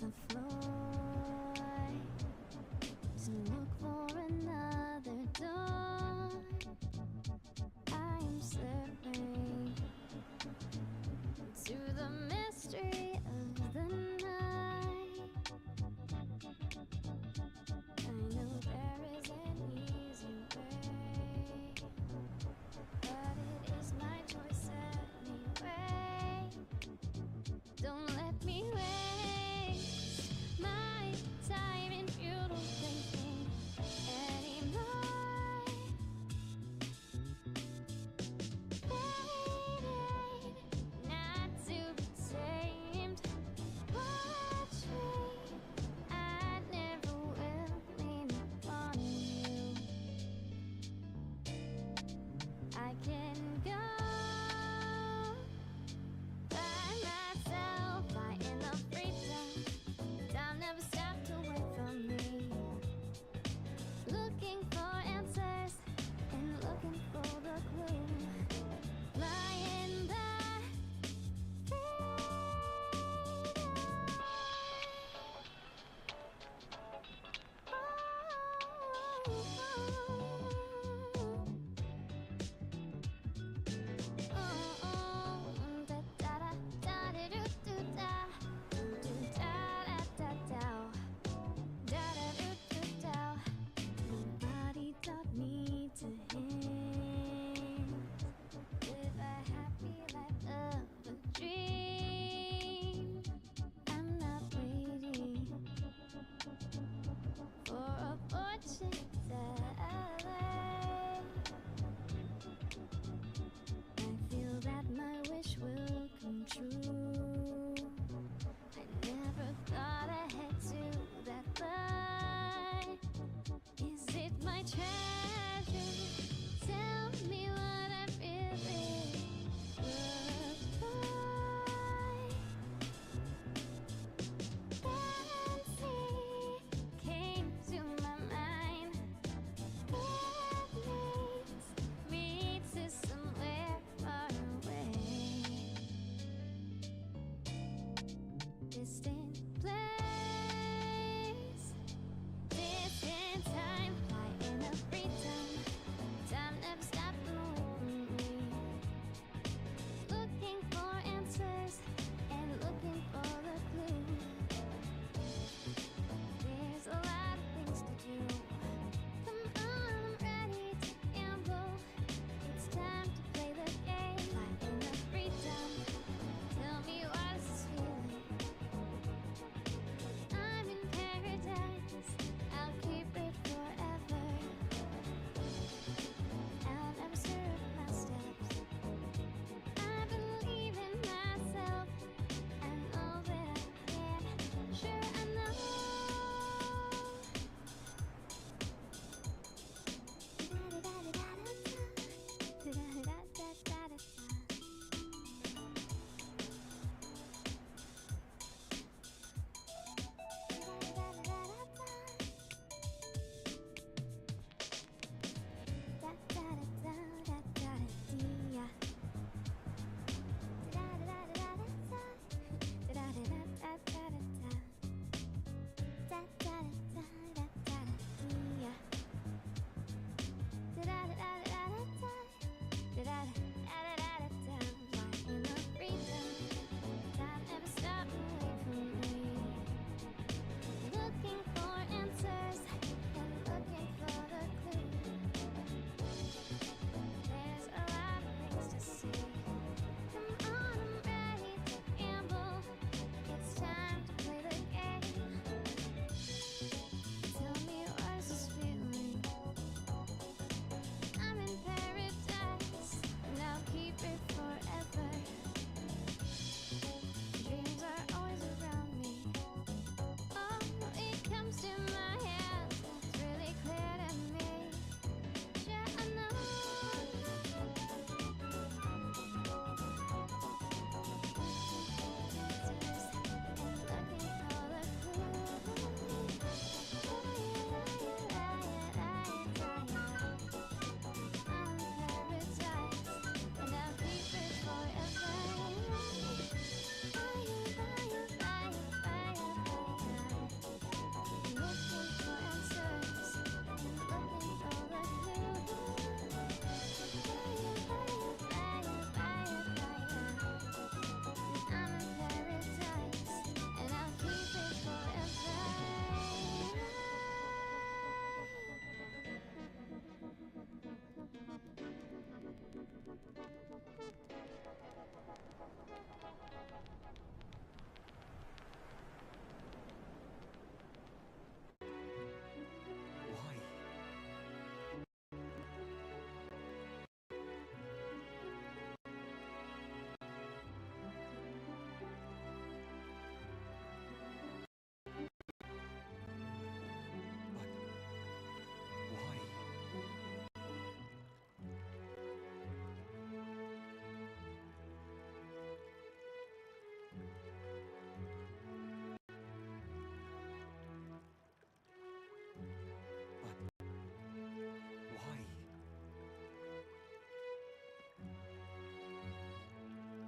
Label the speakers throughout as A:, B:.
A: the floor to look for another door. I am slipping to the mystery of the night. I know there is an easy way, but it is my choice anyway. Don't let me waste my time in futile thinking anymore. Waiting not to be tamed. Watching, I never will lean upon you. I can go by myself, flying the freedom. Time never stopped away from me. Looking for answers and looking for the clue. Flying the Nobody taught me to hint, live a happy life of a dream. I'm not waiting for a fortune teller. I feel that my wish will come true. I never thought I'd head to that line. Is it my treasure? Tell me what I really look like. Fancy came to my mind. It leads me to somewhere far away. Distant place, distant time, fly in a free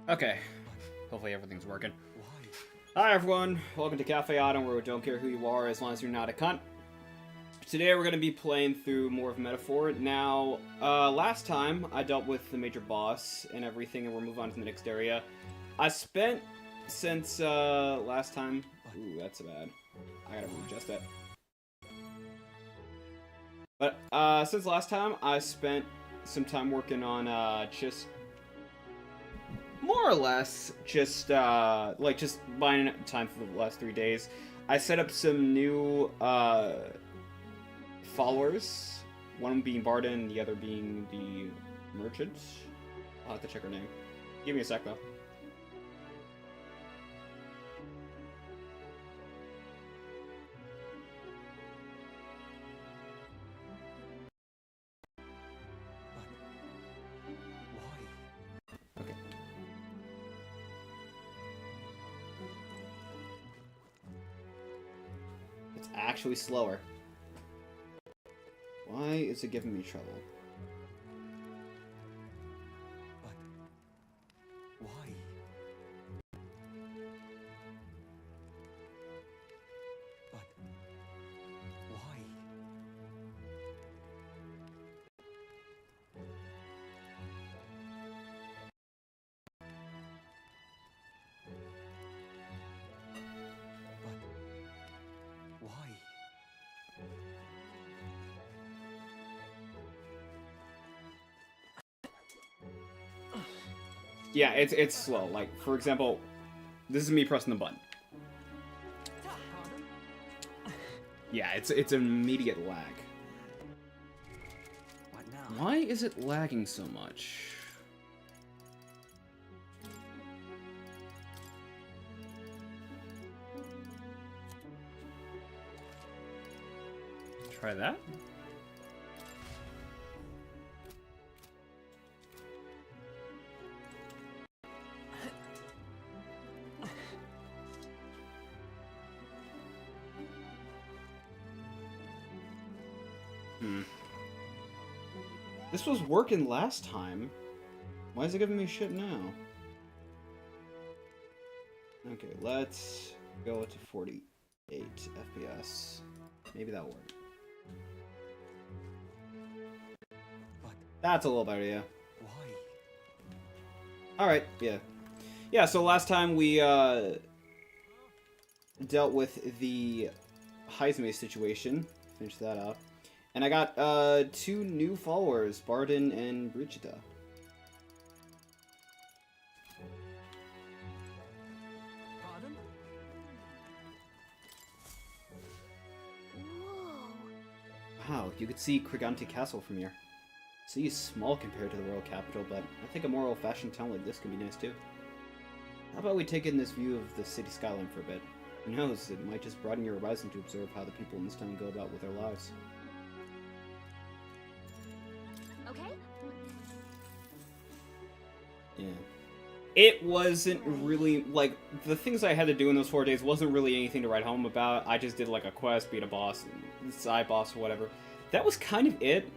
B: Okay. Hopefully everything's working. Hi everyone, welcome to Cafe Autumn, where we don't care who you are as long as you're not a cunt. Today we're going to be playing through more of Metaphor. Now, last time I dealt with the major boss and everything, and we'll move on to the next area. I spent, since last time... Ooh, that's bad. I gotta readjust that. But, since last time, I spent some time working on, just... more or less, just buying time for the last 3 days. I set up some new, followers. One being Barden, the other being the merchant. I'll have to check her name. Give me a sec, though. Okay. It's actually slower. Why is it giving me trouble?
C: But why? But why? But why?
B: Yeah, it's slow. Like, for example, this is me pressing the button. Yeah, it's immediate lag.
C: What now?
B: Why is it lagging so much? Try that? This was working last time. Why is it giving me shit now? Okay, let's go to 48 FPS. Maybe that'll work.
C: But
B: That's a little better, yeah.
C: why?
B: Alright, yeah. Yeah, so last time we dealt with the Heizme situation. Finished that up. And I got 2 new followers, Barden and Brigitta.
C: Pardon?
A: Whoa.
B: Wow, you could see Krigante Castle from here. The city is small compared to the royal capital, but I think a more old-fashioned town like this can be nice too. How about we take in this view of the city skyline for a bit? Who knows, it might just broaden your horizon to observe how the people in this town go about with their lives.
A: Okay?
B: Yeah. It wasn't really, like, the things I had to do in those 4 days wasn't really anything to write home about. I just did, like, a quest, beat a boss, side boss, or whatever. That was kind of it.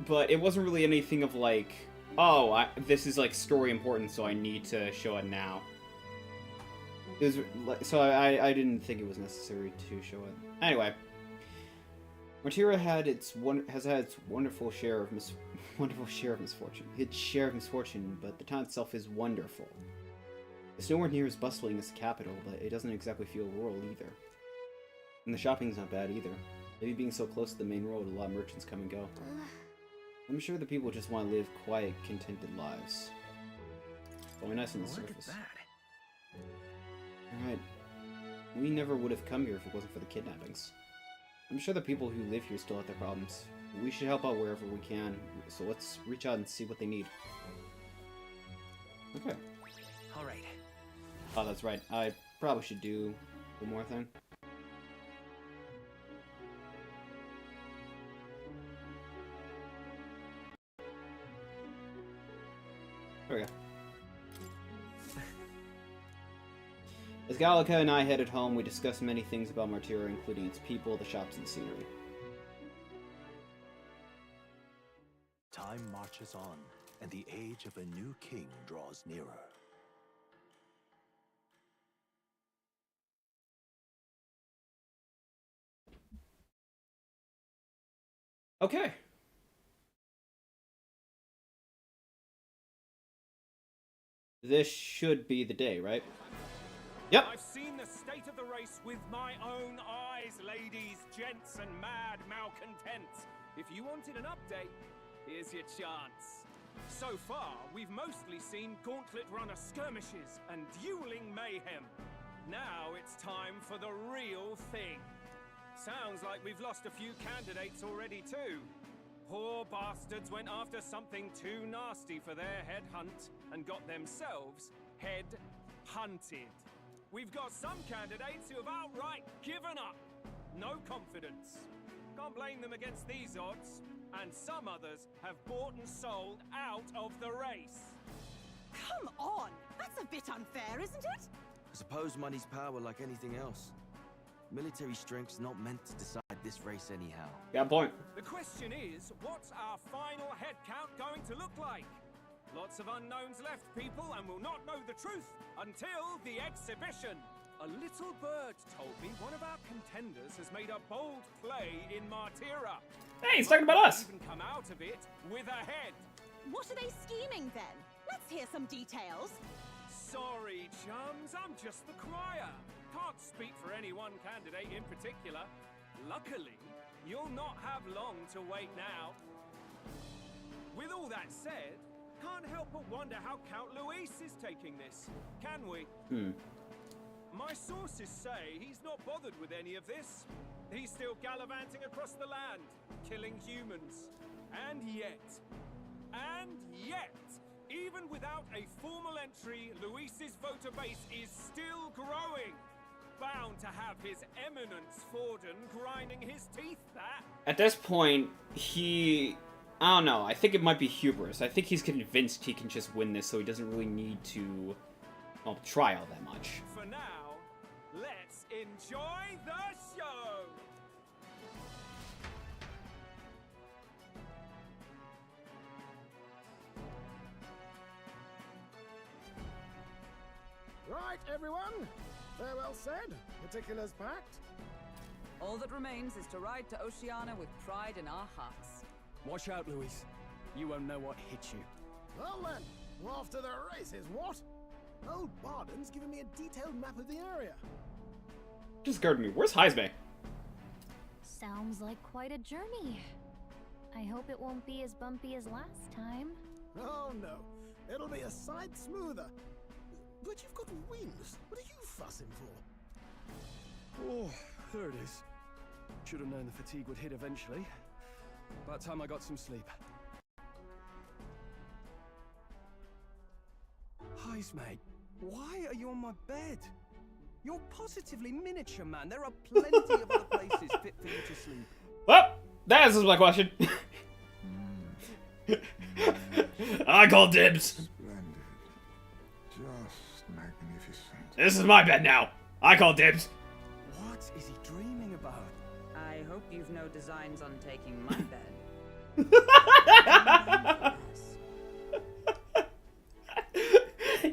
B: But it wasn't really anything of, like, oh, this is, like, story important, so I need to show it now. It was, so I didn't think it was necessary to show it. Anyway. Martira has had its wonderful share of misfortune. Its share of misfortune, but the town itself is wonderful. It's nowhere near as bustling as the capital, but it doesn't exactly feel rural either. And the shopping's not bad either. Maybe being so close to the main road, a lot of merchants come and go. I'm sure the people just want to live quiet, contented lives. Only nice on the surface. Alright. We never would have come here if it wasn't for the kidnappings. I'm sure the people who live here still have their problems. We should help out wherever we can, so let's reach out and see what they need. Okay.
C: Alright.
B: Oh, that's right. I probably should do one more thing. There we go. As Gallica and I headed home, we discussed many things about Martira, including its people, the shops, and the scenery.
C: Time marches on,
D: and the age of a new king draws nearer.
B: Okay. This should be the day, right? Yep.
E: I've seen the state of the race with my own eyes, ladies, gents, and mad malcontents. If you wanted an update, here's your chance. So far, we've mostly seen gauntlet runner skirmishes and dueling mayhem. Now it's time for the real thing. Sounds like we've lost a few candidates already too. Poor bastards went after something too nasty for their head hunt and got themselves head hunted. We've got some candidates who have outright given up. No confidence. Can't blame them against these odds. And some others have bought and sold out of the race.
F: Come on! That's a bit unfair, isn't it?
G: I suppose money's power like anything else. Military strength's not meant to decide this race anyhow.
B: Got a point.
E: The question is, what's our final head count going to look like? Lots of unknowns left, people, and we'll not know the truth until the exhibition. A little bird told me one of our contenders has made a bold play in Martira.
B: Hey, he's talking about us.
E: Even come out of it with a head.
F: What are they scheming then? Let's hear some details.
E: Sorry, chums, I'm just the crier. Can't speak for any one candidate in particular. Luckily, you'll not have long to wait now. With all that said, can't help but wonder how Count Luis is taking this. Can we? My sources say he's not bothered with any of this. He's still gallivanting across the land, killing humans. And yet, even without a formal entry, Luis's voter base is still growing. Bound to have his eminence Forden grinding his teeth, that.
B: At this point, I don't know, I think it might be hubris. I think he's convinced he can just win this, so he doesn't really need to, well, try all that much.
E: For now, let's enjoy the show!
H: Right, everyone. Farewell said. Particulars packed.
I: All that remains is to ride to Oceania with pride in our hearts.
C: Watch out, Luis. You won't know what hit you.
H: Well then, we're off to the races, what? Old Barden's given me a detailed map of the area.
B: Just occurred to me, where's Heisme?
A: Sounds like quite a journey. I hope it won't be as bumpy as last time.
H: Oh no, it'll be a sight smoother. But you've got wings. What are you fussing for?
C: Oh, there it is. Should have known the fatigue would hit eventually. About time I got some sleep. Heis, mate. Why are you on my bed? You're positively miniature, man. There are plenty of other places fit for you to sleep.
B: Well, that answers my question. I call dibs.
J: Splendid. Just magnificent.
B: This is my bed now. I call dibs.
C: What is he dreaming about?
I: I hope you've no designs on taking my bed.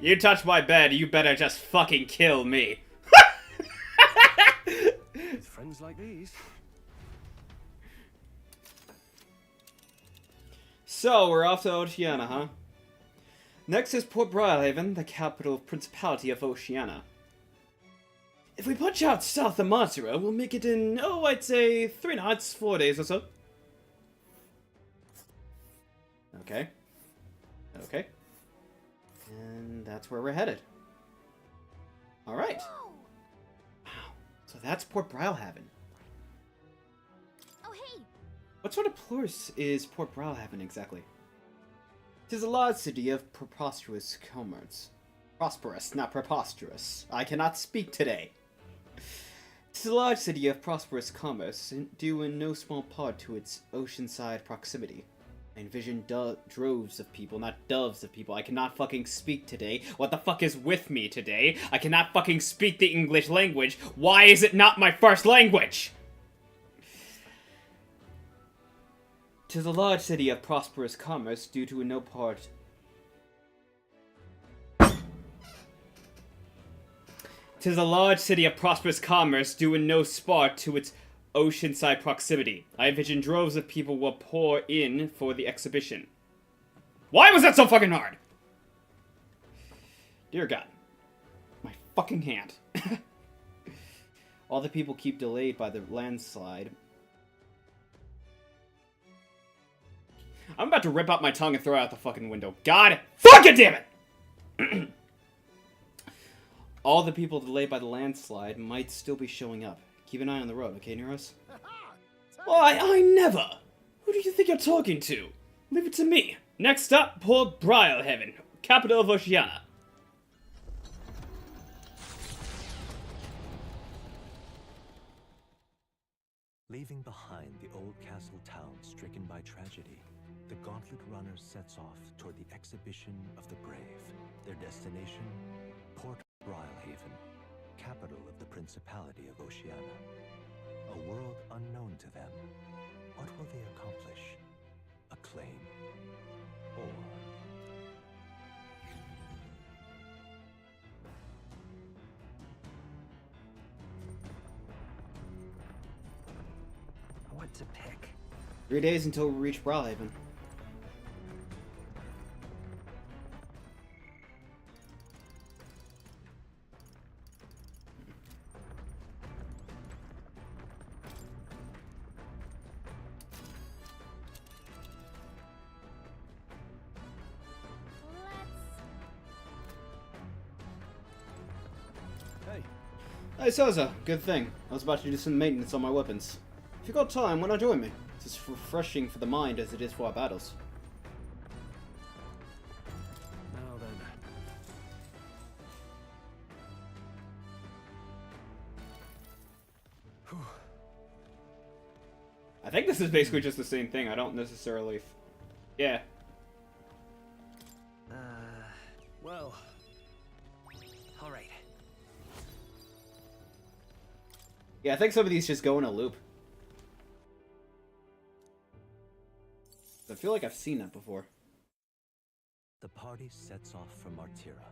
B: You touch my bed, you better just fucking kill me.
C: With friends like these.
B: So, we're off to Oceania, huh? Next is Port Brylehaven, the capital of Principality of Oceania. If we punch out south of Montserrat, we'll make it in, I'd say 3 knots, 4 days or so. Okay. Okay. And that's where we're headed. Alright. Wow. So that's Port Brylehaven.
A: Oh, hey!
B: What sort of place is Port Brylehaven exactly? 'Tis a large city of preposterous commerce. Prosperous, not preposterous. I cannot speak today. 'Tis a large city of prosperous commerce, due in no small part to its oceanside proximity. I envision droves of people, not doves of people. I cannot fucking speak today. What the fuck is with me today? I cannot fucking speak the English language. Why is it not my first language? 'Tis a large city of prosperous commerce, due to in no part 'Tis a large city of prosperous commerce, due in no spot to its oceanside proximity. I envision droves of people will pour in for the exhibition. Why was that so fucking hard? Dear God. My fucking hand. All the people keep delayed by the landslide. I'm about to rip out my tongue and throw it out the fucking window. God fucking damn it! All the people delayed by the landslide might still be showing up. Keep an eye on the road, okay, Neros? Why, I never! Who do you think you're talking to? Leave it to me. Next up, Port Briarhaven, capital of Oceania.
D: Leaving behind the old castle town stricken by tragedy, the Gauntlet Runner sets off toward the exhibition of the brave. Their destination, Port Briarhaven, capital of the Principality of Oceania. A world unknown to them. What will they accomplish? Acclaim? Or...
C: What to pick?
B: 3 days until we reach Briarhaven. Hey, Sozo, good thing. I was about to do some maintenance on my weapons. If you got time, why not join me? It's as refreshing for the mind as it is for our battles.
C: Now then.
B: I think this is basically just the same thing. I don't necessarily... Yeah.
C: Well. All right.
B: Yeah, I think some of these just go in a loop. I feel like I've seen that before.
D: The party sets off for Martira.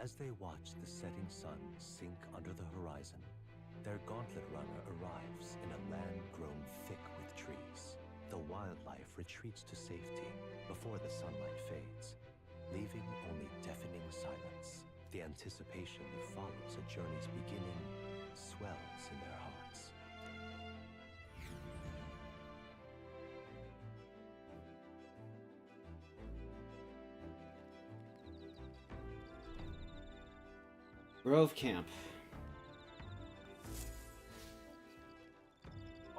D: As they watch the setting sun sink under the horizon, their Gauntlet Runner arrives in a land grown thick with trees. The wildlife retreats to safety before the sunlight fades, leaving only deafening silence. The anticipation that follows a journey's beginning swells in their hearts.
B: Grove Camp.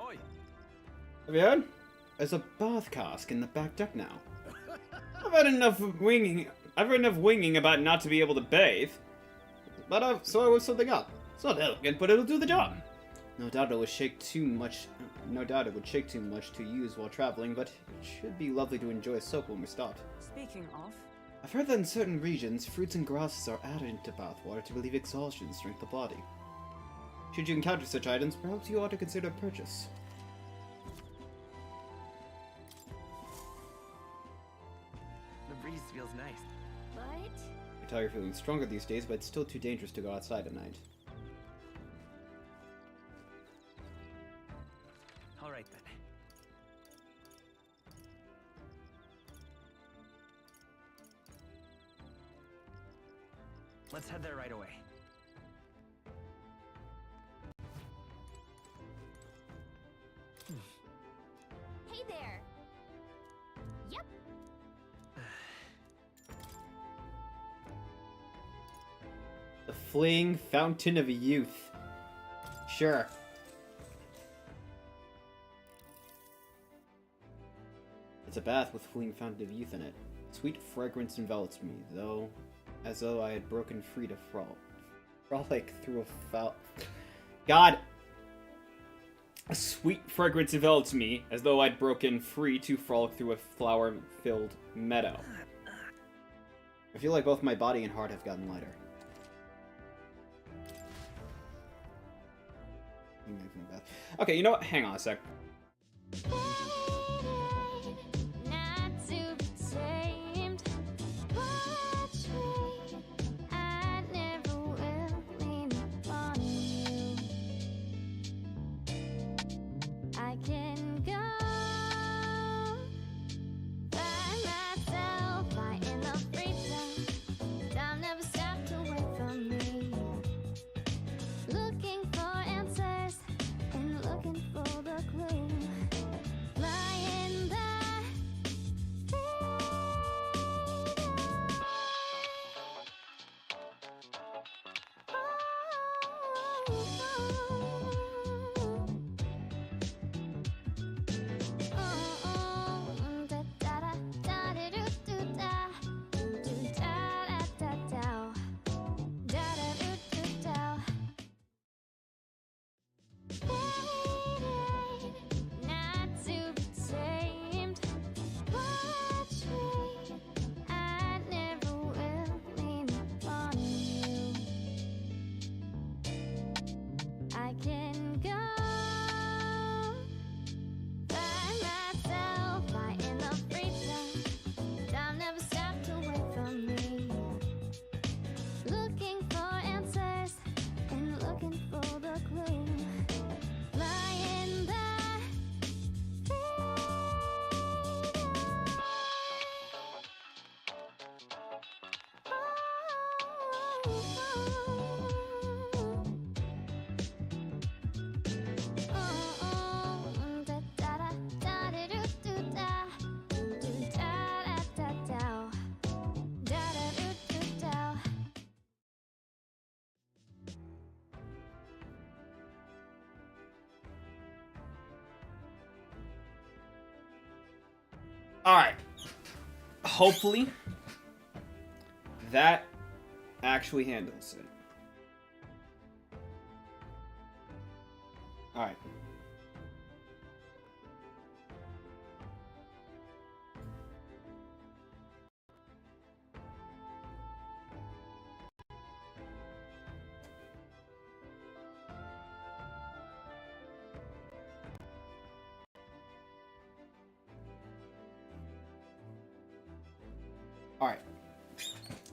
C: Oi!
B: Have you heard? There's a bath cask in the back deck now. I've had enough winging about not to be able to bathe. But so I whipped something up. It's not elegant, but it'll do the job. No doubt it would shake too much to use while traveling, but it should be lovely to enjoy a soak when we stop.
I: Speaking of,
B: I've heard that in certain regions, fruits and grasses are added into bathwater to relieve exhaustion and strengthen the body. Should you encounter such items, perhaps you ought to consider a purchase.
C: The breeze feels nice.
A: What?
B: I can tell you're feeling stronger these days, but it's still too dangerous to go outside at night.
C: All right then. Let's head there right away.
A: Hey there. Yep.
B: The Fleeing Fountain of Youth. Sure. It's a bath with fleeing fountain of youth in it. Sweet fragrance envelops me, as though I had broken free to frolic through a God! A sweet fragrance envelops me, as though I'd broken free to frolic through a flower-filled meadow. I feel like both my body and heart have gotten lighter. Okay, you know what? Hang on a sec.
A: Not to be tamed. Watch me. I never will mean Not to be tamed. Watch me. I never will lean upon you. I can go by myself, I in the freedom. Time never stopped away from me. Looking for answers and looking for the clue. Flying by
B: Alright. Hopefully, that actually handles it. Alright. Alright.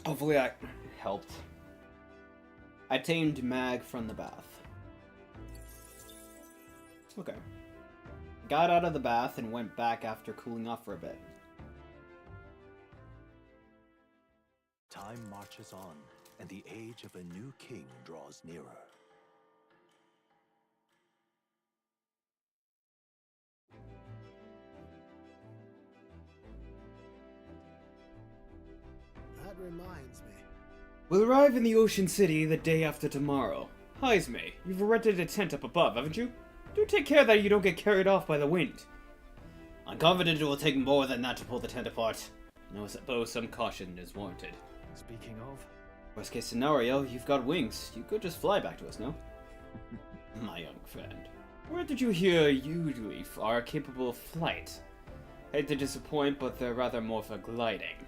B: Hopefully that helped. I tamed Mag from the bath. Okay. Got out of the bath and went back after cooling off for a bit.
D: Time marches on, and the age of a new king draws nearer.
H: That reminds me.
B: We'll arrive in the Ocean City the day after tomorrow. Heisme, you've rented a tent up above, haven't you? Do take care that you don't get carried off by the wind. I'm confident it will take more than that to pull the tent apart. I suppose some caution is warranted.
D: Speaking of,
B: Worst case scenario, you've got wings. You could just fly back to us, no? My young friend. Where did you hear you are capable of flight? Hate to disappoint, but they're rather more for gliding.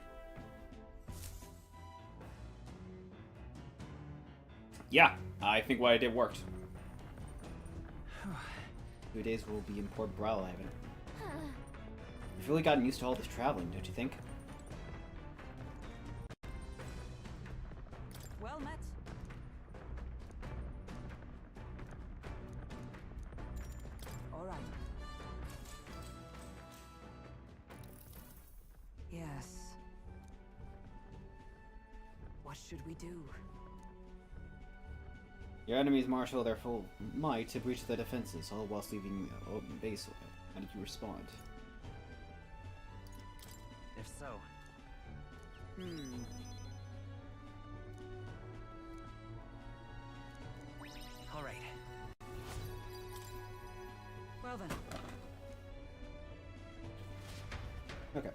B: Yeah, I think what I did worked. 2 days will be in Port Brawlhaven. You've really gotten used to all this traveling, don't you think?
I: Well met. All right. Yes. What should we do?
B: Your enemies marshal their full might to breach the defenses, all whilst leaving open base. How did you respond?
E: If so. All right.
I: Well then.
B: Okay.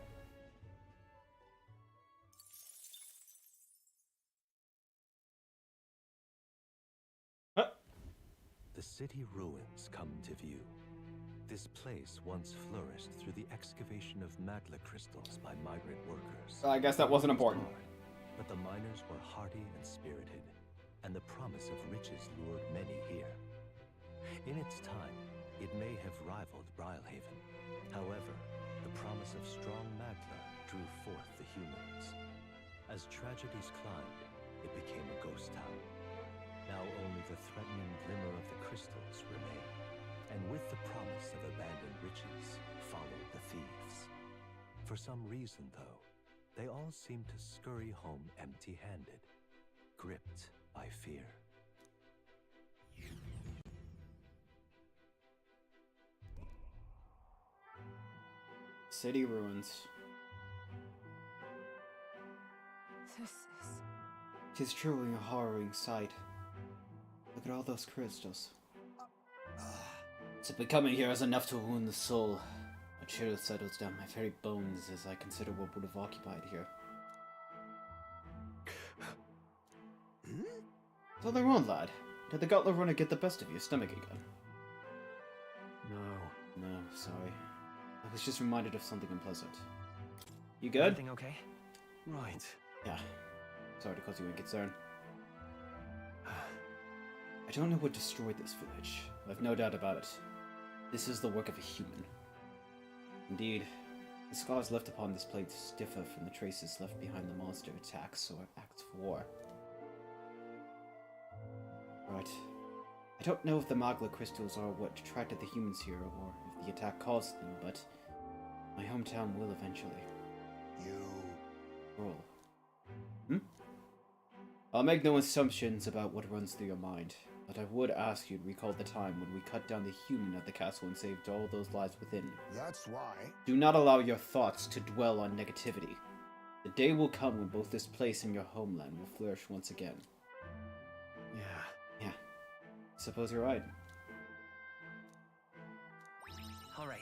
D: the city ruins come to view. This place once flourished through the excavation of magla crystals by migrant workers.
B: I guess that wasn't important.
D: But the miners were hardy and spirited, and the promise of riches lured many here. In its time, it may have rivaled Brilhaven. However, the promise of strong magma drew forth the humans. As tragedies climbed, it became a ghost town. Now only the threatening glimmer of the crystals remain. And with the promise of abandoned riches followed the thieves. For some reason, though, they all seem to scurry home empty-handed, gripped by fear.
B: City ruins.
I: This is...
B: 'Tis truly a harrowing sight. Look at all those crystals. Simply coming here is enough to wound the soul. A chill settles down my very bones as I consider what would have occupied here. Something wrong, lad? Did the Gauntlet Runner get the best of your stomach again?
K: No.
B: No, sorry. I was just reminded of something unpleasant. You good?
K: Everything okay?
C: Right.
B: Yeah. Sorry to cause you any concern. I don't know what destroyed this village. I've no doubt about it. This is the work of a human. Indeed, the scars left upon this place differ from the traces left behind the monster attacks or acts of war. Right. I don't know if the Magla crystals are what attracted the humans here, or if the attack caused them, but my hometown will eventually.
J: You...
B: Roll. I'll make no assumptions about what runs through your mind, but I would ask you to recall the time when we cut down the human at the castle and saved all those lives within.
J: That's why...
B: Do not allow your thoughts to dwell on negativity. The day will come when both this place and your homeland will flourish once again.
C: Yeah.
B: Yeah. Suppose you're right.
K: All right.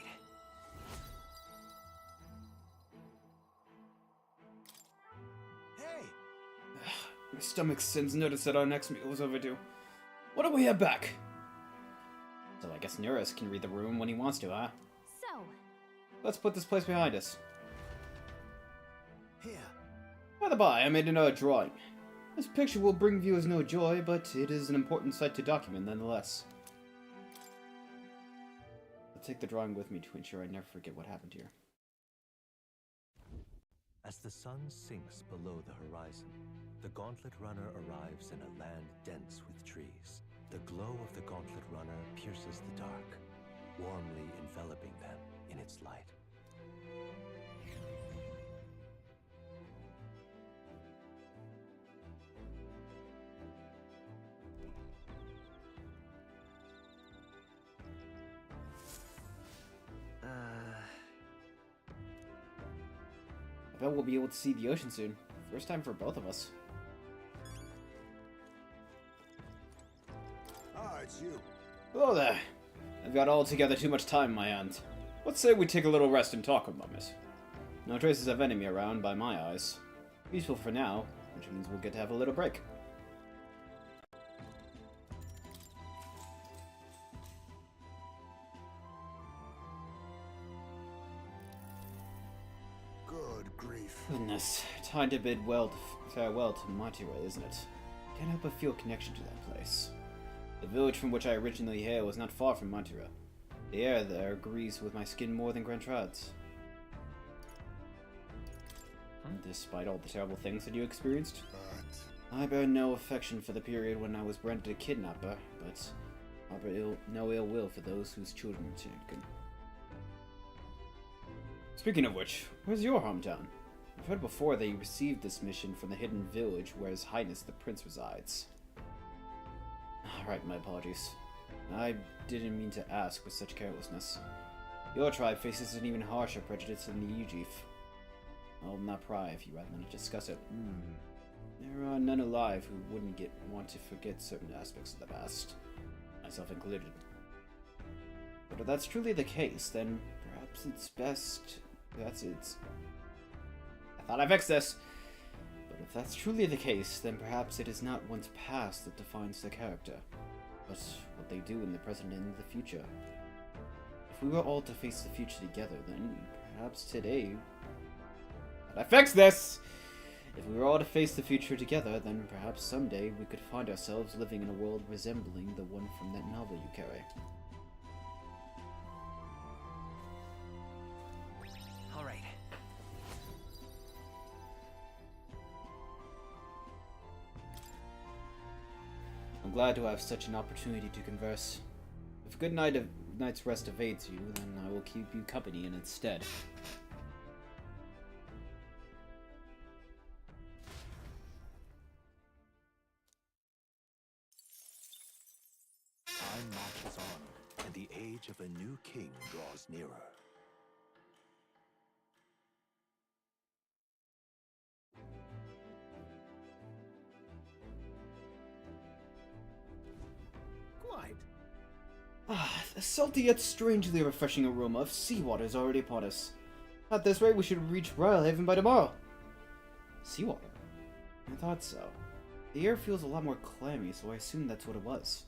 C: Hey!
B: My stomach since noticed that our next meal was overdue. What do we have back? So I guess Neurus can read the room when he wants to, huh?
A: So,
B: Let's put this place behind us.
C: Here.
B: By the by, I made another drawing. This picture will bring viewers no joy, but it is an important sight to document nonetheless. I'll take the drawing with me to ensure I never forget what happened here.
D: As the sun sinks below the horizon, the Gauntlet Runner arrives in a land dense with trees. The glow of the Gauntlet Runner pierces the dark, warmly enveloping them in its light.
B: I bet we'll be able to see the ocean soon. First time for both of us.
J: Ah, it's you.
B: Hello there. I've got altogether too much time in my hands. Let's say we take a little rest and talk a moment. No traces of enemy around by my eyes. Peaceful for now, which means we'll get to have a little break.
J: Good grief.
B: Goodness, time to bid farewell to Matira, isn't it? Can't help but feel a connection to that place. The village from which I originally hail is not far from Matira. The air there agrees with my skin more than Grantrad's. Despite all the terrible things that you experienced, I bear no affection for the period when I was branded a kidnapper, but harbor no ill will for those whose children were taken. Speaking of which, where's your hometown? I've heard before that you received this mission from the hidden village where His Highness the Prince resides. Alright, my apologies. I didn't mean to ask with such carelessness. Your tribe faces an even harsher prejudice than the Ujif. I'll not pry if you rather not discuss it. There are none alive who wouldn't want to forget certain aspects of the past, myself included. But if that's truly the case, then perhaps it's best... I thought I fixed this! But if that's truly the case, then perhaps it is not one's past that defines the character, but what they do in the present and the future. If we were all to face the future together, then perhaps today... But I fixed this! If we were all to face the future together, then perhaps someday we could find ourselves living in a world resembling the one from that novel you carry.
K: All right.
B: I'm glad to have such an opportunity to converse. If a good night's rest evades you, then I will keep you company in its stead.
D: Time marches on, and the age of a new king draws nearer.
B: A salty yet strangely refreshing aroma of seawater is already upon us. At this rate, we should reach Royal Haven by tomorrow. Seawater? I thought so. The air feels a lot more clammy, so I assumed that's what it was.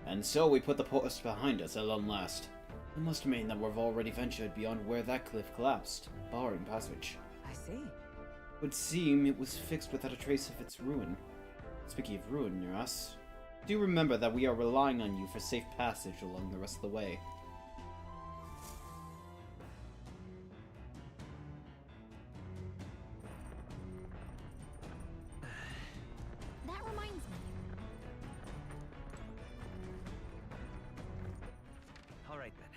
B: And so we put the post behind us at long last. It must mean that we've already ventured beyond where that cliff collapsed, barring passage.
I: I see.
B: It would seem it was fixed without a trace of its ruin. Speaking of ruin, Neras, do remember that we are relying on you for safe passage along the rest of the way.
A: That reminds me.
K: All right then.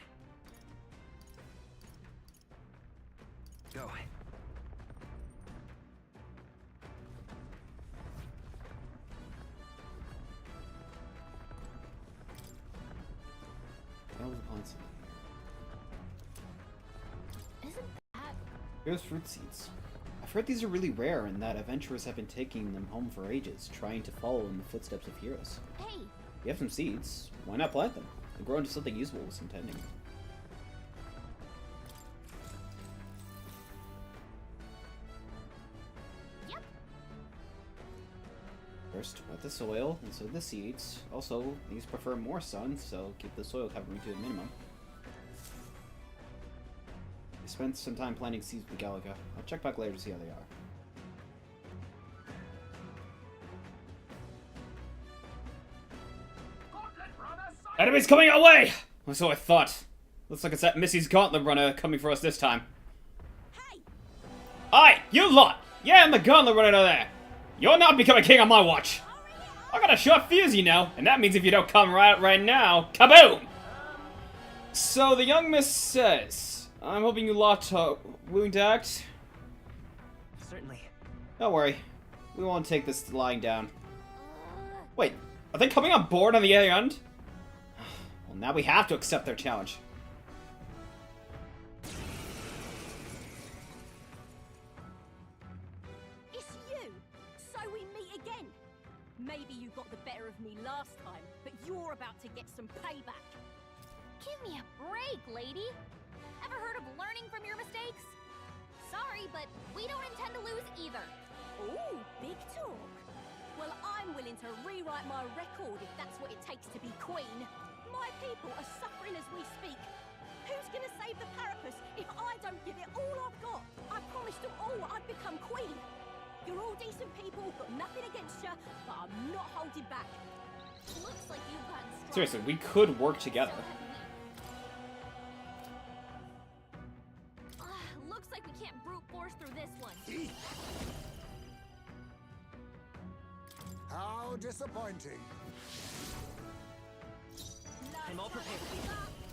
K: Go.
A: Isn't that...
B: Here's fruit seeds. I've heard these are really rare and that adventurers have been taking them home for ages, trying to follow in the footsteps of heroes.
A: Hey,
B: You have some seeds, why not plant them? And grow into something useful was intending.
A: yep.
B: First, wet the soil and sow the seeds. Also, these prefer more sun, so keep the soil covering to a minimum. I spent some time planting seeds with Galaga. I'll check back later to see how they are. Enemies coming our way! Or so I thought. Looks like it's that Missy's Gauntlet Runner coming for us this time.
F: Hey!
B: Aye, you lot! Yeah, I'm the Gauntlet Runner there! You're not becoming king on my watch! I got a short fuse, you know, and that means if you don't come right now, kaboom! So the young miss says, I'm hoping you lot are willing to act.
K: Certainly.
B: Don't worry, we won't take this lying down. Wait, are they coming on board on the other end? Well, now we have to accept their challenge.
F: It's you! So we meet again! Maybe you got the better of me last time, but you're about to get some payback.
A: Give me a break, lady. Ever heard of learning from your mistakes? Sorry, but we don't intend to lose either.
F: Ooh, big talk. Well, I'm willing to rewrite my record if that's what it takes to be queen. My people are suffering as we speak. Who's gonna save the Parapus if I don't give it all I've got? I promised them all I'd become queen. You're all decent people, got nothing against you, but I'm not holding back.
A: Looks like you've gotten stronger.
B: Seriously, we could work together.
A: Looks like we can't brute force through this one.
J: How disappointing.
K: I'm all prepared.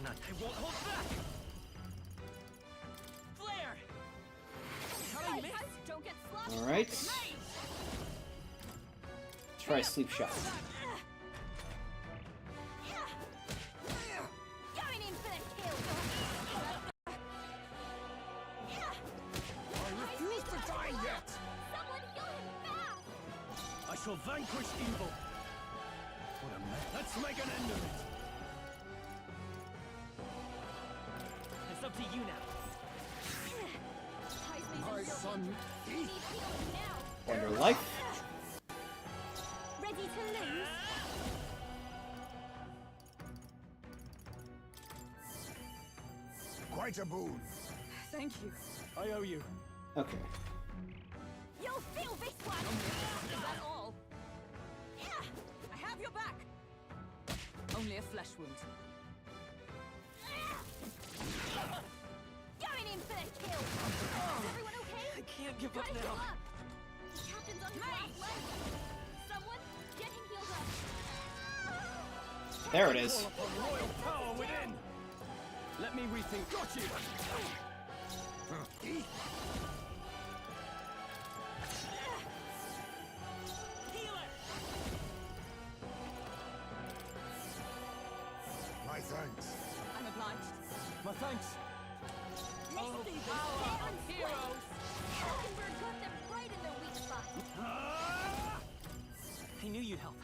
K: Not. I won't hold back. Flare. How I miss?
A: Don't get sloppy.
B: All right. Try sleep shot.
A: Going in for the kill.
H: I refuse to die yet!
A: Someone heal him fast.
E: I shall vanquish evil. What a mess. Let's make an end of it.
K: It's up to you now.
H: My son,
A: Need healing now.
B: Wonder life.
F: Ready to lose?
J: Quite a boon.
I: Thank you.
E: I owe you.
B: Okay.
F: You'll feel this one!
I: Is that all? I have your back. Only a flesh wound.
A: Going in for the kill. Is everyone okay?
K: I can't give up
A: Gotta heal
K: now.
A: up. The captain's on his last leg. Someone get him healed up.
B: There it is.
E: Call upon royal power within. Let me rethink. Got you.
J: My thanks.
I: I'm obliged.
E: My thanks.
F: Let's do this.
I: Power of heroes.
A: Hockenberg got them right in their weak spot.
K: I knew you'd help.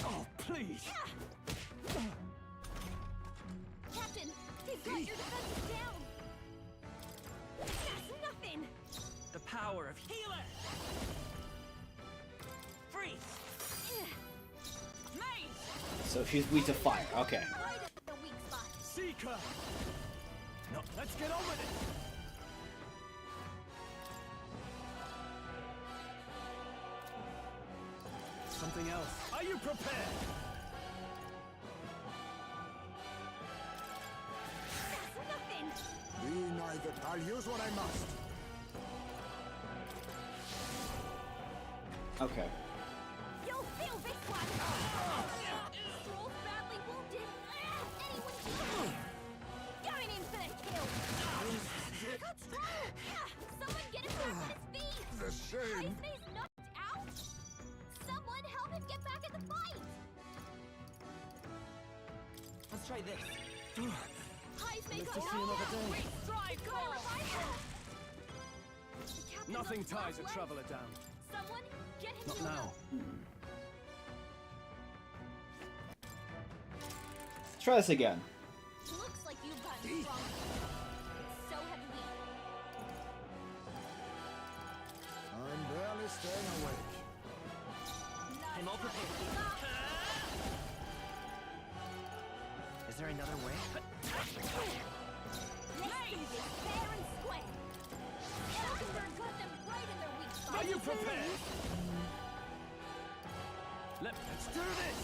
E: Oh, please.
K: power of healer. Freeze. Maze.
B: So she's weak to fire. Okay.
F: Right at the weak spot.
E: Seeker. No, let's get on with it. Something else. Are you prepared?
F: That's nothing.
J: Me neither. I'll use what I must.
B: Okay.
F: You'll feel this one. Stroll's badly wounded. Anyone heal him? Going in for the kill. Got Stroll. Someone get him back on his feet.
J: The shame.
F: Heismay's knocked out. Someone help him get back in the fight.
K: Let's try this.
F: Heismay got
E: to see another day.
F: Wait, stride. Gotta revive him. The captain's
E: Nothing
F: on his
E: ties a
F: last
E: traveler
F: legs.
E: down.
F: Someone get him
E: Not
F: healed
E: now.
F: up.
B: Let's try this again.
F: Looks like you've gotten stronger. So have we.
J: I'm barely staying awake.
K: I'm all prepared. Is there another way?
F: Let's do this fair and square. Falkenberg got them right in their weak spot.
E: Are you prepared? Let's do this.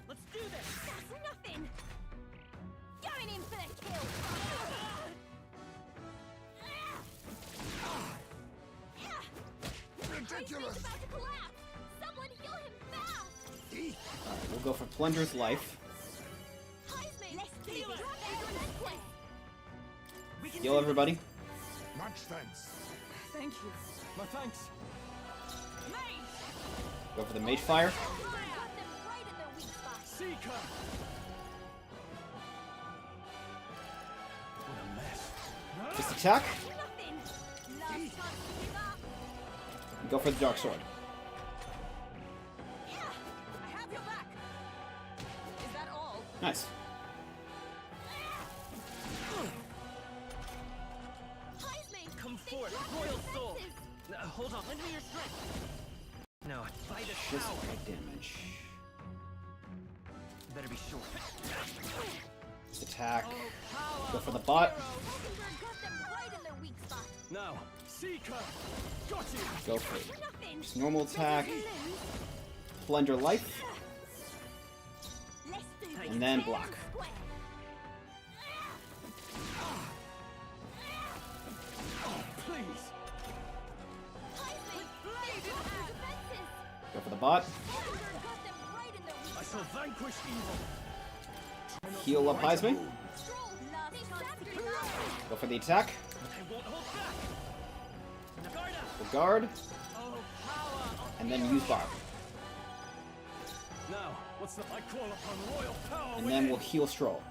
K: Let's do this.
F: That's nothing. Going in for the kill.
J: Ridiculous.
F: Heismay's about to collapse. Someone heal him fast.
B: Alright, we'll go for Plunder's Life.
F: Heismay, let's do this fair and square.
K: We can
B: Heal
K: do
B: everybody.
J: Much thanks.
I: Thank you.
E: My thanks.
K: Maze.
B: Go for the Mage Fire.
F: Falkenberg got them right in their weak spot.
E: Seeker. What a mess.
B: Just attack.
F: Nothing. Last chance to give up.
B: Go for the Dark Sword.
I: I have your back. Is that all?
B: Nice.
F: Heismay,
K: Come
F: they
K: forth,
F: dropped
K: royal
F: their
K: soul.
F: defenses.
K: Hold on. Lend me your strength. No, by the
B: Just
K: power.
B: big damage.
K: Better be sure.
B: Just attack.
K: Power
B: Go for the
K: of
B: bot.
K: heroes.
F: Falkenberg got them right in their weak spot.
E: Now, Seeker. Got you.
B: Go for it.
F: Nothing.
B: Just normal attack.
F: Lose.
B: Plunder Life.
F: Let's do this
B: And then
F: fair
B: block.
F: and square.
E: Please.
F: Heismay, they dropped their defenses.
B: Go for the bot.
F: Falkenberg got them right in their weak
E: I
F: spot.
E: shall vanquish evil.
B: Heal up Heisman.
F: Stroll, last chance to give up.
B: Go for the attack.
K: I won't hold back. Guard up.
B: The guard.
K: Oh, power of
B: And then use Barb.
E: Now, what's the... I call upon royal power
B: And
E: within.
B: then we'll heal Stroll.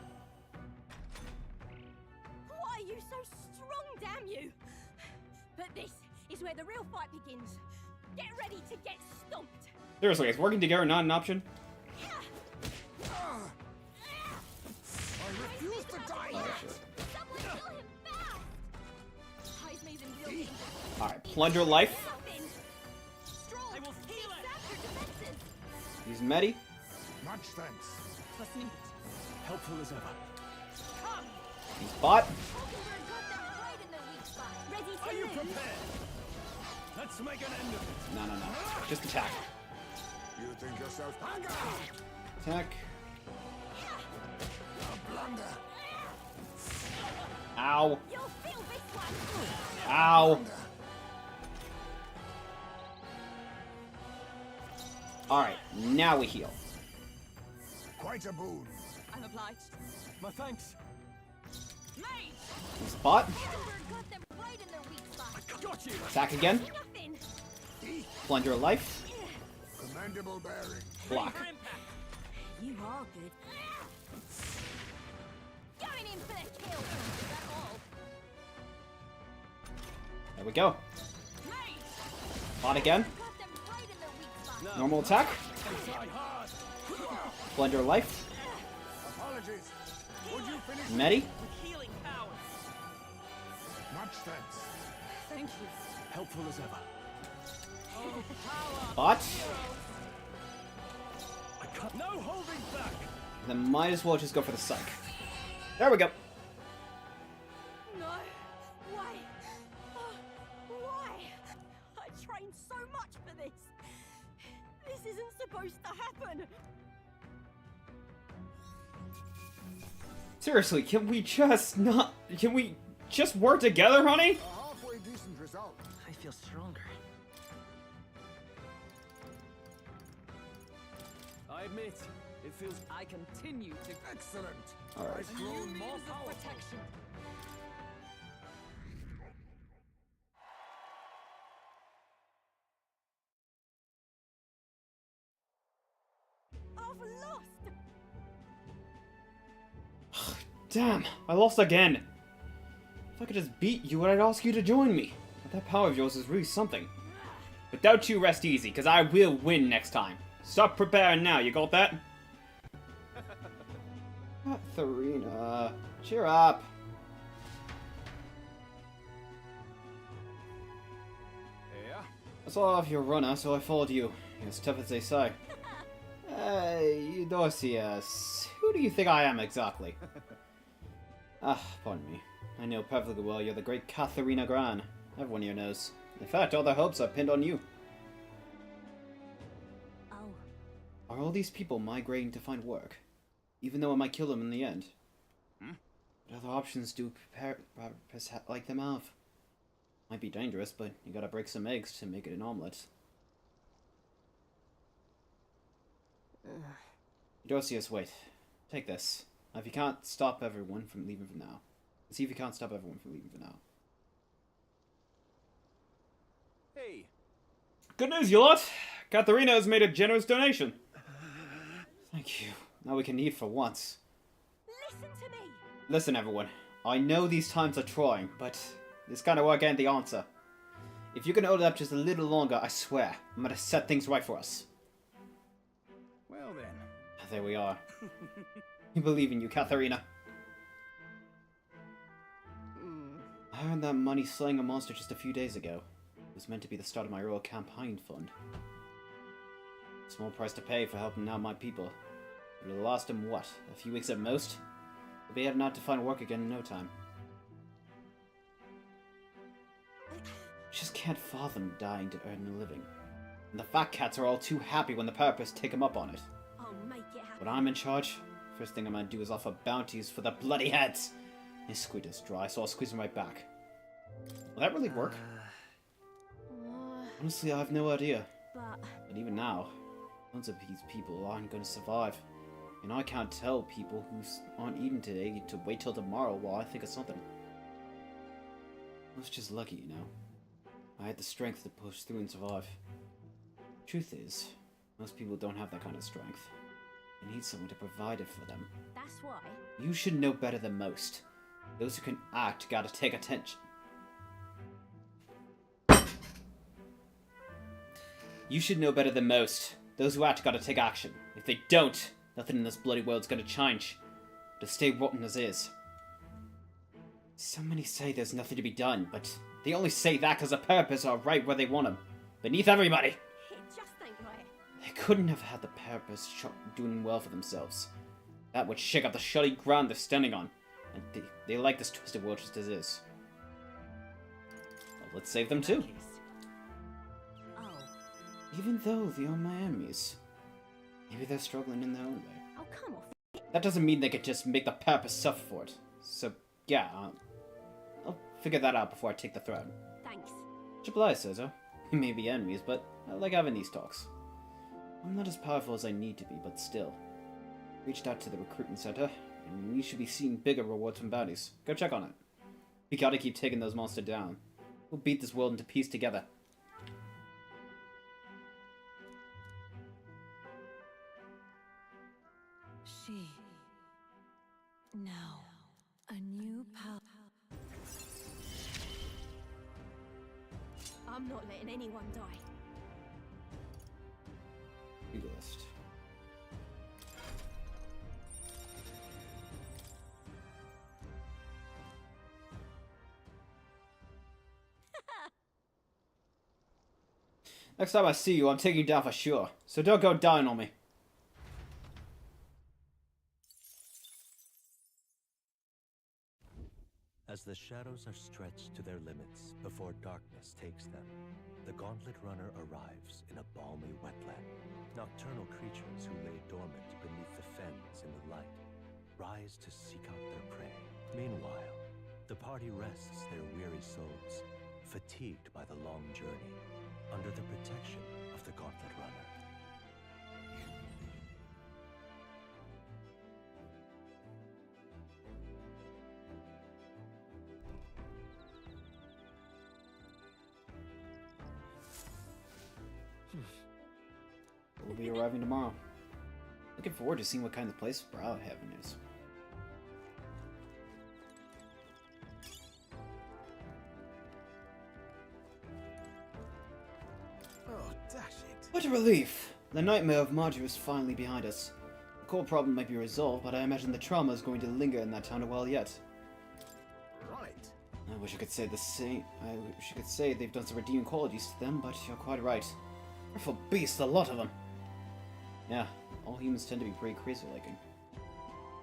F: Why are you so strong, damn you? But this is where the real fight begins. Get ready to get stomped.
B: Seriously, is working together not an option?
J: I refuse to die
B: Oh,
J: yet.
B: shit.
F: Someone kill him fast. Heismay's in real danger.
B: Alright, Plunder Life.
F: Nothing. Stroll,
K: I will
F: he
K: heal it.
F: sapped your defenses.
B: Use Medi.
J: Much thanks.
E: Helpful as ever.
K: Come.
B: Use Bot.
F: Falkenberg got them right in their weak spot. Ready to
E: Are you
F: lose.
E: prepared? Let's make an end of it.
B: No, no, no. Just attack.
J: You think yourself hunger?
B: Attack.
J: A blunder.
B: Ow.
F: You'll feel this one.
B: Ow. Alright, now we heal.
J: Quite a boon.
I: I'm obliged.
E: My thanks.
K: Maze.
B: Use Bot.
F: Falkenberg got them right in their weak spot.
E: Got you.
B: Attack again.
F: Nothing.
B: Plunder Life.
J: Commendable bearing.
B: Block.
K: For impact.
F: You are good. Going in for the kill. Is that all?
B: There we go.
K: Maze.
B: Bot again.
F: Got them right in their weak spot.
E: Now,
B: Normal attack.
E: try hard.
B: Plunder Life.
J: Apologies. Would you finish
B: Medi?
K: With healing powers.
J: Much thanks.
I: Thank you.
C: Helpful as ever.
B: What?
C: I can't. No holding back.
B: Then might as well just go for the psych. There we go.
F: No. Why? Why? I trained so much for this. This isn't supposed to happen.
B: Seriously, can we just not... Can we just work together, honey?
J: A halfway decent result.
K: I feel stronger.
C: I admit, it feels.
I: I continue to
J: Excellent.
B: Alright.
J: I've grown more
I: means of
J: powerful.
I: protection.
F: I've lost.
B: Damn, I lost again. If I could just beat you, I'd ask you to join me. But that power of yours is really something. But don't you rest easy, because I will win next time. Stop preparing now, you got that? Katharina, cheer up.
C: Yeah.
B: I saw off your runner, so I followed you. As tough as they say. Hey, Eudocius. Who do you think I am exactly? Pardon me. I know perfectly well you're the great Katharina Gran. Everyone here knows. In fact, all their hopes are pinned on you.
F: Oh.
B: Are all these people migrating to find work? Even though I might kill them in the end? What other options do preparators like them have? Might be dangerous, but you gotta break some eggs to make it an omelet. Eudocius, wait. Take this. Now, if you can't stop everyone from leaving for now. See if you can't stop everyone from leaving for now.
C: Hey.
B: Good news, you lot! Katharina has made a generous donation. Thank you. Now we can eat for once.
F: Listen to me.
B: Listen, everyone. I know these times are trying, but this kind of work ain't the answer. If you can hold it up just a little longer, I swear, I'm gonna set things right for us.
C: Well then.
B: There we are. We believe in you, Katharina. I earned that money slaying a monster just a few days ago. It was meant to be the start of my royal campaign fund. Small price to pay for helping out my people. But it'll last them, what, a few weeks at most? They'll be heading out to find work again in no time. I just can't fathom dying to earn a living. And the fat cats are all too happy when the purpose take them up on it.
F: I'll make it happen.
B: When I'm in charge, first thing I'm gonna do is offer bounties for the bloody heads. They squeaked us dry, so I'll squeeze them right back. Will that really work? Honestly, I have no idea. But even now, tons of these people aren't going to survive. And I can't tell people who aren't eating today to wait till tomorrow while I think of something. I was just lucky, you know. I had the strength to push through and survive. Truth is, most people don't have that kind of strength. They need someone to provide it for them.
F: That's why.
B: You should know better than most. Those who can act gotta take attention. You should know better than most. Those who act gotta take action. If they don't, nothing in this bloody world's gonna change. To stay rotten as is. So many say there's nothing to be done, but they only say that because the purpose are right where they want them. Beneath everybody.
F: It just ain't right.
B: They couldn't have had the purpose doing well for themselves. That would shake up the shoddy ground they're standing on. And they like this twisted world just as is. Well, let's save them too.
F: Oh.
B: Even though they are my enemies. Maybe they're struggling in their own way.
F: Oh, come off.
B: That doesn't mean they could just make the purpose suffer for it. So, yeah, I'll figure that out before I take the throne.
F: Thanks.
B: Much obliged, Sozo. We may be enemies, but I like having these talks. I'm not as powerful as I need to be, but still. Reached out to the recruitment center, and we should be seeing bigger rewards from bounties. Go check on it. We gotta keep taking those monsters down. We'll beat this world into peace together.
I: She. Now. A new power.
F: I'm not letting anyone die.
B: List. Next time I see you, I'm taking you down for sure. So don't go down on me.
D: As the shadows are stretched to their limits before darkness takes them, the Gauntlet Runner arrives in a balmy wetland. Nocturnal creatures who lay dormant beneath the fens in the light rise to seek out their prey. Meanwhile, the party rests their weary souls, fatigued by the long journey, under the protection of the Gauntlet Runner.
B: We'll be arriving tomorrow. Looking forward to seeing what kind of place Brow Heaven is.
C: Oh, dash it.
B: What a relief! The nightmare of Marjorie is finally behind us. The core problem might be resolved, but I imagine the trauma is going to linger in that town a while yet.
H: Right.
B: I wish I could say the same. I wish I could say they've done some redeeming qualities to them, but you're quite right. Awful beasts, a lot of them. Yeah, all humans tend to be pretty crazy-looking.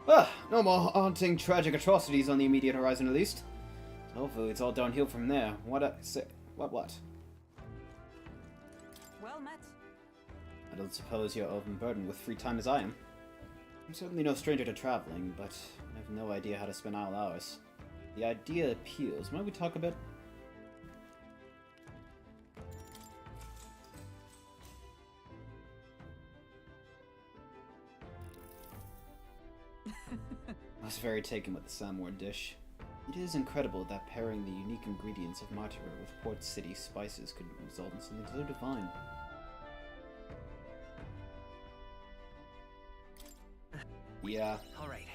B: Ah, no more haunting, tragic atrocities on the immediate horizon, at least. So hopefully it's all downhill from there. What? What?
I: Well met.
B: I don't suppose you're overburdened with free time as I am. I'm certainly no stranger to traveling, but I have no idea how to spend idle hours. The idea appeals. Might we talk a bit? I was very taken with the Samour dish. It is incredible that pairing the unique ingredients of Martyra with Port City spices could result in something so divine. Yeah.
K: All right.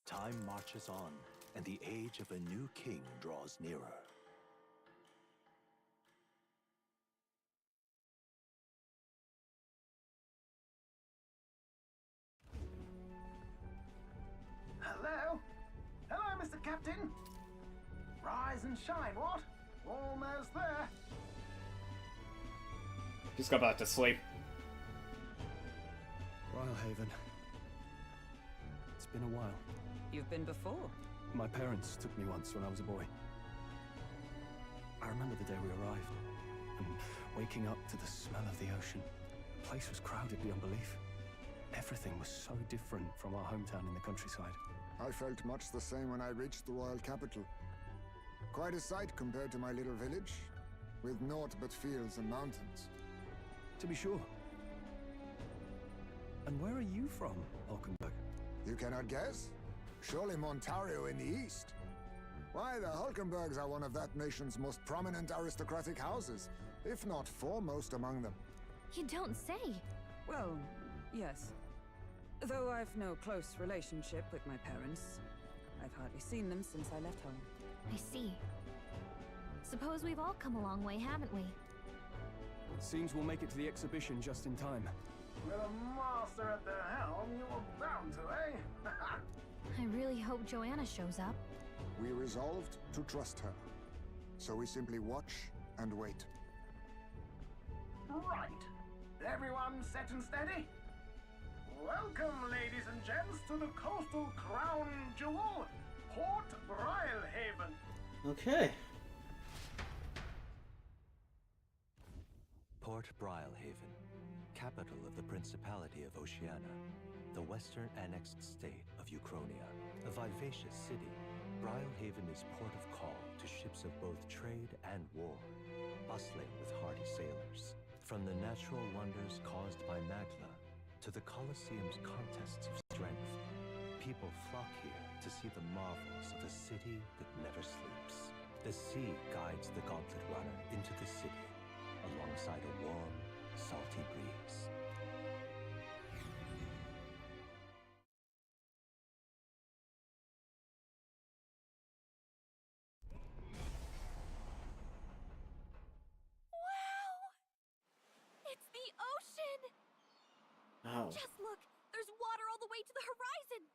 D: Time marches on, and the age of a new king draws nearer.
H: Hello? Hello, Mr. Captain? Rise and shine, what? Almost there.
B: Just go back to sleep.
C: Rhylehaven. It's been a while.
I: You've been before.
C: My parents took me once when I was a boy. I remember the day we arrived, and waking up to the smell of the ocean. The place was crowded beyond belief. Everything was so different from our hometown in the countryside.
J: I felt much the same when I reached the royal capital. Quite a sight compared to my little village, with naught but fields and mountains.
C: To be sure. And where are you from, Hulkenberg?
J: You cannot guess? Surely Montario in the east. Why, the Hulkenbergs are one of that nation's most prominent aristocratic houses, if not foremost among them.
A: You don't say.
I: Well, yes. Though I've no close relationship with my parents, I've hardly seen them since I left home.
A: I see. Suppose we've all come a long way, haven't we?
C: Seems we'll make it to the exhibition just in time.
H: With a master at the helm, you were bound to, eh?
A: I really hope Joanna shows up.
J: We resolved to trust her. So we simply watch and wait.
H: Right. Everyone set and steady? Welcome, ladies and gents, to the coastal crown jewel, Port Rhylehaven.
B: Okay.
D: Port Rhylehaven, capital of the Principality of Oceania, the western annexed state of Uchronia. A vivacious city, Rhylehaven is port of call to ships of both trade and war, bustling with hardy sailors. From the natural wonders caused by Magla to the Colosseum's contests of strength, people flock here to see the marvels of a city that never sleeps. The sea guides the Gauntlet Runner into the city, alongside a warm, salty breeze.
F: Wow! It's the ocean!
B: Oh.
F: Just look! There's water all the way to the horizon!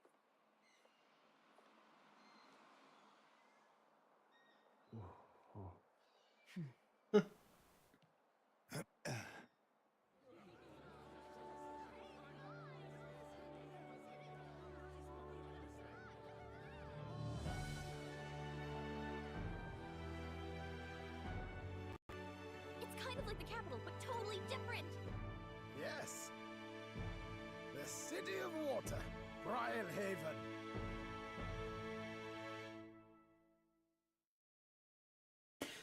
A: It's kind of like the capital, but totally different.
H: Yes. The City of Water, Brylehaven.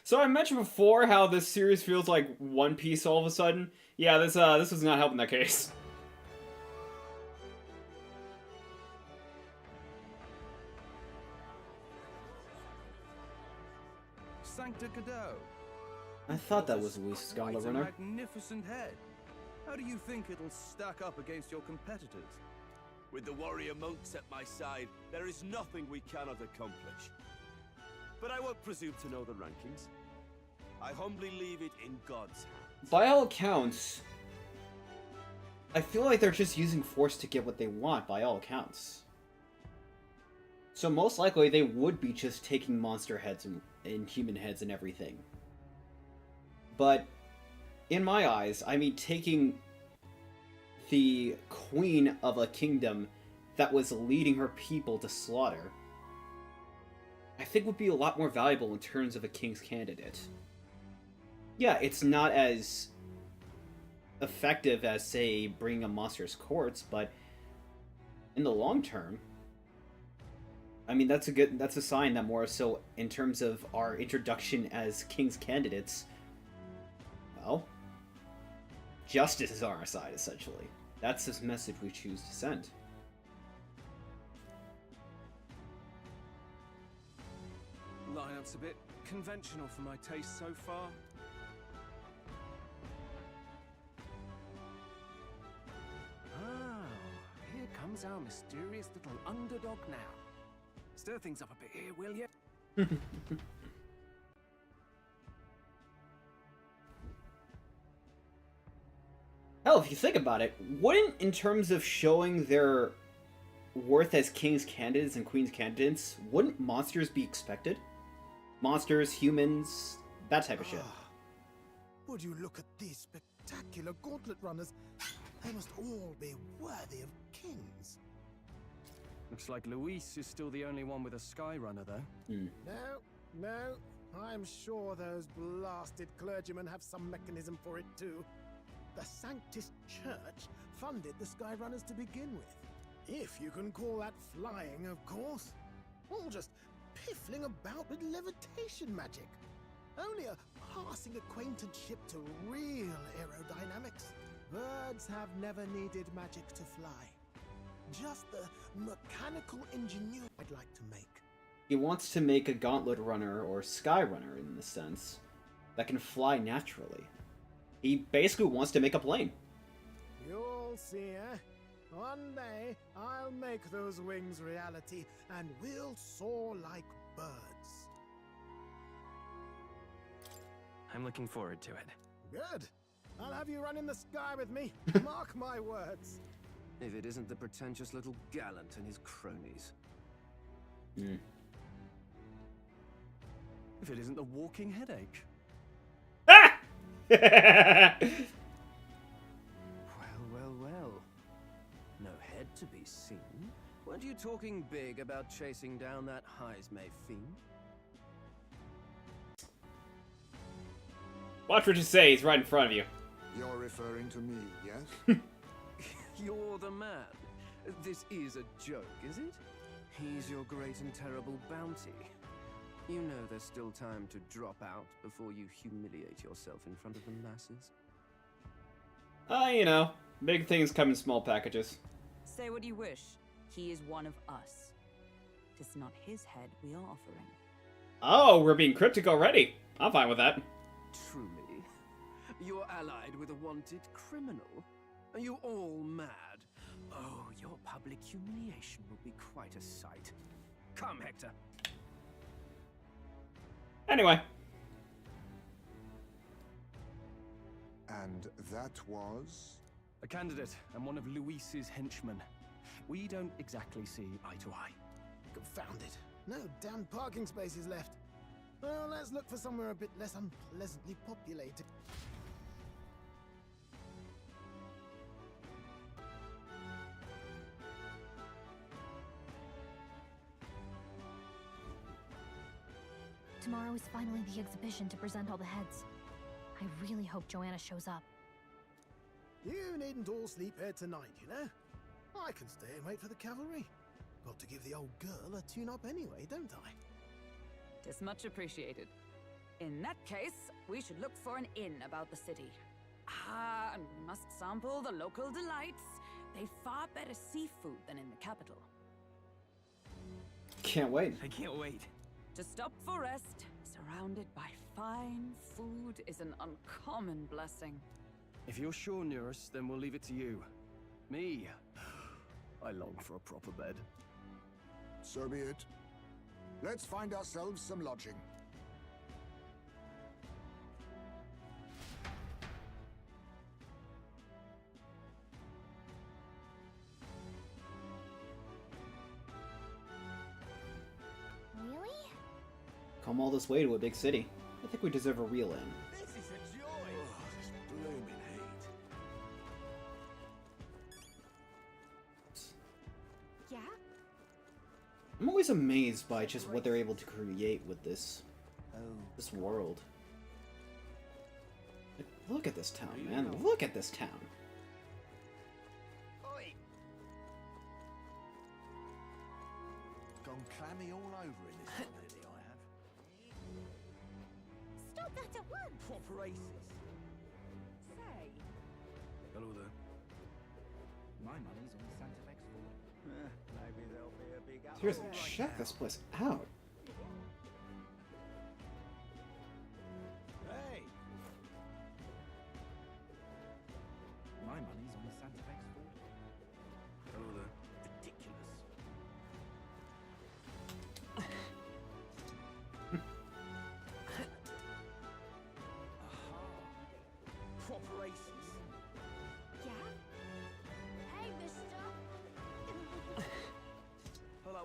B: So I mentioned before how this series feels like One Piece all of a sudden. Yeah, this was not helping that case.
C: Sancta Cadeau.
B: I thought that was Luis
C: Quite
B: Gauntlet
C: a
B: Runner.
C: magnificent head. How do you think it'll stack up against your competitors?
G: With the warrior monks at my side, there is nothing we cannot accomplish. But I won't presume to know the rankings. I humbly leave it in God's hands.
B: By all accounts, I feel like they're just using force to get what they want, by all accounts. So most likely they would be just taking monster heads and human heads and everything. But, in my eyes, I mean taking the queen of a kingdom that was leading her people to slaughter, I think would be a lot more valuable in terms of a king's candidate. Yeah, it's not as effective as, say, bringing a monster's courts, but in the long term, I mean, that's a sign that more so in terms of our introduction as king's candidates, well, justice is on our side, essentially. That's the message we choose to send.
E: Lineup's a bit conventional for my taste so far. Ah, here comes our mysterious little underdog now. Stir things up a bit here, will you?
B: Hell, if you think about it, wouldn't, in terms of showing their worth as king's candidates and queen's candidates, wouldn't monsters be expected? Monsters, humans, that type of shit.
H: Would you look at these spectacular gauntlet runners? They must all be worthy of kings.
C: Looks like Luis is still the only one with a sky runner, though.
H: No. I'm sure those blasted clergymen have some mechanism for it too. The Sanctus Church funded the Skyrunners to begin with. If you can call that flying, of course. All just piffling about with levitation magic. Only a passing acquaintanceship to real aerodynamics. Birds have never needed magic to fly. Just the mechanical ingenuity I'd like to make.
B: He wants to make a gauntlet runner, or sky runner in the sense, that can fly naturally. He basically wants to make a plane.
H: You'll see, eh? One day, I'll make those wings reality, and we'll soar like birds.
K: I'm looking forward to it.
H: Good. I'll have you run in the sky with me. Mark my words.
E: If it isn't the pretentious little gallant and his cronies.
C: If it isn't the walking headache.
B: Ah!
E: Well. No head to be seen. Weren't you talking big about chasing down that Heismay fiend?
B: Watch what you say, he's right in front of you.
J: You're referring to me, yes?
E: You're the man. This is a joke, is it? He's your great and terrible bounty. You know there's still time to drop out before you humiliate yourself in front of the masses.
B: You know, big things come in small packages.
I: Say what you wish. He is one of us. It's not his head we are offering.
B: Oh, we're being cryptic already. I'm fine with that.
E: Truly? You're allied with a wanted criminal? Are you all mad? Oh, your public humiliation will be quite a sight. Come, Hector.
B: Anyway.
J: And that was?
C: A candidate and one of Luis's henchmen. We don't exactly see eye to eye.
H: Confound it. No damn parking spaces left. Well, let's look for somewhere a bit less unpleasantly populated.
A: Tomorrow is finally the exhibition to present all the heads. I really hope Joanna shows up.
H: You needn't all sleep here tonight, you know? I can stay and wait for the cavalry. Got to give the old girl a tune-up anyway, don't I?
I: 'Tis much appreciated. In that case, we should look for an inn about the city. Ah, and we must sample the local delights. They've far better seafood than in the capital.
B: Can't wait.
K: I can't wait.
I: To stop for rest, surrounded by fine food, is an uncommon blessing.
C: If you're sure, Nearest, then we'll leave it to you. Me, I long for a proper bed.
J: So be it. Let's find ourselves some lodging.
A: Really?
B: Come all this way to a big city. I think we deserve a real inn.
G: This is a joy! Oh, this blooming heat.
F: Yeah?
B: I'm always amazed by just what they're able to create with this world. Like, look at this town, man. Look at this town.
G: Oi! Gone clammy all over in this holiday I have.
F: Stop that at once!
G: Proper aces.
F: Say,
C: Hello there.
K: My money's on Santa Fe's Ford.
G: Maybe there'll be a big
B: Seriously, check this place out.
G: Hey!
K: My money's on Santa Fe's Ford.
C: Hello there.
G: Ridiculous. Aha! Proper aces.
F: yeah? Hey, mister!
G: Hello,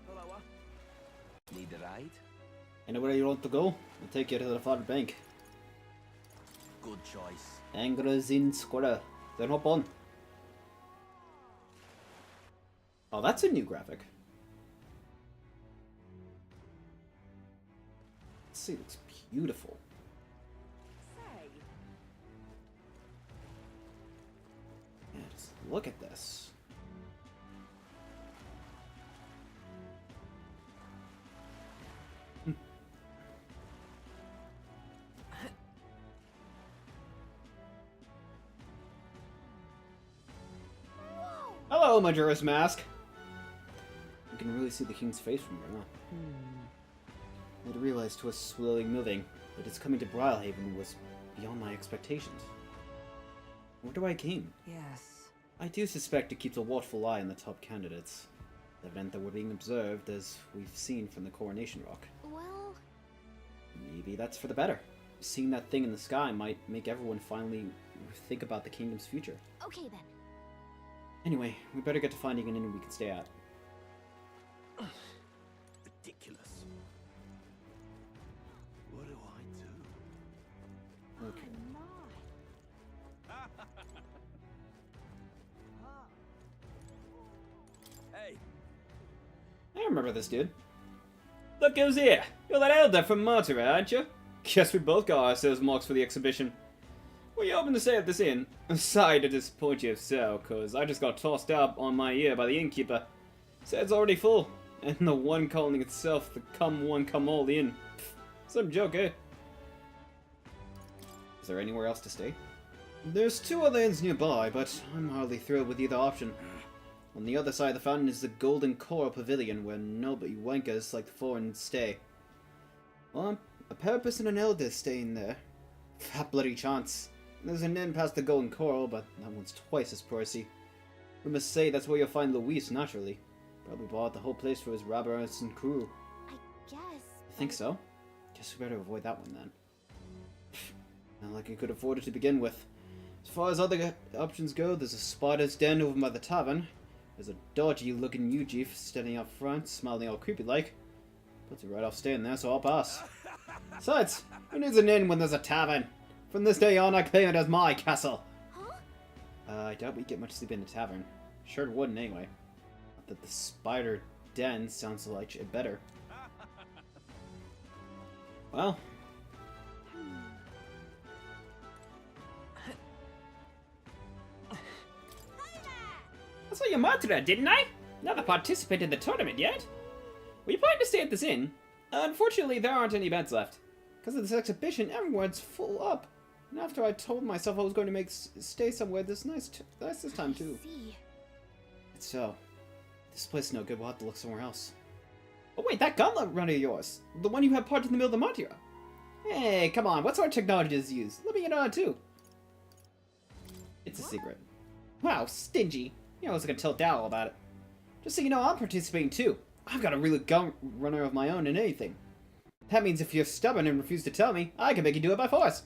G: Hello, Need a ride?
B: Anywhere you want to go? I'll take you to the far bank.
G: Good choice.
B: Angrazin Square. Then hop on. Oh, that's a new graphic. This thing looks beautiful.
F: Say,
B: Yeah, just look at this. Hello, Majora's Mask! You can really see the king's face from here, huh? I'd realized 'twas slowly moving, but its coming to Brilhaven was beyond my expectations. Where do I came?
I: Yes.
B: I do suspect it keeps a watchful eye on the top candidates. That meant that we're being observed, as we've seen from the Coronation Rock.
A: Well,
B: Maybe that's for the better. Seeing that thing in the sky might make everyone finally think about the kingdom's future.
A: okay then.
B: Anyway, we better get to finding an inn we can stay at.
G: Ridiculous. What do I do?
B: Okay.
G: Hey,
B: I remember this dude. Look who's here! You're that elder from Martyra, aren't you? Guess we both got ourselves marks for the exhibition. What are you hoping to say at this inn? I'm sorry to disappoint you if so, cause I just got tossed up on my ear by the innkeeper. Said it's already full, and the one calling itself the come one come all inn. Pfft, some joke, eh? Is there anywhere else to stay? There's 2 other inns nearby, but I'm hardly thrilled with either option. On the other side of the fountain is the Golden Coral Pavilion, where nobody wankers like the foreign stay. Well, a purpose and an elder staying there. Fat bloody chance. There's an inn past the Golden Coral, but that one's twice as pricey. We must say that's where you'll find Luis, naturally. Probably bought the whole place for his robbers and crew.
A: I
B: Think so? Guess we better avoid that one then. Not like I could afford it to begin with. As far as other options go, there's a spider's den over by the tavern. There's a dodgy-looking Yuji standing up front, smiling all creepy-like. Puts it right off staying there, so I'll pass. Besides, who needs an inn when there's a tavern? From this day on, I claim it as my castle.
A: Huh?
B: I doubt we'd get much sleep in a tavern. Sure it wouldn't anyway. Not that the spider den sounds like it better. Well. I saw your mantra, didn't I? Not a participant in the tournament yet. We plan to stay at this inn. Unfortunately, there aren't any beds left. Because of this exhibition, everyone's full up. And after I told myself I was going to stay somewhere this nice this time too.
A: See.
B: It's so. This place is no good. We'll have to look somewhere else. Oh wait, that gauntlet runner of yours, the one you had parked in the middle of the Montira. Hey, come on, what sort of technology is used? Let me get on it too. It's a secret. Wow, stingy. You know, I was gonna tell Dal about it. Just so you know, I'm participating too. I've got a really gun runner of my own in anything. That means if you're stubborn and refuse to tell me, I can make you do it by force.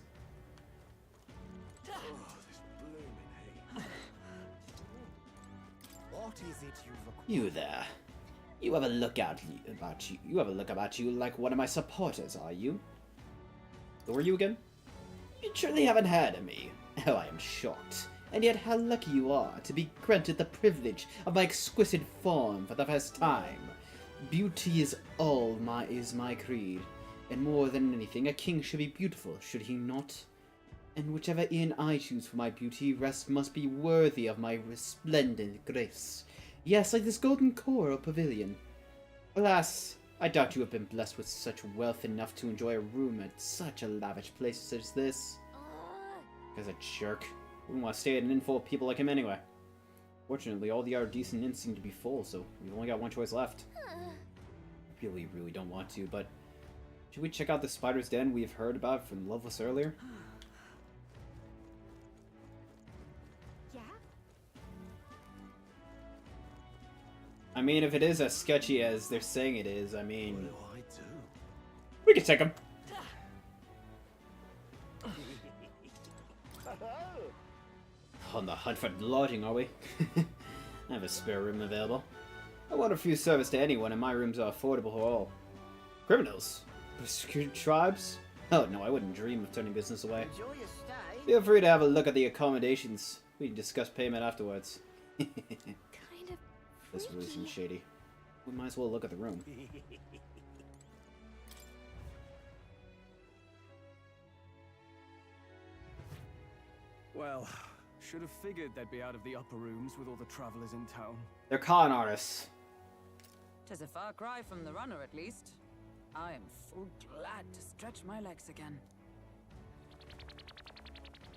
H: What is it
B: You there. You have a look about you like one of my supporters, are you? Who are you again? You truly haven't heard of me. Oh, I am shocked. And yet how lucky you are to be granted the privilege of my exquisite form for the first time. Beauty is my creed. And more than anything, a king should be beautiful, should he not? And whichever inn I choose for my beauty, rest must be worthy of my resplendent grace. Yes, like this golden coral pavilion. Alas, I doubt you have been blessed with such wealth enough to enjoy a room at such a lavish place such as this. Because a jerk. Wouldn't want to stay at an inn full of people like him anyway. Fortunately, all the other decent inns seem to be full, so we've only got one choice left. Really don't want to, but should we check out the spider's den we've heard about from Loveless earlier?
A: Yeah?
B: I mean, if it is as sketchy as they're saying it is, I mean...
G: What do I do?
B: We can take him. On the hunt for lodging, are we? I have a spare room available. I want a free service to anyone, and my rooms are affordable for all. Criminals? Persecuted tribes? Oh no, I wouldn't dream of turning business away.
K: Enjoy your stay.
B: Feel free to have a look at the accommodations. We can discuss payment afterwards.
A: Kind of
B: This really seems
A: freaky.
B: shady. We might as well look at the room.
E: Well, should have figured they'd be out of the upper rooms with all the travelers in town.
B: They're con artists.
I: 'Tis a far cry from the runner, at least. I am full glad to stretch my legs again.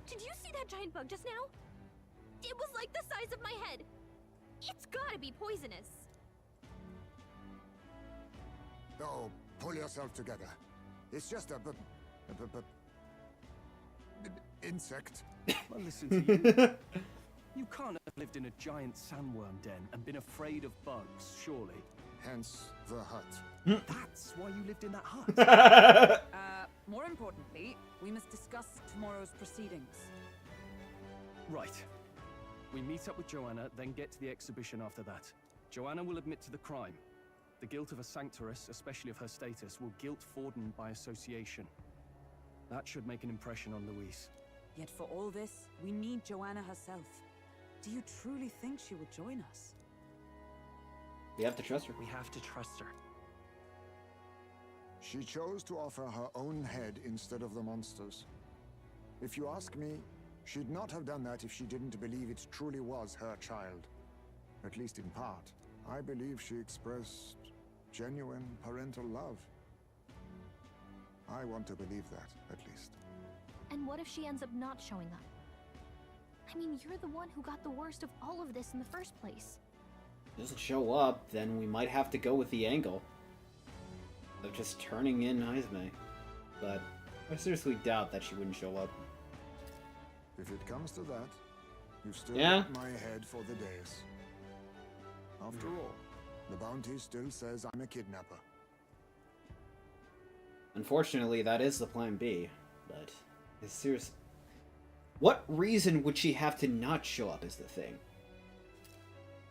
A: Did you see that giant bug just now? It was like the size of my head. It's gotta be poisonous.
J: Oh, pull yourself together. It's just a insect.
E: Well, listen to you. You can't have lived in a giant sandworm den and been afraid of bugs, surely.
J: Hence the hut.
E: That's why you lived in that hut.
I: More importantly, we must discuss tomorrow's proceedings.
E: Right. We meet up with Joanna, then get to the exhibition after that. Joanna will admit to the crime. The guilt of a sanctoress, especially of her status, will guilt Forden by association. That should make an impression on Louise.
I: Yet for all this, we need Joanna herself. Do you truly think she will join us?
B: We have to trust her.
K: We have to trust her.
J: She chose to offer her own head instead of the monster's. If you ask me, she'd not have done that if she didn't believe it truly was her child. At least in part. I believe she expressed genuine parental love. I want to believe that, at least.
A: And what if she ends up not showing up? I mean, you're the one who got the worst of all of this in the first place.
B: Doesn't show up, then we might have to go with the angle of just turning in Izme. But I seriously doubt that she wouldn't show up.
J: If it comes to that, you've still
B: Yeah?
J: got my head for the days. After all, the bounty still says I'm a kidnapper.
B: Unfortunately, that is the plan B, but it's serious. What reason would she have to not show up is the thing.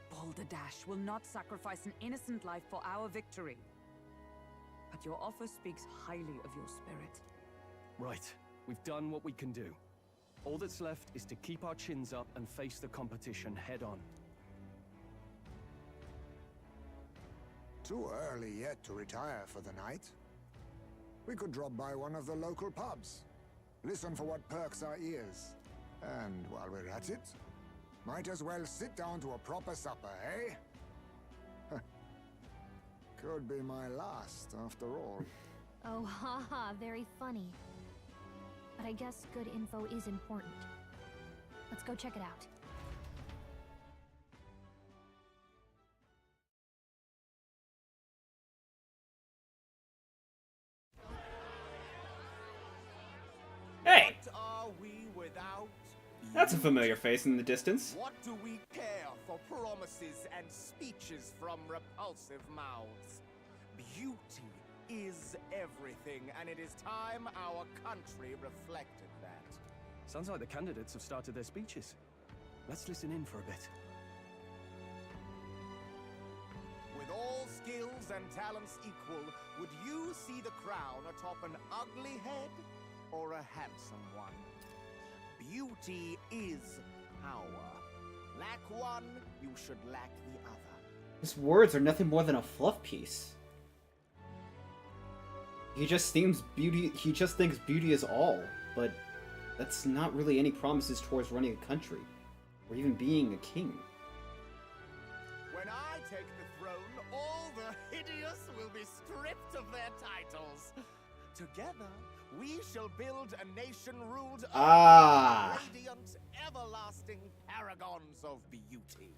I: Balderdash will not sacrifice an innocent life for our victory. But your offer speaks highly of your spirit.
C: Right. We've done what we can do. All that's left is to keep our chins up and face the competition head on.
J: Too early yet to retire for the night. We could drop by one of the local pubs. Listen for what perks our ears. And while we're at it, might as well sit down to a proper supper, eh? Could be my last, after all.
A: Oh, haha, very funny. But I guess good info is important. Let's go check it out.
B: Hey!
G: What are we without?
B: That's a familiar face in the distance.
G: What do we care for promises and speeches from repulsive mouths? Beauty is everything, and it is time our country reflected that.
C: Sounds like the candidates have started their speeches. Let's listen in for a bit.
G: With all skills and talents equal, would you see the crown atop an ugly head or a handsome one? Beauty is power. Lack one, you should lack the other.
B: His words are nothing more than a fluff piece. He just thinks beauty is all, but that's not really any promises towards running a country, or even being a king.
G: When I take the throne, all the hideous will be stripped of their titles. Together, we shall build a nation ruled over radiant, everlasting paragons of beauty.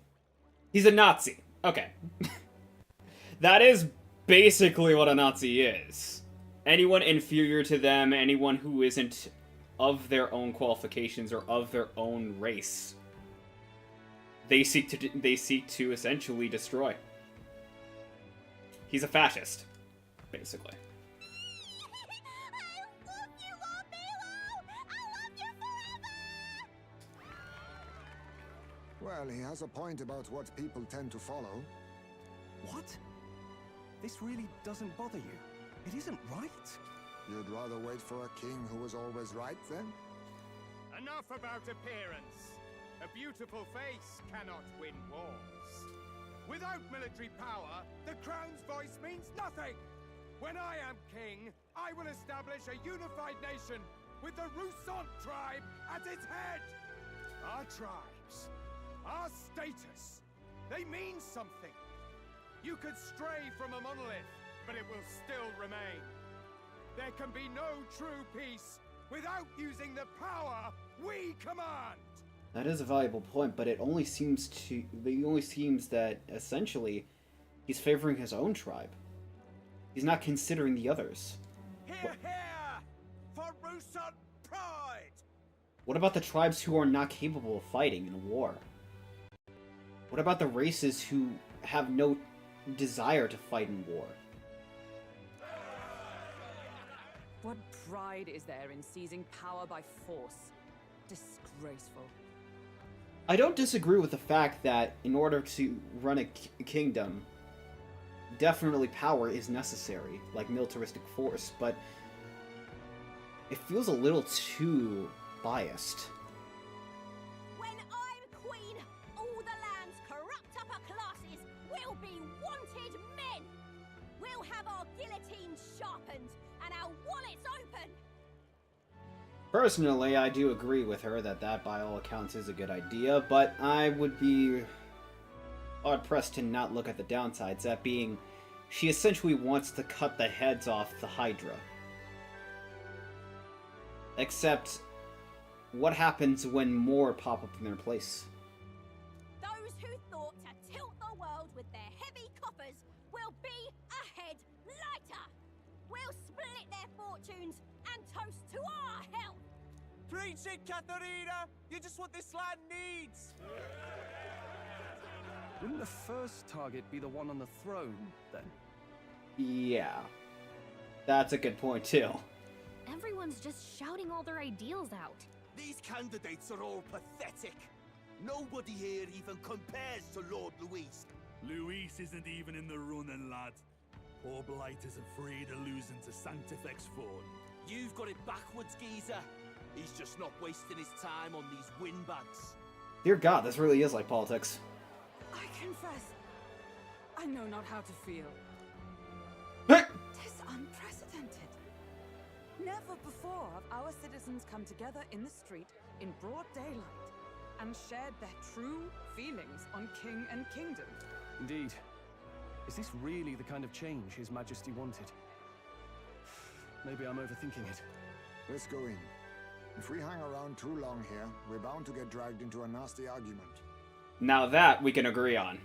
B: He's a Nazi. Okay. That is basically what a Nazi is. Anyone inferior to them, anyone who isn't of their own qualifications or of their own race, they seek to essentially destroy. He's a fascist, basically.
J: Well, he has a point about what people tend to follow.
C: What? This really doesn't bother you? It isn't right.
J: You'd rather wait for a king who was always right, then?
E: Enough about appearance. A beautiful face cannot win wars. Without military power, the crown's voice means nothing. When I am king, I will establish a unified nation with the Rousant tribe at its head. Our tribes, our status, they mean something. You could stray from a monolith, but it will still remain. There can be no true peace without using the power we command.
B: That is a valuable point, but it only seems that essentially he's favoring his own tribe. He's not considering the others.
G: Hear, hear! For Rousant pride!
B: What about the tribes who are not capable of fighting in a war? What about the races who have no desire to fight in war?
I: What pride is there in seizing power by force? Disgraceful.
B: I don't disagree with the fact that in order to run a kingdom, definitely power is necessary, like militaristic force, but it feels a little too biased.
F: When I'm queen, all the land's corrupt upper classes will be wanted men. We'll have our guillotines sharpened and our wallets open.
B: Personally, I do agree with her that by all accounts is a good idea, but I would be hard-pressed to not look at the downsides, that being, she essentially wants to cut the heads off the Hydra. Except, what happens when more pop up in their place?
F: Those who thought to tilt the world with their heavy coffers will be a head lighter. We'll split their fortunes and toast to our health.
G: Preach it, Katharina! You're just what this land needs!
C: Wouldn't the first target be the one on the throne, then?
B: Yeah. That's a good point, too.
A: Everyone's just shouting all their ideals out.
L: These candidates are all pathetic. Nobody here even compares to Lord Luis.
M: Luis isn't even in the running, lad. Poor Blight is afraid of losing to Sanctifex Ford.
L: You've got it backwards, geezer. He's just not wasting his time on these windbags.
B: Dear God, this really is like politics.
I: I confess, I know not how to feel.
B: Heh.
I: 'Tis unprecedented. Never before have our citizens come together in the street in broad daylight and shared their true feelings on king and kingdom.
C: Indeed. Is this really the kind of change His Majesty wanted? Maybe I'm overthinking it.
J: Let's go in. If we hang around too long here, we're bound to get dragged into a nasty argument.
B: Now that we can agree on.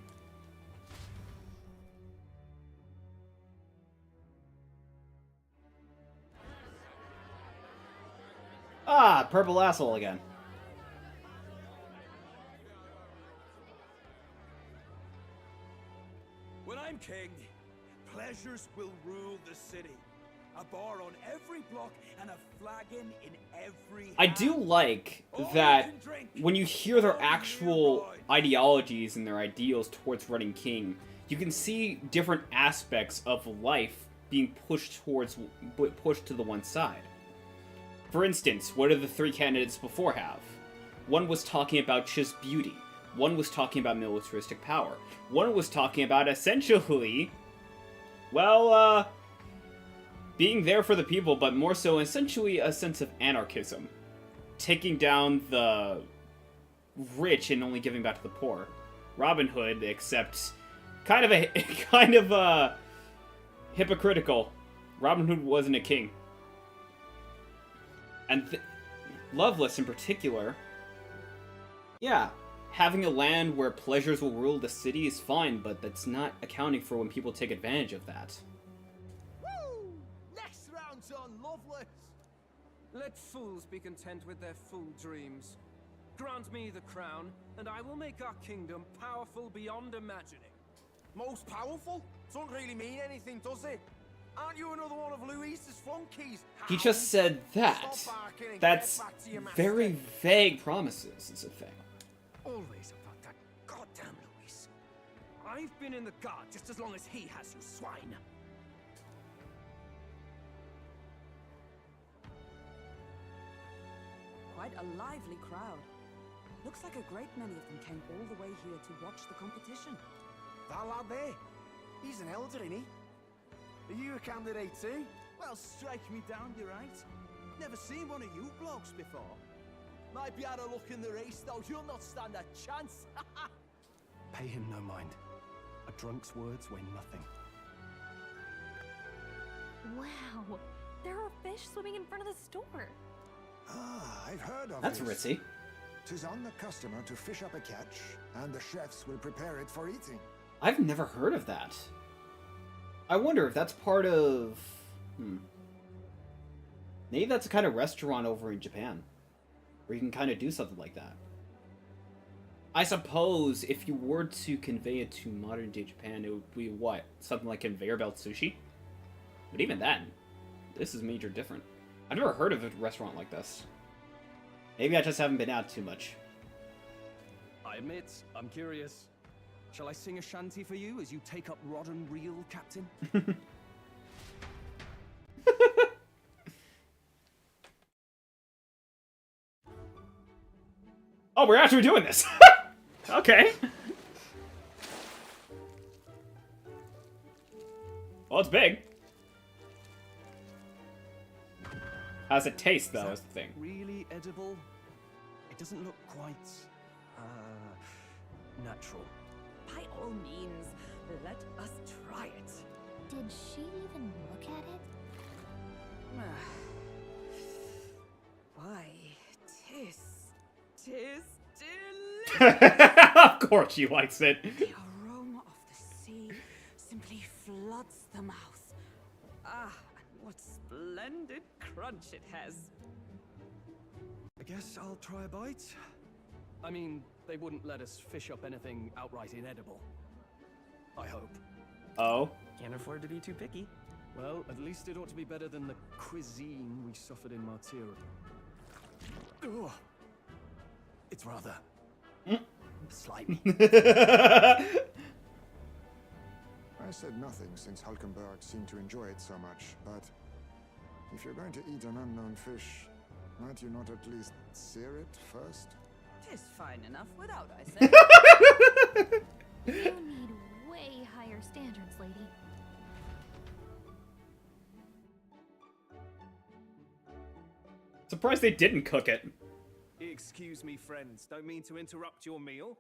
B: Ah, purple asshole again.
E: When I'm king, pleasures will rule the city. A bar on every block and a flagon in every
B: I do like that when you hear their actual ideologies and their ideals towards running king, you can see different aspects of life being pushed to the one side. For instance, what did the three candidates before have? One was talking about just beauty. One was talking about militaristic power. One was talking about essentially, well, being there for the people, but more so essentially a sense of anarchism. Taking down the rich and only giving back to the poor. Robin Hood, except kind of hypocritical. Robin Hood wasn't a king. And Lovelace in particular, yeah, having a land where pleasures will rule the city is fine, but that's not accounting for when people take advantage of that.
L: Woo! Next round's on Loveless.
E: Let fools be content with their fool dreams. Grant me the crown, and I will make our kingdom powerful beyond imagining.
L: Most powerful? Doesn't really mean anything, does it? Aren't you another one of Luis's flunkies?
B: He just said that. That's very vague promises, is a thing.
E: Always about that goddamn Luis. I've been in the guard just as long as he has, you swine.
I: Quite a lively crowd. Looks like a great many of them came all the way here to watch the competition.
L: That lad there, he's an elder, isn't he? Are you a candidate too? Well, strike me down, you're right. Never seen one of you blokes before. Might be out of luck in the race, though. You'll not stand a chance.
C: Pay him no mind. A drunk's words weigh nothing.
A: Wow, there are fish swimming in front of the store.
J: Ah, I've heard of
B: That's
J: this.
B: ritzy.
J: 'Tis on the customer to fish up a catch, and the chefs will prepare it for eating.
B: I've never heard of that. I wonder if that's part of... Maybe that's a kind of restaurant over in Japan, where you can kind of do something like that. I suppose if you were to convey it to modern day Japan, it would be what? Something like conveyor belt sushi? But even then, this is major different. I've never heard of a restaurant like this. Maybe I just haven't been out too much.
C: I admit, I'm curious. Shall I sing a shanty for you as you take up rod and reel, Captain?
B: Oh, we're actually doing this! Okay. Well, it's big. How's it taste, though, is the thing.
C: Really edible? It doesn't look quite, natural.
I: By all means, let us try it.
A: Did she even look at it?
I: Why, tis delicious.
B: Of course she likes it.
I: The aroma of the sea simply floods the mouth. Ah, and what splendid crunch it has.
C: I guess I'll try a bite. I mean, they wouldn't let us fish up anything outright inedible. I hope.
B: Oh?
K: Can't afford to be too picky.
C: Well, at least it ought to be better than the cuisine we suffered in Martyra. Ugh. It's rather... slimy.
J: I said nothing since Hulkenberg seemed to enjoy it so much, but if you're going to eat an unknown fish, might you not at least sear it first?
I: Tis fine enough without, I say.
A: You need way higher standards, lady.
B: Surprised they didn't cook it.
E: Excuse me, friends. Don't mean to interrupt your meal.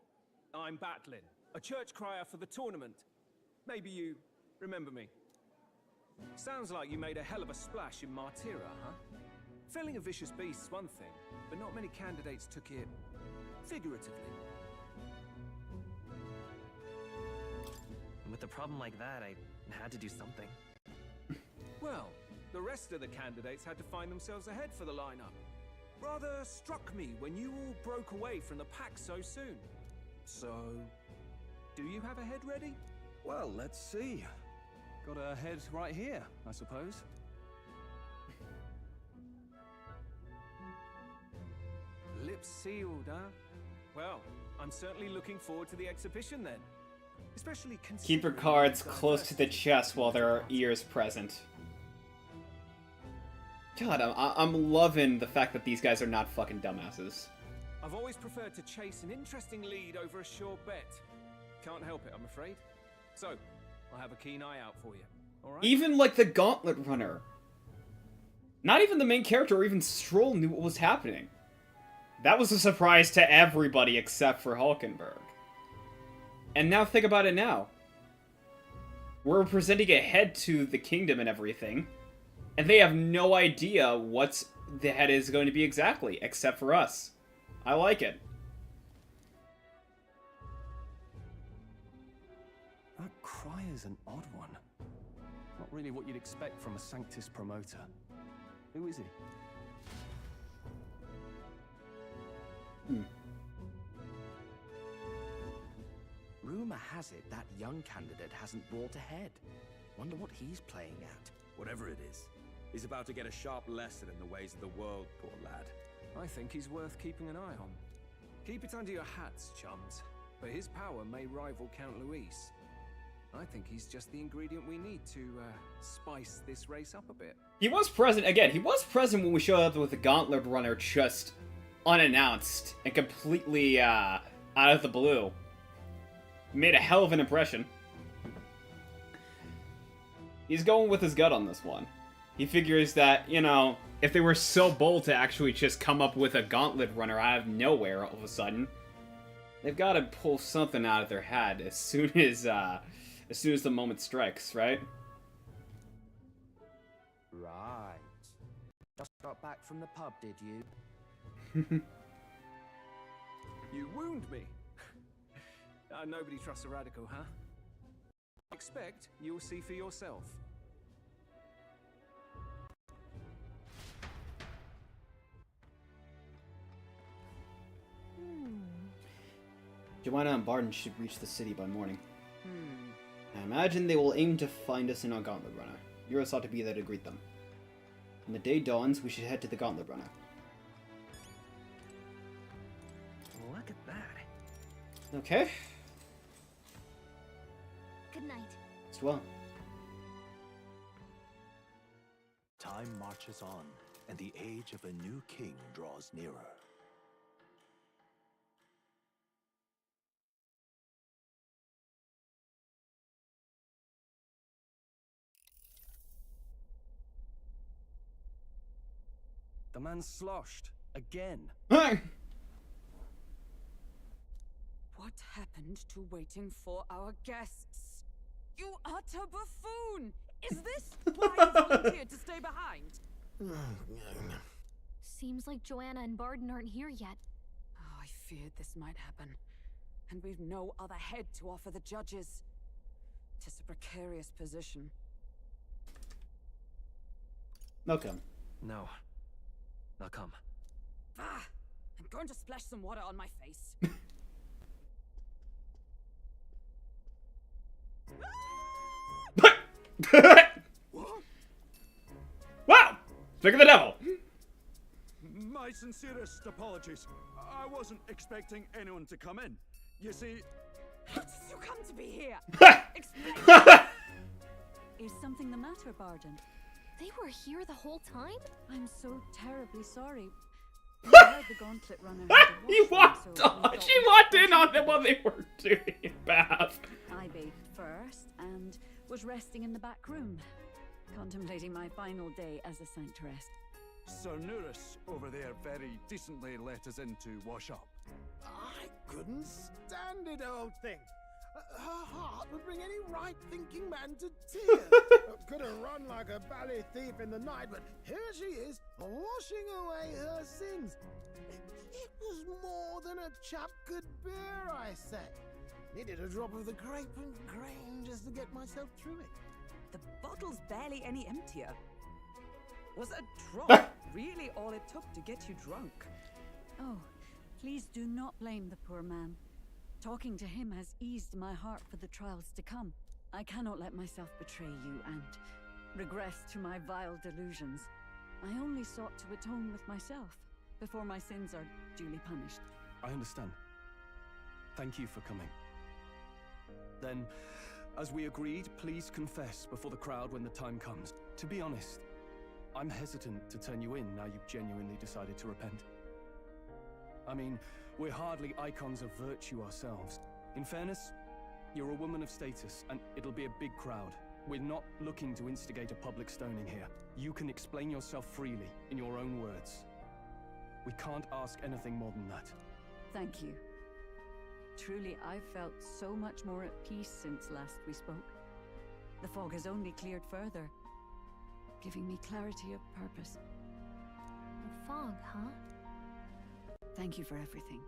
E: I'm Batlin, a church crier for the tournament. Maybe you remember me. Sounds like you made a hell of a splash in Martyra, huh? Felling a vicious beast's one thing, but not many candidates took it figuratively.
K: With a problem like that, I had to do something.
E: Well, the rest of the candidates had to find themselves ahead for the lineup. Rather struck me when you all broke away from the pack so soon. So, do you have a head ready?
C: Well, let's see. Got a head right here, I suppose.
E: Lips sealed, huh? Well, I'm certainly looking forward to the exhibition then. Especially
B: Keep your cards close to the chest while there are ears present. God, I'm loving the fact that these guys are not fucking dumbasses.
E: I've always preferred to chase an interesting lead over a sure bet. Can't help it, I'm afraid. So, I'll have a keen eye out for you. All right?
B: Even like the Gauntlet Runner. Not even the main character or even Stroll knew what was happening. That was a surprise to everybody except for Hulkenberg. And now think about it now. We're presenting a head to the kingdom and everything, and they have no idea what the head is going to be exactly, except for us. I like it.
C: That cry is an odd one. Not really what you'd expect from a Sanctus promoter. Who is he?
N: Rumor has it that young candidate hasn't brought ahead. Wonder what he's playing at.
O: Whatever it is, he's about to get a sharp lesson in the ways of the world, poor lad.
E: I think he's worth keeping an eye on. Keep it under your hats, chums. But his power may rival Count Luis. I think he's just the ingredient we need to spice this race up a bit.
B: He was present, again, he was present when we showed up with the Gauntlet Runner just unannounced and completely out of the blue. Made a hell of an impression. He's going with his gut on this one. He figures that, you know, if they were so bold to actually just come up with a Gauntlet Runner out of nowhere all of a sudden, they've got to pull something out of their hat as soon as the moment strikes, right?
N: Right. Just got back from the pub, did you?
E: You wound me. Nobody trusts a radical, huh? Expect you'll see for yourself.
B: Joanna and Barton should reach the city by morning. I imagine they will aim to find us in our Gauntlet Runner. Euros ought to be there to greet them. When the day dawns, we should head to the Gauntlet Runner.
K: Look at that.
B: Okay.
A: Good night.
B: As well.
D: Time marches on, and the age of a new king draws nearer.
C: The man's sloshed. Again.
I: What happened to waiting for our guests? You utter buffoon! Is this why you volunteered to stay behind?
A: Seems like Joanna and Barden aren't here yet.
I: Oh, I feared this might happen. And we've no other head to offer the judges. 'Tis a precarious position.
B: Okay.
K: No. Now come.
I: Ah! I'm going to splash some water on my face.
C: What?
B: Look at the devil!
M: My sincerest apologies. I wasn't expecting anyone to come in. You see...
I: How did you come to be here? Explain!
F: Is something the matter, Barden?
A: They were here the whole time?
F: I'm so terribly sorry. We heard the gauntlet runner.
B: He walked on. She walked in on them while they were doing a bath.
F: I bathed first and was resting in the back room, contemplating my final day as a sanctoress.
M: Sir Nuris over there very decently let us in to wash up.
H: I couldn't stand it, old thing. Her heart would bring any right-thinking man to tears. Could have run like a ballet thief in the night, but here she is, washing away her sins. It was more than a chap could bear, I say. Needed a drop of the grape and grain just to get myself through it.
I: The bottle's barely any emptier. Was a drop really all it took to get you drunk?
F: Oh, please do not blame the poor man. Talking to him has eased my heart for the trials to come. I cannot let myself betray you and regress to my vile delusions. I only sought to atone with myself before my sins are duly punished.
C: I understand. Thank you for coming. Then, as we agreed, please confess before the crowd when the time comes. To be honest, I'm hesitant to turn you in now you've genuinely decided to repent. I mean, we're hardly icons of virtue ourselves. In fairness, you're a woman of status, and it'll be a big crowd. We're not looking to instigate a public stoning here. You can explain yourself freely, in your own words. We can't ask anything more than that.
F: Thank you. Truly, I've felt so much more at peace since last we spoke. The fog has only cleared further, giving me clarity of purpose.
A: The fog, huh?
F: Thank you for everything.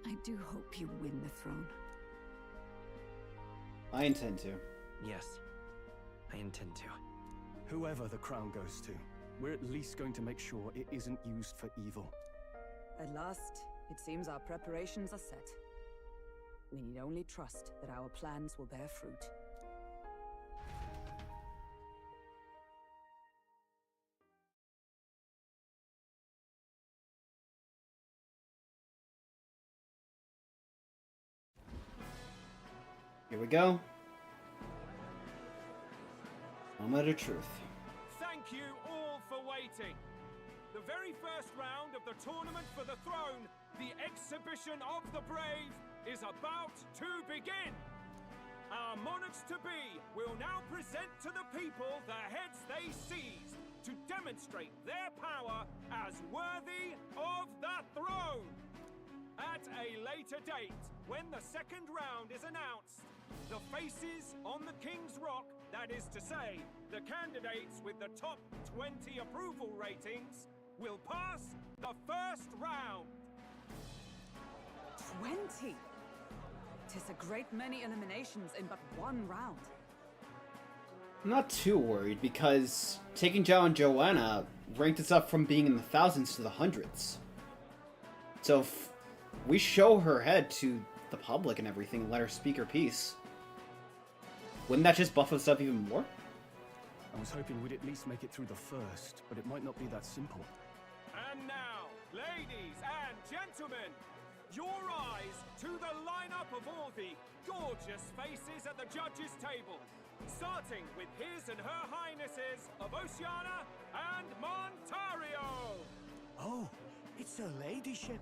F: I do hope you win the throne.
B: I intend to.
N: Yes, I intend to.
C: Whoever the crown goes to, we're at least going to make sure it isn't used for evil.
I: At last, it seems our preparations are set. We need only trust that our plans will bear fruit.
B: Here we go. Moment of truth.
E: Thank you all for waiting. The very first round of the tournament for the throne, the exhibition of the brave, is about to begin. Our monarchs-to-be will now present to the people the heads they seized to demonstrate their power as worthy of the throne. At a later date, when the second round is announced, the faces on the King's Rock, that is to say, the candidates with the top 20 approval ratings, will pass the first round.
I: 20! 'Tis a great many eliminations in but one round.
B: I'm not too worried because taking down Joanna ranked us up from being in the thousands to the hundreds. So if we show her head to the public and everything and let her speak her piece, wouldn't that just buff us up even more?
C: I was hoping we'd at least make it through the first, but it might not be that simple.
E: And now, ladies and gentlemen, your eyes to the lineup of all the gorgeous faces at the judges' table, starting with His and Her Highnesses of Oceania and Montario.
L: Oh, it's her ladyship.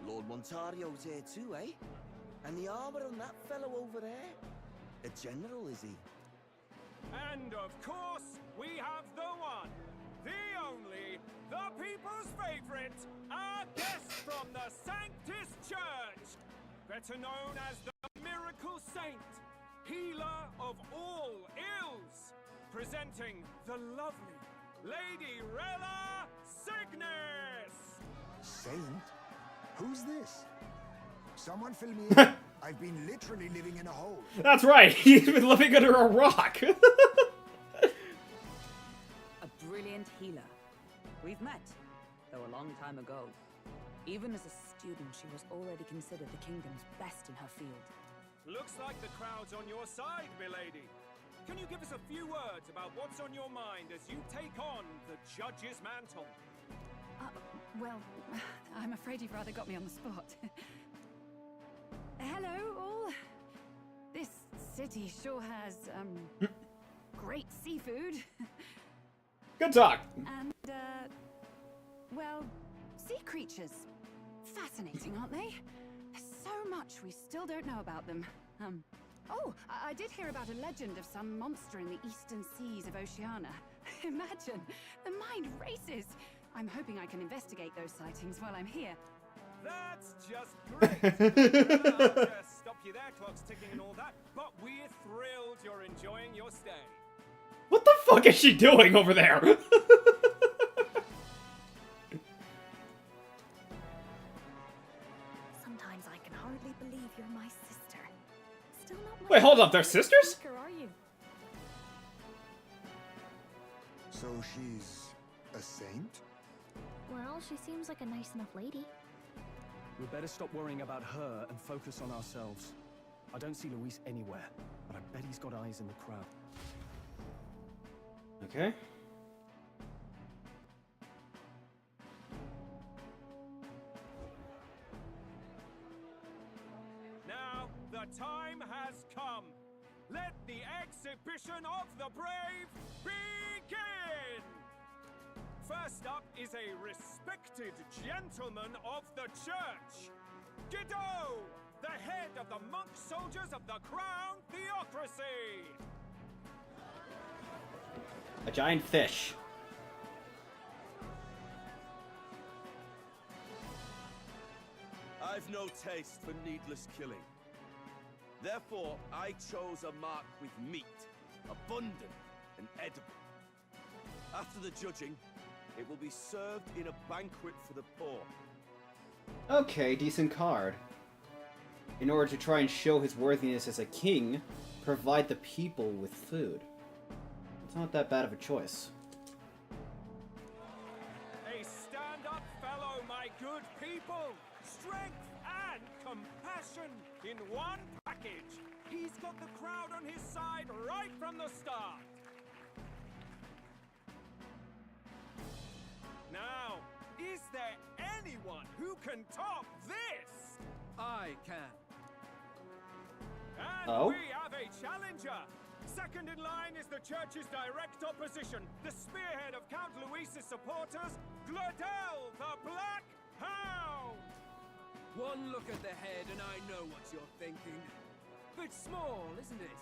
L: Lord Montario's here too, eh? And the armor on that fellow over there? A general, is he?
E: And of course, we have the one, the only, the people's favorite, our guest from the Sanctus Church, better known as the Miracle Saint, healer of all ills, presenting the lovely Lady Rella Cygnus.
J: Saint? Who's this? Someone fill me in. I've been literally living in a hole.
B: That's right, he's been living under a rock.
I: A brilliant healer. We've met, though a long time ago. Even as a student, she was already considered the kingdom's best in her field.
E: Looks like the crowd's on your side, milady. can you give us a few words about what's on your mind as you take on the judge's mantle?
I: Well, I'm afraid you've rather got me on the spot. Hello, all. This city sure has, great seafood.
B: Good talk.
I: And, well, sea creatures. Fascinating, aren't they? There's so much we still don't know about them. I did hear about a legend of some monster in the eastern seas of Oceania. Imagine, the mind races. I'm hoping I can investigate those sightings while I'm here.
E: That's just great! I'll just stop you there, clock's ticking and all that, but we're thrilled you're enjoying your stay.
B: What the fuck is she doing over there?
F: Sometimes I can hardly believe you're my sister. Still not my
B: Wait, hold up, they're sisters?
F: Are you?
J: So she's a saint?
A: Well, she seems like a nice enough lady.
C: We'd better stop worrying about her and focus on ourselves. I don't see Luis anywhere, but I bet he's got eyes in the crowd.
B: Okay.
E: Now, the time has come. Let the exhibition of the brave begin! First up is a respected gentleman of the church. Guido, the head of the monk soldiers of the Crown Theocracy.
B: A giant fish.
O: I've no taste for needless killing. Therefore, I chose a mark with meat, abundant and edible. After the judging, it will be served in a banquet for the poor.
B: Okay, decent card. In order to try and show his worthiness as a king, provide the people with food. It's not that bad of a choice.
E: A stand-up fellow, my good people! Strength and compassion in one package! He's got the crowd on his side right from the start! Now, is there anyone who can top this?
L: I can.
E: And we have a challenger! Second in line is the church's direct opposition, the spearhead of Count Luis's supporters, Gladel the Black Hound!
L: One look at the head and I know what you're thinking. Bit small, isn't it?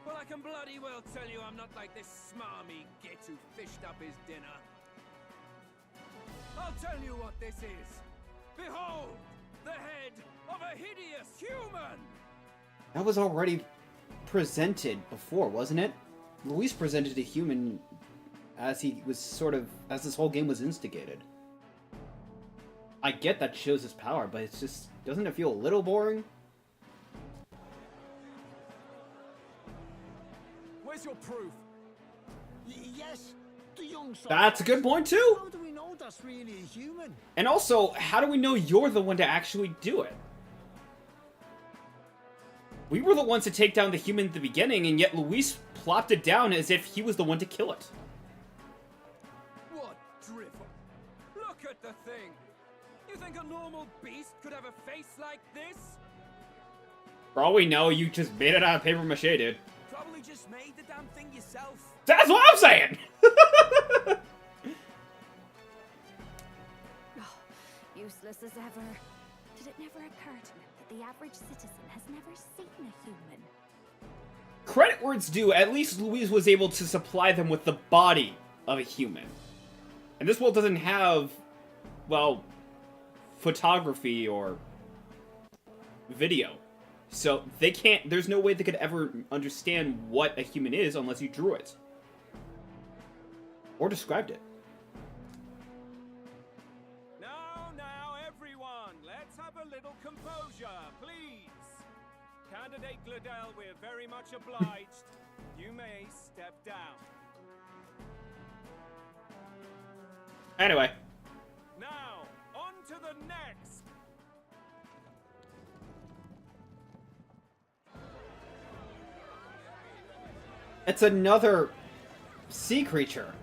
L: Well, I can bloody well tell you I'm not like this smarmy git who fished up his dinner. I'll tell you what this is. Behold, the head of a hideous human!
B: That was already presented before, wasn't it? Luis presented a human as he was as this whole game was instigated. I get that shows his power, but it's just, doesn't it feel a little boring?
L: Where's your proof?
H: Yes, the young son.
B: That's a good point too!
H: How do we know that's really a human?
B: And also, how do we know you're the one to actually do it? We were the ones to take down the human at the beginning, and yet Luis plopped it down as if he was the one to kill it.
L: What drivel? Look at the thing! You think a normal beast could have a face like this?
B: For all we know, you just made it out of paper mache, dude.
L: Probably just made the damn thing yourself.
B: That's what I'm saying!
F: Useless as ever. Did it never occur to him that the average citizen has never seen a human?
B: Credit where it's due, at least Luis was able to supply them with the body of a human. And this world doesn't have, well, photography or video. So they can't, there's no way they could ever understand what a human is unless you drew it. Or described it.
E: Now, everyone, let's have a little composure, please. Candidate Gladel, we're very much obliged. You may step down.
B: Anyway.
E: Now, on to the next.
B: It's another sea creature.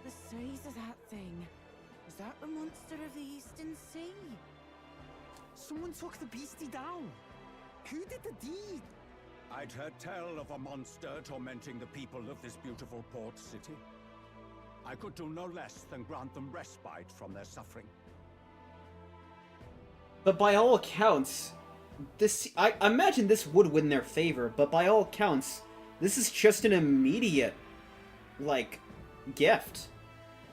P: The size of that thing. Is that the monster of the Eastern Sea?
L: Someone took the beastie down. Who did the deed?
Q: I'd heard tell of a monster tormenting the people of this beautiful port city. I could do no less than grant them respite from their suffering.
B: But by all accounts, I imagine this would win their favor, but by all accounts, this is just an immediate, like, gift.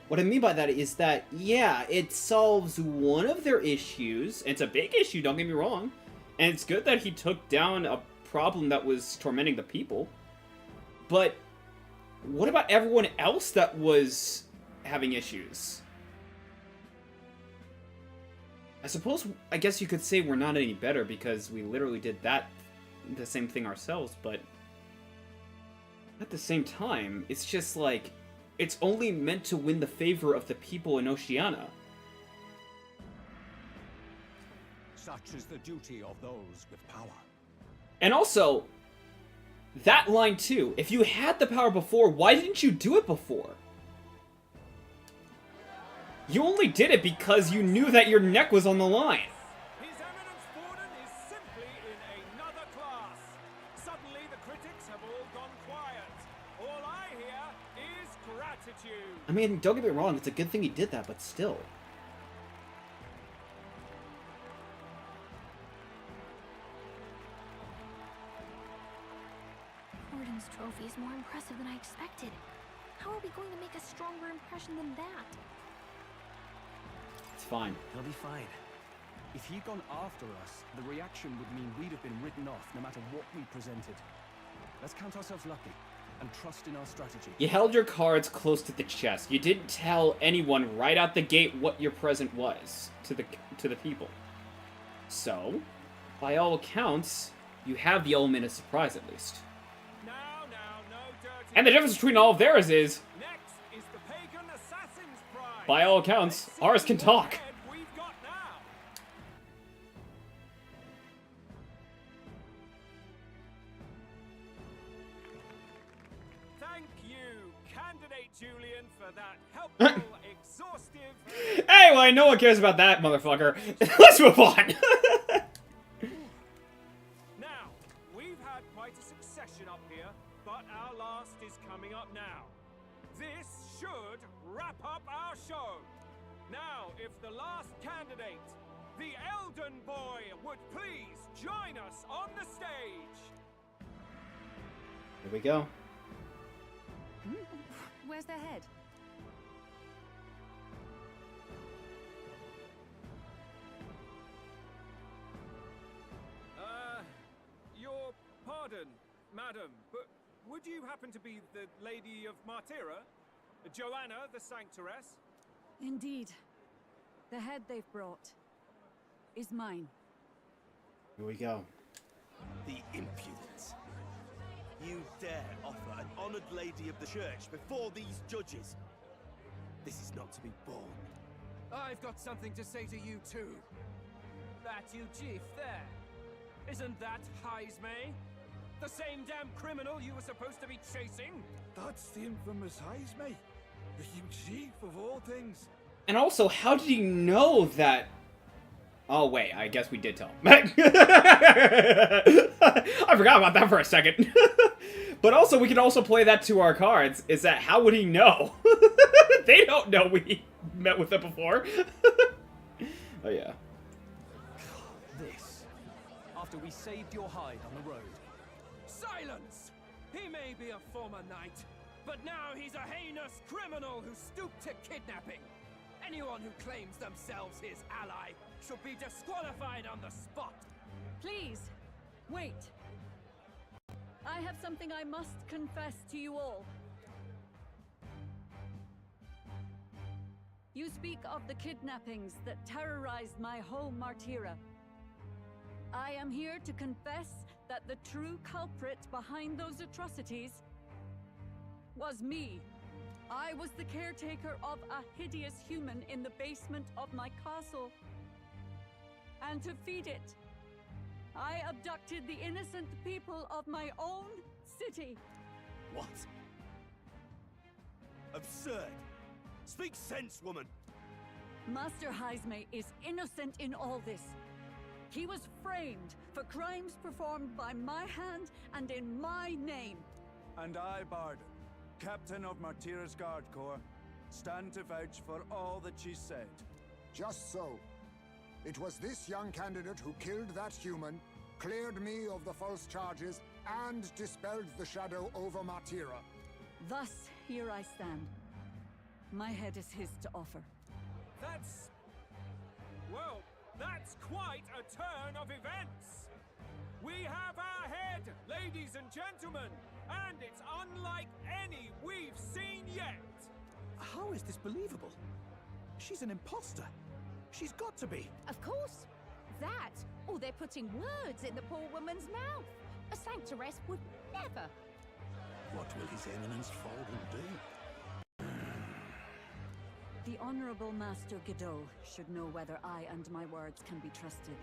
B: What I mean by that is that, yeah, it solves one of their issues. It's a big issue, don't get me wrong. And it's good that he took down a problem that was tormenting the people. But what about everyone else that was having issues? I guess you could say we're not any better because we literally did the same thing ourselves, but at the same time, it's just like, it's only meant to win the favor of the people in Oceania.
Q: Such is the duty of those with power.
B: And also, that line too, if you had the power before, why didn't you do it before? You only did it because you knew that your neck was on the line.
E: His Eminence Borden is simply in another class. Suddenly the critics have all gone quiet. All I hear is gratitude.
B: I mean, don't get me wrong, it's a good thing he did that, but still.
A: Borden's trophy is more impressive than I expected. How are we going to make a stronger impression than that?
B: It's fine.
C: He'll be fine. If he'd gone after us, the reaction would mean we'd have been written off no matter what we presented. Let's count ourselves lucky and trust in our strategy.
B: You held your cards close to the chest. You didn't tell anyone right out the gate what your present was to the people. So, by all accounts, you have the element of surprise at least.
E: Now, no dirty.
B: And the difference between all of theirs is,
E: Next is the Pagan Assassin's Prize.
B: by all accounts, ours can talk.
E: We've got now. Thank you, candidate Julian, for that helpful, exhaustive.
B: Hey, well, no one cares about that, motherfucker. Let's move on.
E: Now, we've had quite a succession up here, but our last is coming up now. This should wrap up our show. Now, if the last candidate, the Elden Boy, would please join us on the stage.
B: Here we go.
I: Where's their head?
E: Your pardon, madam, but would you happen to be the Lady of Martira? Joanna, the Sanctoress?
I: Indeed. The head they've brought is mine.
B: Here we go.
O: The impudence. You dare offer an honored lady of the church before these judges? This is not to be borne.
K: I've got something to say to you too. That you chief there. Isn't that Heismay? The same damn criminal you were supposed to be chasing?
M: That's the infamous Heismay. The huge chief of all things.
B: And also, how did he know that... Oh, wait, I guess we did tell him. I forgot about that for a second. But also, we can also play that to our cards, is that how would he know? They don't know we met with them before. Oh, yeah.
C: This, after we saved your hide on the road.
K: Silence! He may be a former knight, but now he's a heinous criminal who stooped to kidnapping. Anyone who claims themselves his ally should be disqualified on the spot.
I: Please, wait. I have something I must confess to you all. You speak of the kidnappings that terrorized my home, Martira. I am here to confess that the true culprit behind those atrocities was me. I was the caretaker of a hideous human in the basement of my castle. And to feed it, I abducted the innocent people of my own city.
O: What? Absurd! Speak sense, woman!
I: Master Heisme is innocent in all this. He was framed for crimes performed by my hand and in my name.
C: And I, Barden, captain of Martira's Guard Corps, stand to vouch for all that she said.
J: Just so. It was this young candidate who killed that human, cleared me of the false charges, and dispelled the shadow over Martira.
I: Thus, here I stand. My head is his to offer.
E: That's... well, that's quite a turn of events! We have our head, ladies and gentlemen, and it's unlike any we've seen yet!
L: How is this believable? She's an imposter. She's got to be.
A: Of course. That, or they're putting words in the poor woman's mouth. A sanctoress would never.
L: What will His Eminence Falden do?
I: The Honorable Master Godot should know whether I and my words can be trusted.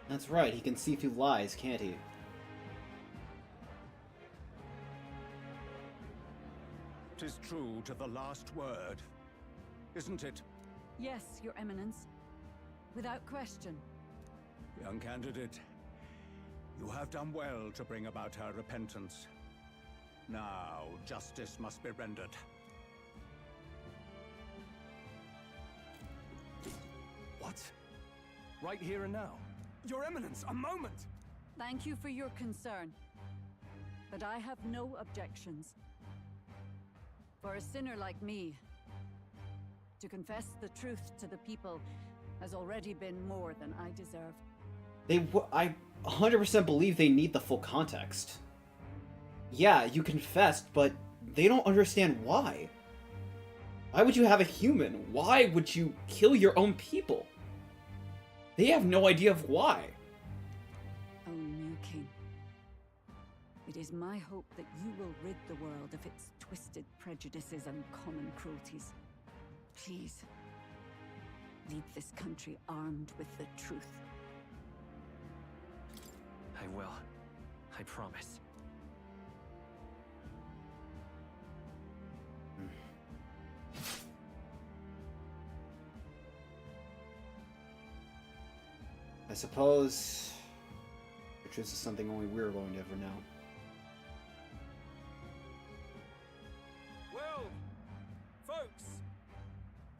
B: That's right, he can see through lies, can't he?
Q: "'Tis true to the last word, isn't it?"
I: Yes, Your Eminence. Without question.
Q: Young candidate, you have done well to bring about her repentance. Now, justice must be rendered.
C: What? Right here and now? Your Eminence, a moment!
I: Thank you for your concern. But I have no objections. For a sinner like me, to confess the truth to the people has already been more than I deserve.
B: I 100% believe they need the full context. Yeah, you confessed, but they don't understand why. Why would you have a human? Why would you kill your own people? They have no idea of why.
I: O new king, it is my hope that you will rid the world of its twisted prejudices and common cruelties. Please, lead this country armed with the truth.
R: I will. I promise.
B: I suppose the truth is something only we're going to ever know.
E: Well, folks,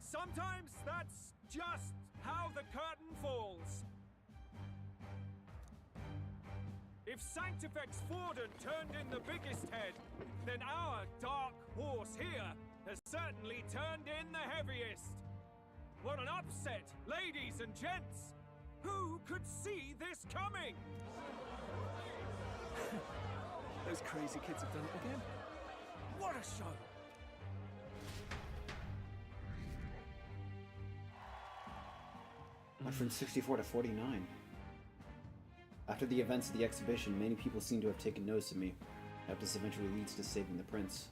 E: sometimes that's just how the curtain falls. If Sanctifex Forden turned in the biggest head, then our dark horse here has certainly turned in the heaviest. What an upset, ladies and gents! Who could see this coming?
K: Those crazy kids have done it again. What a show!
B: Went from 64 to 49. After the events of the exhibition, many people seem to have taken notice of me. I hope this eventually leads to saving the prince.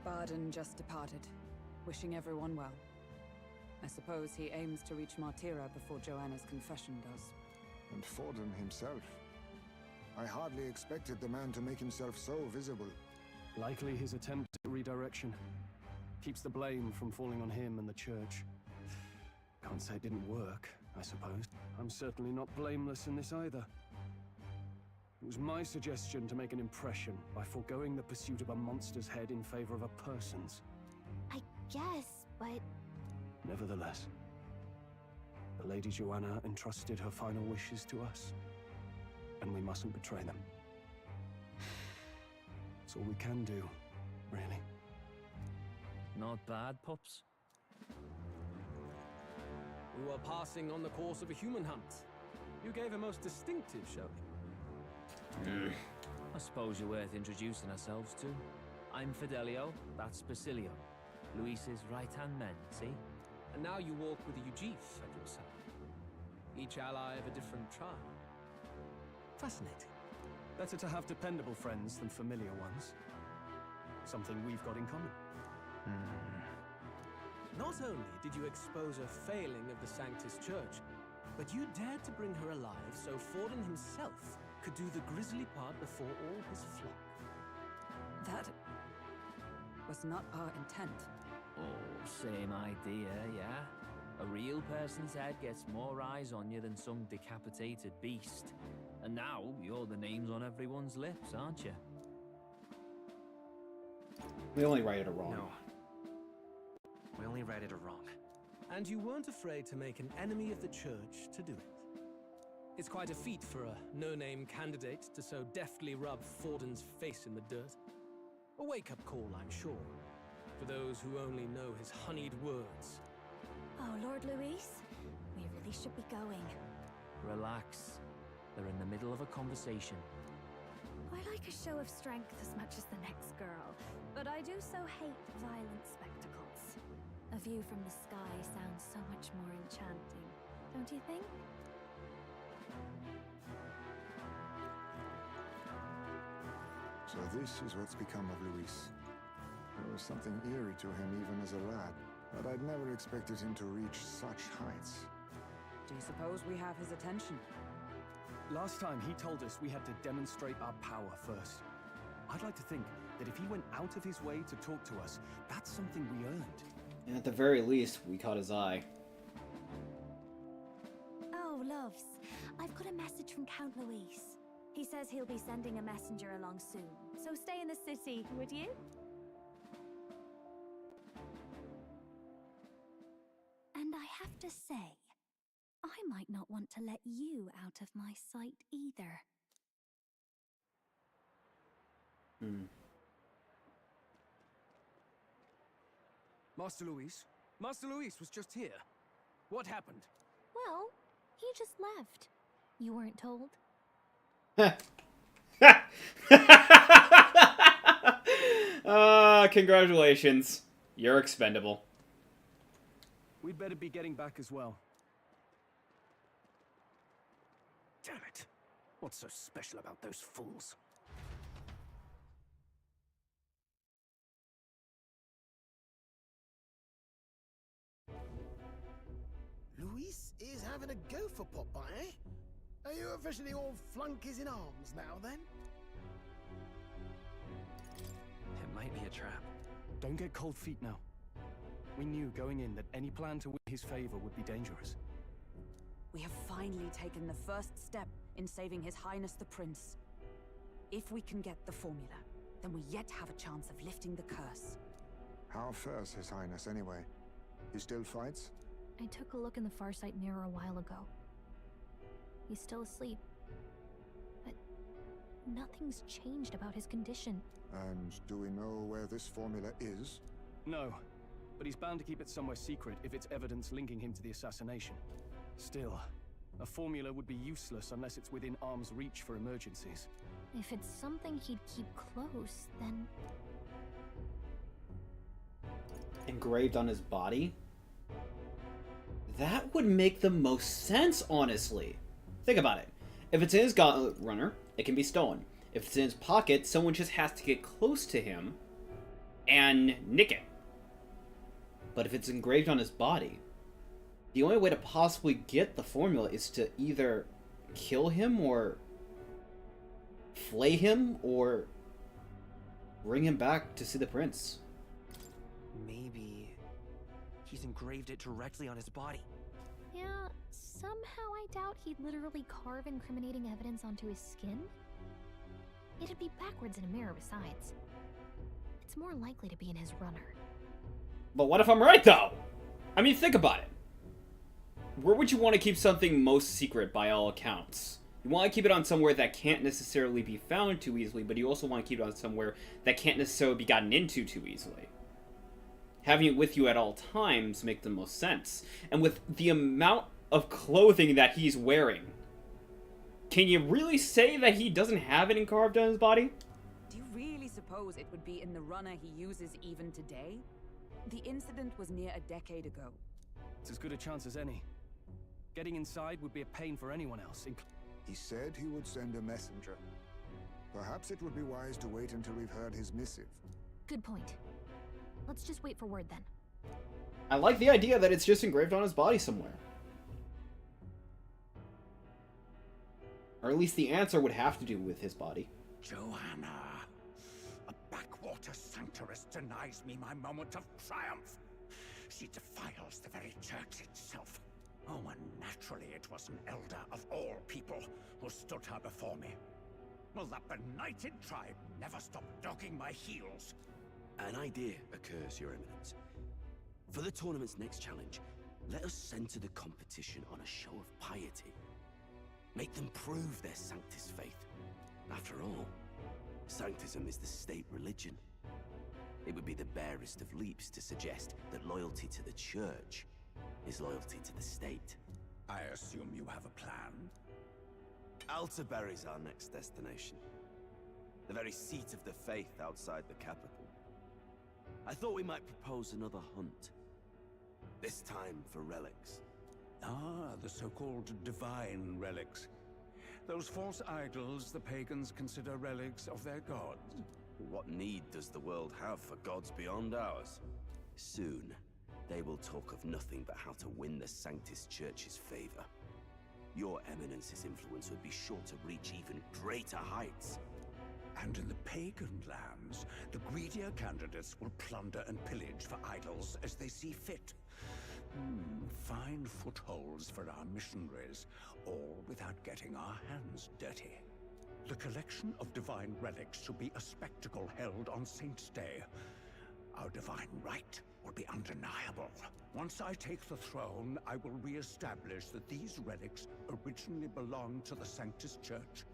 I: Barden just departed, wishing everyone well. I suppose he aims to reach Martira before Joanna's confession does.
J: And Forden himself. I hardly expected the man to make himself so visible.
C: Likely his attempt at redirection. Keeps the blame from falling on him and the church. Can't say it didn't work, I suppose. I'm certainly not blameless in this either. It was my suggestion to make an impression by foregoing the pursuit of a monster's head in favor of a person's.
A: I guess, but...
C: Nevertheless, the Lady Joanna entrusted her final wishes to us, and we mustn't betray them. It's all we can do, really.
R: Not bad, pups.
K: We were passing on the course of a human hunt. You gave a most distinctive showing.
R: I suppose you're worth introducing ourselves to. I'm Fidelio, that's Basilio. Luis's right-hand men, see?
K: And now you walk with a Ujif at your side. Each ally of a different tribe. Fascinating.
C: Better to have dependable friends than familiar ones. Something we've got in common.
K: Not only did you expose a failing of the Sanctus Church, but you dared to bring her alive so Forden himself could do the grisly part before all his flock.
I: That was not our intent.
R: Oh, same idea, yeah? A real person's head gets more eyes on you than some decapitated beast. And now, you're the names on everyone's lips, aren't you?
B: We only righted it wrong.
N: No. We only righted it wrong.
K: And you weren't afraid to make an enemy of the church to do it. It's quite a feat for a no-name candidate to so deftly rub Forden's face in the dirt. A wake-up call, I'm sure, for those who only know his honeyed words.
A: Oh, Lord Luis, we really should be going.
R: Relax. They're in the middle of a conversation.
A: I like a show of strength as much as the next girl, but I do so hate violent spectacles. A view from the sky sounds so much more enchanting, don't you think?
J: So this is what's become of Luis. There was something eerie to him even as a lad, but I'd never expected him to reach such heights.
I: Do you suppose we have his attention?
C: Last time he told us we had to demonstrate our power first. I'd like to think that if he went out of his way to talk to us, that's something we earned.
B: And at the very least, we caught his eye.
A: Oh, loves, I've got a message from Count Luis. He says he'll be sending a messenger along soon, so stay in the city, would you? And I have to say, I might not want to let you out of my sight either.
K: Master Luis? Master Luis was just here. What happened?
A: Well, he just left. You weren't told?
B: Congratulations. You're expendable.
C: We'd better be getting back as well.
N: Damn it. What's so special about those fools?
H: Luis is having a go for Popeye, eh? Are you officially all flunkies in arms now, then?
N: It might be a trap.
C: Don't get cold feet now. We knew going in that any plan to win his favor would be dangerous.
I: We have finally taken the first step in saving His Highness the Prince. If we can get the formula, then we yet have a chance of lifting the curse.
J: How fares His Highness anyway? He still fights?
A: I took a look in the Farsight mirror a while ago. He's still asleep. But nothing's changed about his condition.
J: And do we know where this formula is?
C: No, but he's bound to keep it somewhere secret if it's evidence linking him to the assassination. Still, a formula would be useless unless it's within arm's reach for emergencies.
A: If it's something he'd keep close, then...
B: Engraved on his body? That would make the most sense, honestly. Think about it. If it's in his gauntlet runner, it can be stolen. If it's in his pocket, someone just has to get close to him and nick it. But if it's engraved on his body, the only way to possibly get the formula is to either kill him or flay him or bring him back to see the prince.
N: Maybe he's engraved it directly on his body.
A: Yeah, somehow I doubt he'd literally carve incriminating evidence onto his skin. It'd be backwards in a mirror besides. It's more likely to be in his runner.
B: But what if I'm right, though? I mean, think about it. Where would you want to keep something most secret by all accounts? You want to keep it on somewhere that can't necessarily be found too easily, but you also want to keep it on somewhere that can't necessarily be gotten into too easily. Having it with you at all times makes the most sense. And with the amount of clothing that he's wearing, can you really say that he doesn't have it carved on his body?
I: Do you really suppose it would be in the runner he uses even today? The incident was near a decade ago.
C: It's as good a chance as any. Getting inside would be a pain for anyone else.
J: He said he would send a messenger. Perhaps it would be wise to wait until we've heard his missive.
A: Good point. Let's just wait for word then.
B: I like the idea that it's just engraved on his body somewhere. Or at least the answer would have to do with his body.
Q: Joanna, a backwater sanctuarist denies me my moment of triumph. She defiles the very church itself. Oh, and naturally it was an elder of all people who stood her before me. Will that benighted tribe never stop dogging my heels?
N: An idea occurs, Your Eminence. For the tournament's next challenge, let us center the competition on a show of piety. Make them prove their Sanctus faith. After all, Sanctism is the state religion. It would be the barest of leaps to suggest that loyalty to the church is loyalty to the state.
Q: I assume you have a plan?
N: Altaberry's our next destination. The very seat of the faith outside the capital. I thought we might propose another hunt. This time for relics.
Q: Ah, the so-called divine relics. Those false idols the pagans consider relics of their gods.
N: What need does the world have for gods beyond ours? Soon, they will talk of nothing but how to win the Sanctus Church's favor. Your Eminence's influence would be sure to reach even greater heights.
Q: And in the pagan lands, the greedier candidates will plunder and pillage for idols as they see fit. Fine footholds for our missionaries, all without getting our hands dirty. The collection of divine relics should be a spectacle held on Saint's Day. Our divine right will be undeniable. Once I take the throne, I will re-establish that these relics originally belonged to the Sanctus Church,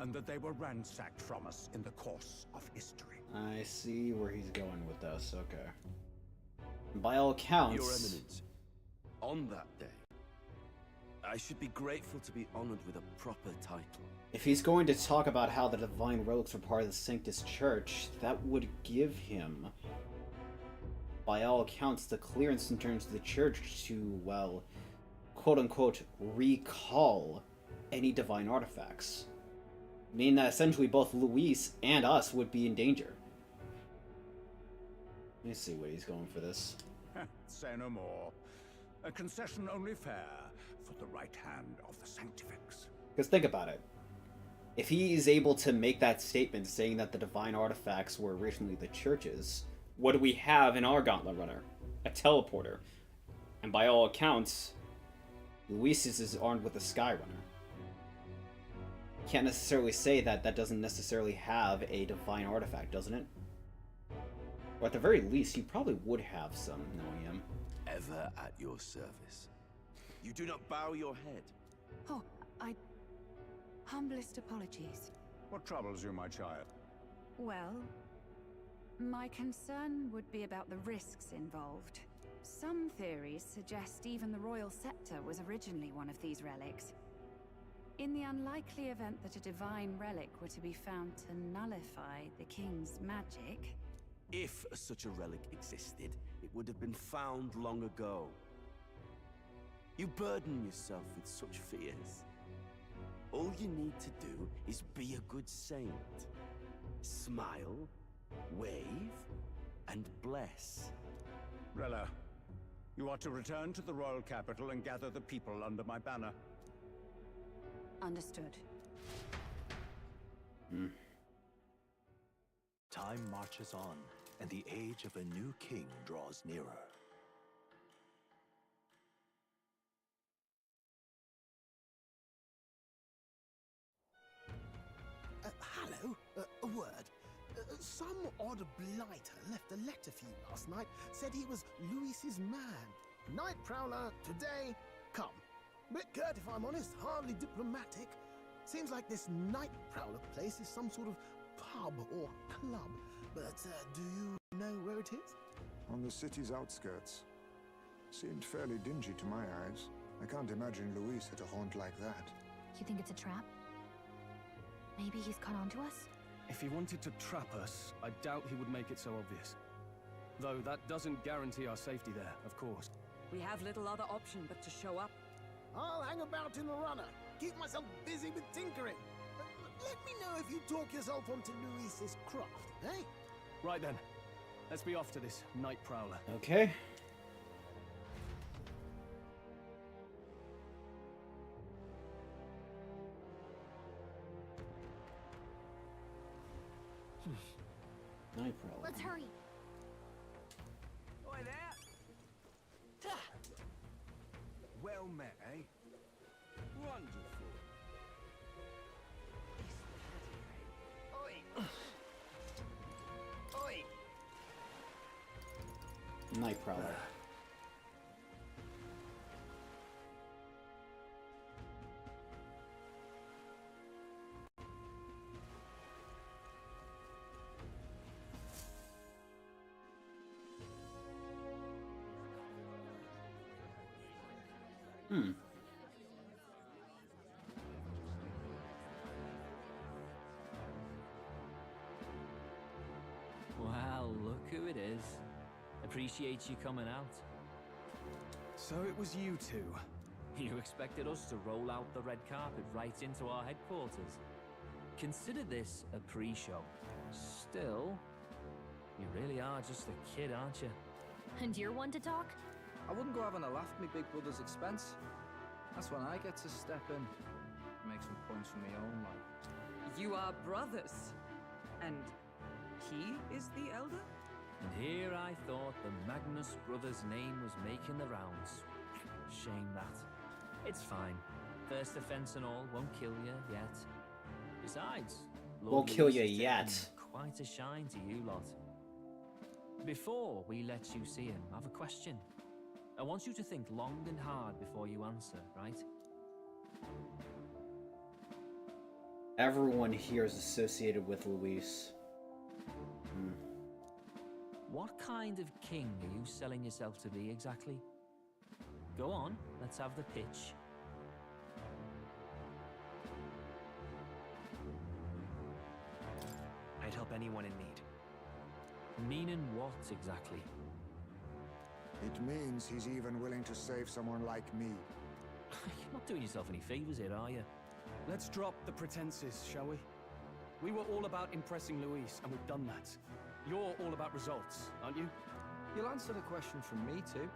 Q: and that they were ransacked from us in the course of history.
B: I see where he's going with this, okay. By all accounts...
N: Your Eminence, on that day, I should be grateful to be honored with a proper title.
B: If he's going to talk about how the divine relics were part of the Sanctus Church, that would give him, by all accounts, the clearance in terms of the church to, well, quote-unquote, recall any divine artifacts. Meaning that essentially both Luis and us would be in danger. Let me see what he's going for this.
Q: Say no more. A concession only fair for the right hand of the Sanctifex.
B: Because think about it. If he is able to make that statement saying that the divine artifacts were originally the church's, what do we have in our Gauntlet Runner? A teleporter. And by all accounts, Luis's is armed with a Skyrunner. Can't necessarily say that that doesn't necessarily have a divine artifact, doesn't it? Or at the very least, he probably would have some, knowing him.
N: Ever at your service. You do not bow your head.
P: Oh, humblest apologies.
Q: What troubles you, my child?
I: Well, my concern would be about the risks involved. Some theories suggest even the royal scepter was originally one of these relics. In the unlikely event that a divine relic were to be found to nullify the king's magic...
N: If such a relic existed, it would have been found long ago. You burden yourself with such fears. All you need to do is be a good saint. Smile, wave, and bless.
Q: Rella, you are to return to the royal capital and gather the people under my banner.
I: Understood.
D: Time marches on, and the age of a new king draws nearer.
H: Hello, a word. Some odd blighter left a letter for you last night. Said he was Luis's man. Night Prowler, today, come. Bit curt if I'm honest, hardly diplomatic. Seems like this Night Prowler place is some sort of pub or club. But do you know where it is?
J: On the city's outskirts. Seemed fairly dingy to my eyes. I can't imagine Luis at a haunt like that.
A: You think it's a trap? Maybe he's caught on to us?
L: If he wanted to trap us, I doubt he would make it so obvious. Though that doesn't guarantee our safety there, of course.
I: We have little other option but to show up.
H: I'll hang about in the runner. Keep myself busy with tinkering. Let me know if you talk yourself onto Luis's craft, eh?
C: Right then. Let's be off to this night prowler.
B: Okay. Night prowler.
F: Let's hurry.
L: Oi there! Well met, eh?
O: Wonderful.
L: Oi! Oi!
B: Night prowler. Hmm.
R: Well, look who it is. Appreciate you coming out.
C: So it was you two.
R: You expected us to roll out the red carpet right into our headquarters. Consider this a pre-show. Still, you really are just a kid, aren't you?
F: And you're one to talk?
S: I wouldn't go having a laugh at me big brother's expense. That's when I get to step in. Make some points for my own life.
I: You are brothers. And he is the elder?
R: And here I thought the Magnus brothers' name was making the rounds. Shame that. It's fine. First offense and all won't kill you yet. Besides,
B: Won't kill you yet.
R: Quite a shine to you lot. Before we let you see him, I have a question. I want you to think long and hard before you answer, right?
B: Everyone here is associated with Luis. Hmm.
R: What kind of king are you selling yourself to be exactly? Go on, let's have the pitch.
C: I'd help anyone in need.
R: Meaning what exactly?
J: It means he's even willing to save someone like me.
R: You're not doing yourself any favors here, are you?
C: Let's drop the pretenses, shall we? We were all about impressing Luis, and we've done that. You're all about results, aren't you?
S: You'll answer the question from me too.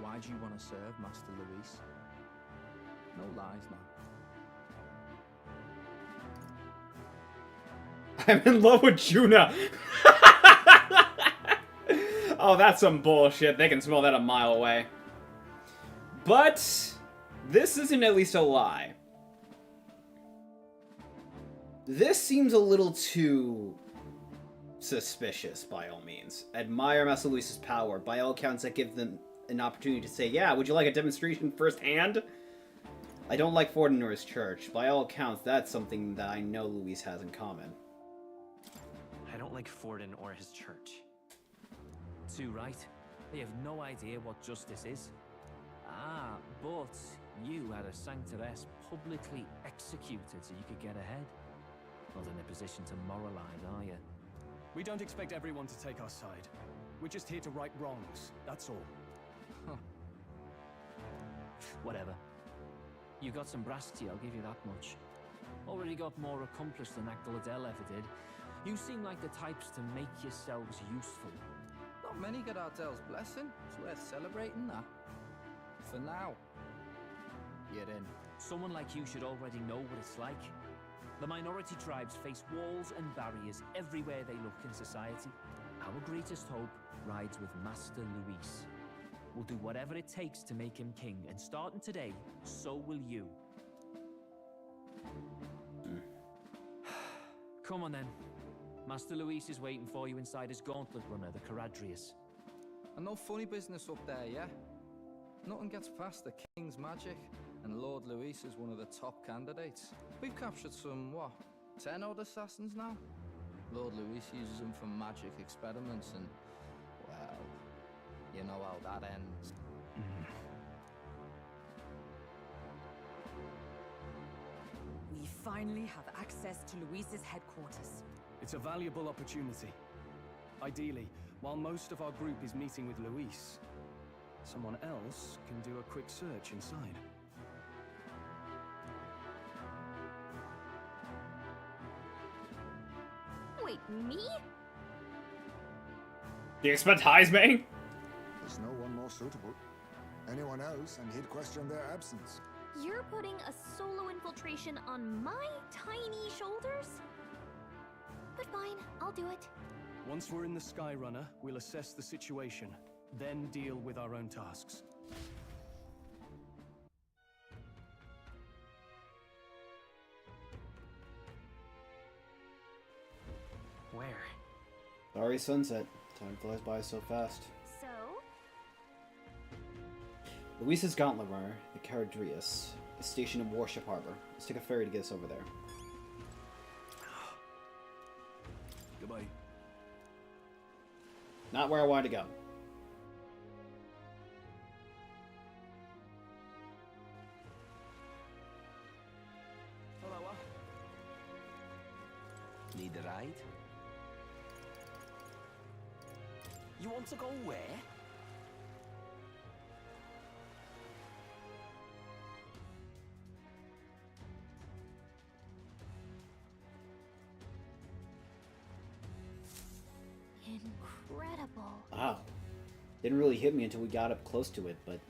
S: Why do you want to serve Master Luis? No lies now.
B: I'm in love with Juna. Oh, that's some bullshit. They can smell that a mile away. But this isn't at least a lie. This seems a little too suspicious, by all means. Admire Master Luis's power. By all accounts, that gives them an opportunity to say, yeah, would you like a demonstration firsthand? I don't like Forden nor his church. By all accounts, that's something that I know Luis has in common.
T: I don't like Forden or his church.
R: Too right. They have no idea what justice is. Ah, but you had a sanctoress publicly executed so you could get ahead. Not in a position to moralize, are you?
C: We don't expect everyone to take our side. We're just here to right wrongs, that's all.
R: Huh. Whatever. You got some brass to you, I'll give you that much. Already got more accomplished than that Gladell ever did. You seem like the types to make yourselves useful.
S: Not many get Ardel's blessing. It's worth celebrating that. For now, you're in.
R: Someone like you should already know what it's like. The minority tribes face walls and barriers everywhere they look in society. Our greatest hope rides with Master Luis. We'll do whatever it takes to make him king, and starting today, so will you. Come on then. Master Luis is waiting for you inside his gauntlet runner, the Caradrius.
S: And no funny business up there, yeah? Nothing gets past the king's magic, and Lord Luis is one of the top candidates. We've captured some, 10 odd assassins now? Lord Luis uses them for magic experiments and, well, you know how that ends.
I: We finally have access to Luis's headquarters.
C: It's a valuable opportunity. Ideally, while most of our group is meeting with Luis, someone else can do a quick search inside.
F: Wait, me?
B: Do you expect Heisman?
J: There's no one more suitable. Anyone else, and he'd question their absence.
F: You're putting a solo infiltration on my tiny shoulders? But fine, I'll do it.
U: Once we're in the Skyrunner, we'll assess the situation, then deal with our own tasks.
T: Where?
B: Sorry, sunset. Time flies by so fast.
F: So?
B: Luis's Gauntlet Runner, the Caradrius, is stationed in Warship Harbor. Let's take a ferry to get us over there.
U: Goodbye.
B: Not where I wanted to go.
N: Hello. Need a ride? You want to go where?
F: Incredible.
B: Wow. Didn't really hit me until we got up close to it, but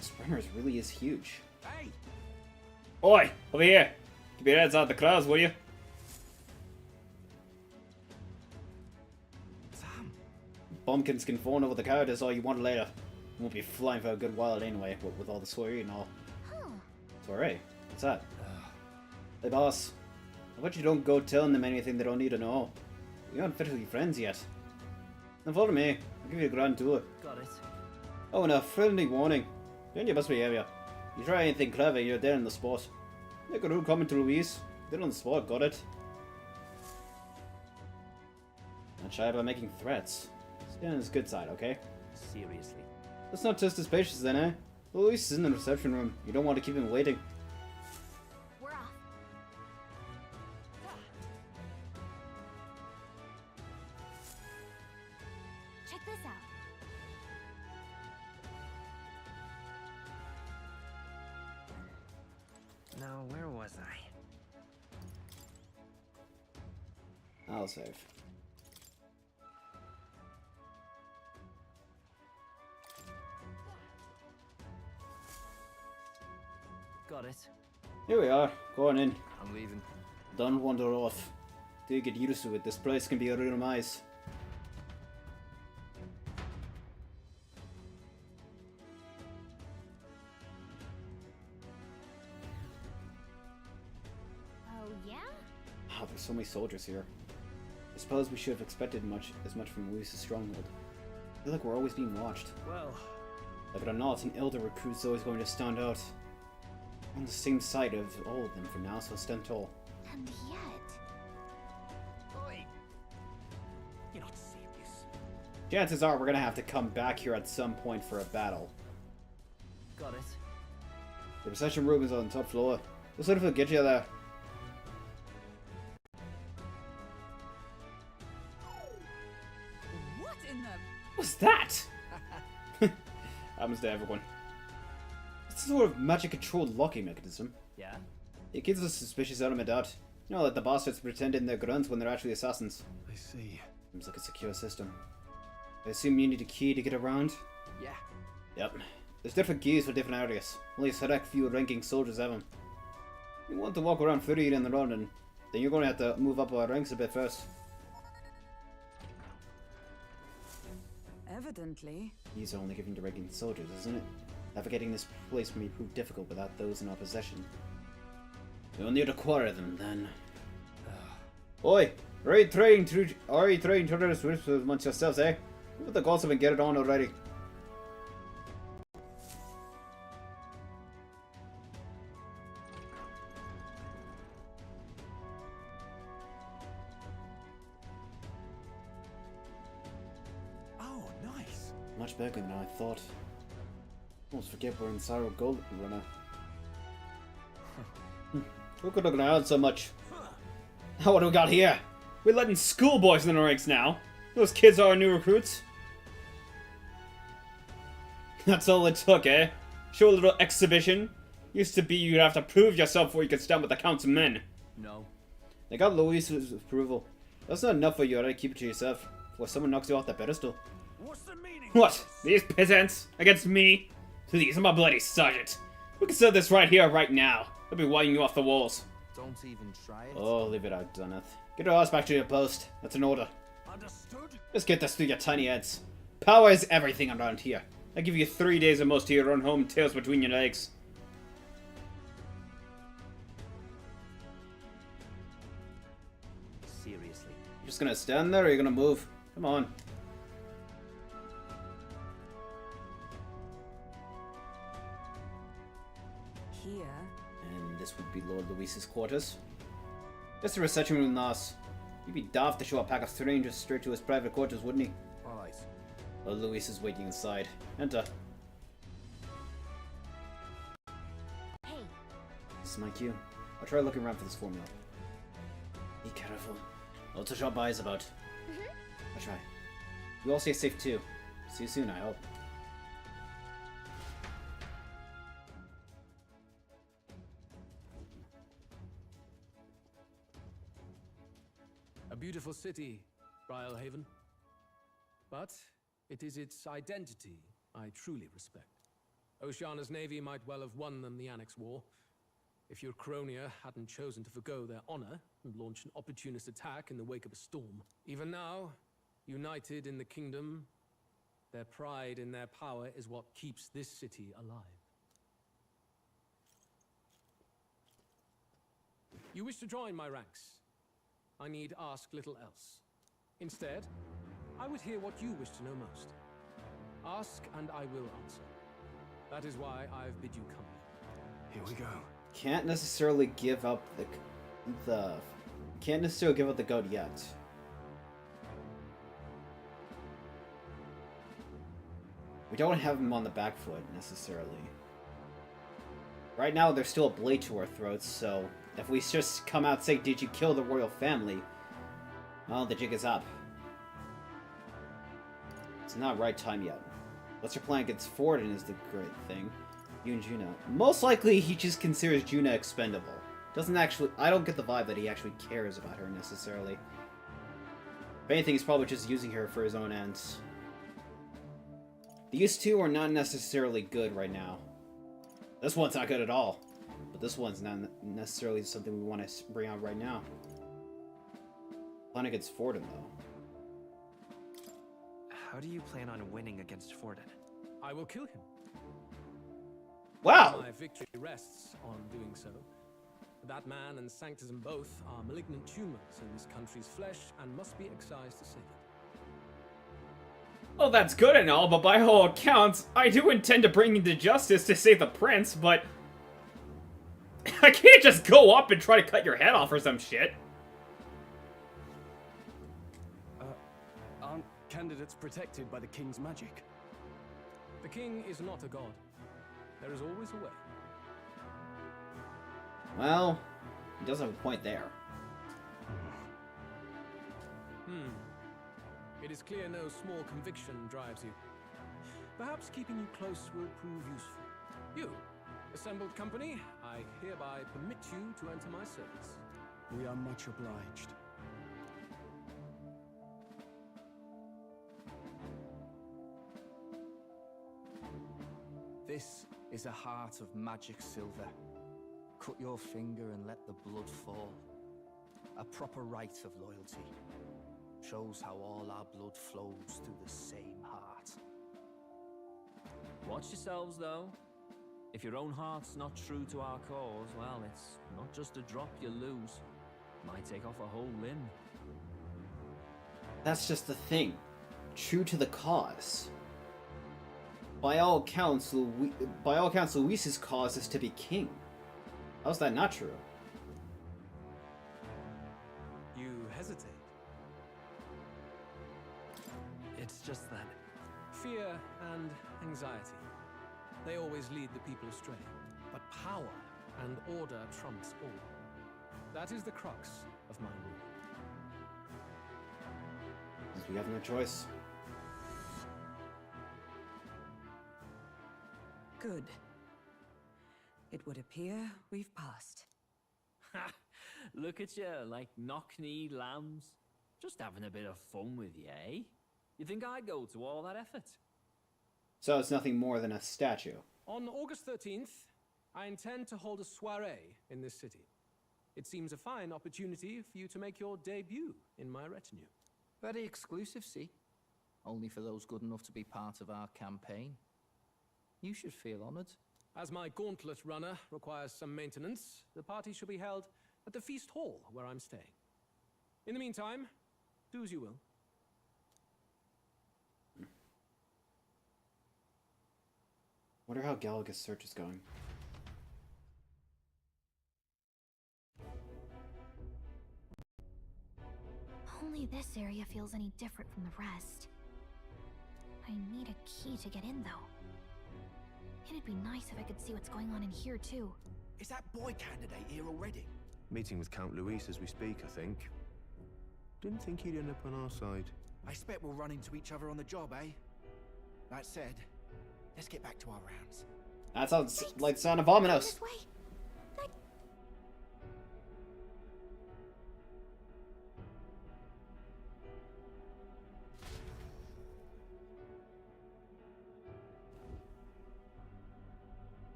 B: Sprinters really is huge.
N: Hey!
B: Oi! Over here! Keep your heads out the clouds, will you?
N: Sam!
B: Bumpkins can phone over the characters all you want later. Won't be flying for a good while anyway, what with all the soiree and all.
F: Huh.
B: Soiree? What's that? Hey boss, I bet you don't go telling them anything they don't need to know. We aren't officially friends yet. Now follow me, I'll give you a grand tour.
R: Got it.
B: Oh, and a friendly warning. Be on your best behavior. You try anything clever, you're dead in the spot. Make a rude comment to Luis. Dead on the spot, got it? Not shy about making threats. Stay on his good side, okay?
R: Seriously.
B: Let's not test his patience then, eh? Luis is in the reception room. You don't want to keep him waiting.
F: We're off. Check this out.
T: Now, where was I?
B: I'll save.
R: Got it.
B: Here we are, going in.
R: I'm leaving.
B: Don't wander off. Do you get used to it? This place can be a real maze.
F: Oh, yeah?
B: Wow, there's so many soldiers here. I suppose we should have expected as much from Luis's stronghold. I feel like we're always being watched.
U: Well,
B: Like it or not, an elder recruit's always going to stand out. On the same side of all of them for now, so stand tall.
F: And yet...
N: Oi! You're not serious.
B: Chances are we're gonna have to come back here at some point for a battle.
R: Got it.
B: The reception room is on the top floor. Let's see if we'll get you there.
I: What in the...
B: What's that? Happens to everyone. It's a sort of magic-controlled locking mechanism.
R: Yeah?
B: It gives us a suspicious element out. You know, like the bastards pretending they're grunts when they're actually assassins.
U: I see.
B: Seems like a secure system. I assume you need a key to get around?
N: Yeah.
B: Yep. There's different keys for different areas. Only a select few ranking soldiers have them. You want to walk around freely in the run, and then you're going to have to move up our ranks a bit first.
I: Evidently.
B: These are only given to ranking soldiers, isn't it? Navigating this place may prove difficult without those in our possession. We'll need to acquire them, then. Oi! Are you trying to this amongst yourselves, eh? Put the gossip and get it on already.
U: Oh, nice.
B: Much bigger than I thought. Almost forget we're in Syro Gold Runner. Who could have around so much? Oh, what do we got here? We're letting schoolboys in the ranks now. Those kids are our new recruits. That's all it took, eh? Show a little exhibition. Used to be you'd have to prove yourself before you could stand with the council men.
R: No.
B: They got Luis's approval. That's not enough for you, alright? Keep it to yourself. Before someone knocks you off the pedestal.
M: What's the meaning?
B: What? These peasants? Against me? Please, I'm a bloody sergeant. We can settle this right here, right now. I'll be wiping you off the walls.
L: Don't even try it.
B: Oh, leave it out, Dunneth. Get your ass back to your post. That's an order.
L: Understood?
B: Just get this through your tiny heads. Power is everything around here. I give you 3 days at most to your own home, tails between your legs.
T: Seriously.
B: You're just gonna stand there or are you gonna move? Come on.
I: Here.
B: And this would be Lord Luis's quarters. Just a reception room, Nas. He'd be daft to show a pack of strangers straight to his private quarters, wouldn't he?
L: Alright.
B: Lord Luis is waiting inside. Enter.
F: Hey.
B: This is my cue. I'll try looking around for this formula. Be careful. Lots of sharp eyes about. I'll try. You all stay safe too. See you soon, I hope.
U: A beautiful city, Briarhaven. But it is its identity I truly respect. Oceana's navy might well have won them the Annex War, if your Cronia hadn't chosen to forgo their honor and launch an opportunist attack in the wake of a storm. Even now, united in the kingdom, their pride in their power is what keeps this city alive. You wish to join my ranks. I need ask little else. Instead, I would hear what you wish to know most. Ask and I will answer. That is why I've bid you come.
C: Here we go.
B: Can't necessarily give up the can't necessarily give up the goat yet. We don't have him on the back foot necessarily. Right now there's still a blade to our throats, so if we just come out and say, "Did you kill the royal family?" Well, the jig is up. It's not right time yet. What's your plan against Forden is the great thing. You and Juna. Most likely he just considers Juna expendable. Doesn't actually... I don't get the vibe that he actually cares about her necessarily. If anything, he's probably just using her for his own ends. These two are not necessarily good right now. This one's not good at all. But this one's not necessarily something we want to bring out right now. Plan against Forden, though.
T: How do you plan on winning against Forden?
U: I will kill him.
B: Wow!
U: My victory rests on doing so. That man and Sanctism both are malignant tumors in this country's flesh and must be excised to save it.
B: Well, that's good and all, but by all accounts, I do intend to bring you to justice to save the prince, but... I can't just go up and try to cut your head off or some shit.
U: Aren't candidates protected by the king's magic? The king is not a god. There is always a way.
B: Well, he does have a point there.
U: It is clear no small conviction drives you. Perhaps keeping you close will prove useful. You, assembled company, I hereby permit you to enter my service.
C: We are much obliged.
L: This is a heart of magic silver. Cut your finger and let the blood fall. A proper rite of loyalty. Shows how all our blood flows through the same heart.
R: Watch yourselves, though. If your own heart's not true to our cause, well, it's not just a drop you lose. Might take off a whole limb.
B: That's just the thing. True to the cause. By all accounts, Luis's cause is to be king. How's that not true?
U: You hesitate.
T: It's just that...
U: Fear and anxiety. They always lead the people astray. But power and order trumps all. That is the crux of my rule.
B: Because we have no choice.
I: Good. It would appear we've passed.
R: Ha! Look at you, like knock-kneed lambs. Just having a bit of fun with you, eh? You think I'd go to all that effort?
B: So it's nothing more than a statue.
U: On August 13th, I intend to hold a soiree in this city. It seems a fine opportunity for you to make your debut in my retinue.
S: Very exclusive, see? Only for those good enough to be part of our campaign. You should feel honored.
U: As my gauntlet runner requires some maintenance, the party shall be held at the feast hall where I'm staying. In the meantime, do as you will.
B: Wonder how Gallagher's search is going.
A: Only this area feels any different from the rest. I need a key to get in, though. It'd be nice if I could see what's going on in here, too.
L: Is that boy candidate here already?
G: Meeting with Count Luis as we speak, I think. Didn't think he'd end up on our side.
L: I expect we'll run into each other on the job, eh? That said, let's get back to our rounds.
B: That sounds like the sound of Ominos.
A: This way.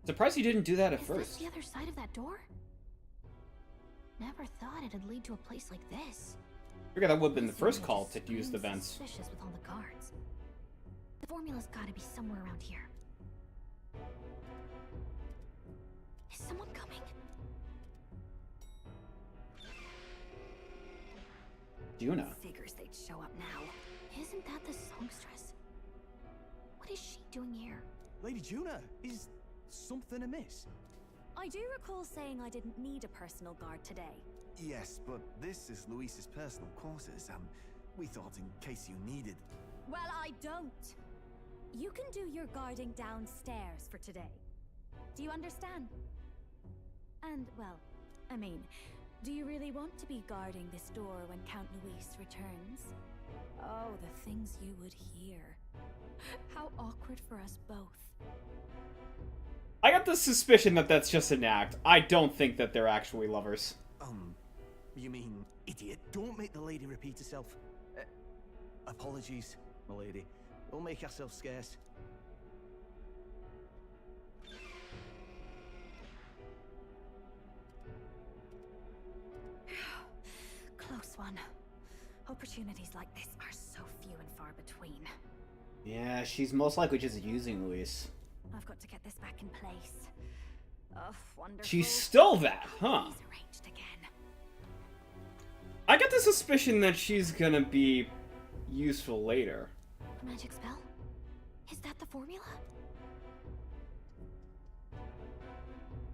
B: Surprised you didn't do that at
A: Is
B: first.
A: this the other side of that door? Never thought it'd lead to a place like this.
B: Figure that would have been the first call to use the vents.
A: Suspicious with all the guards. The formula's gotta be somewhere around here. Is someone coming?
B: Juna.
A: Figures they'd show up now. Isn't that the songstress? What is she doing here?
L: Lady Juna, is something amiss?
A: I do recall saying I didn't need a personal guard today.
L: Yes, but this is Luis's personal quarters. We thought in case you needed.
A: Well, I don't. You can do your guarding downstairs for today. Do you understand? And, well, I mean, do you really want to be guarding this door when Count Luis returns? Oh, the things you would hear. How awkward for us both.
B: I got the suspicion that that's just an act. I don't think that they're actually lovers.
L: You mean, idiot, don't make the lady repeat herself. Apologies, my lady. We'll make ourselves scarce.
A: Close one. Opportunities like this are so few and far between.
B: Yeah, she's most likely just using Luis.
A: I've got to get this back in place. Oh, wonderful.
B: She stole that, huh?
A: Please arranged again.
B: I get the suspicion that she's gonna be useful later.
A: A magic spell? Is that the formula?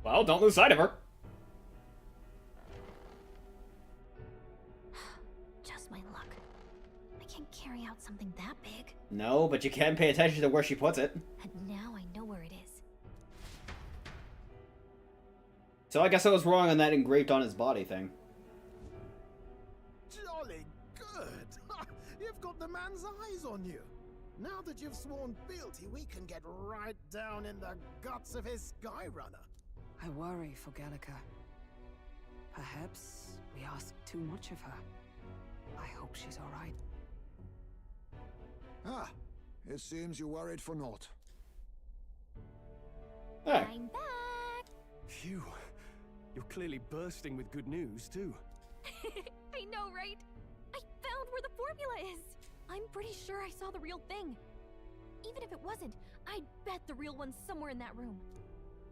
B: Well, don't lose sight of her.
A: Just my luck. I can't carry out something that big.
B: No, but you can pay attention to where she puts it.
A: And now I know where it is.
B: So I guess I was wrong on that engraved on his body thing.
H: Jolly good! You've got the man's eyes on you. Now that you've sworn fealty, we can get right down in the guts of his Skyrunner.
I: I worry for Gallica. Perhaps we ask too much of her. I hope she's all right.
J: Ah, it seems you worried for naught.
B: Hey.
A: I'm back!
C: Phew. You're clearly bursting with good news, too.
A: I know, right? I found where the formula is! I'm pretty sure I saw the real thing. Even if it wasn't, I'd bet the real one's somewhere in that room.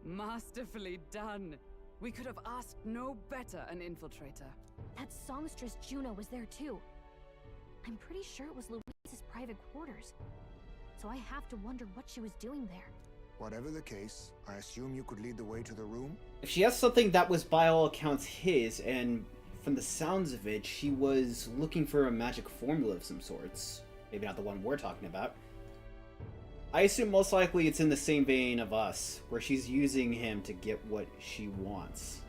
I: Masterfully done. We could have asked no better an infiltrator.
A: That songstress Juno was there too. I'm pretty sure it was Luis's private quarters. So I have to wonder what she was doing there.
J: Whatever the case, I assume you could lead the way to the room?
B: If she has something that was by all accounts his, and from the sounds of it, she was looking for a magic formula of some sorts. Maybe not the one we're talking about. I assume most likely it's in the same vein of us, where she's using him to get what she wants.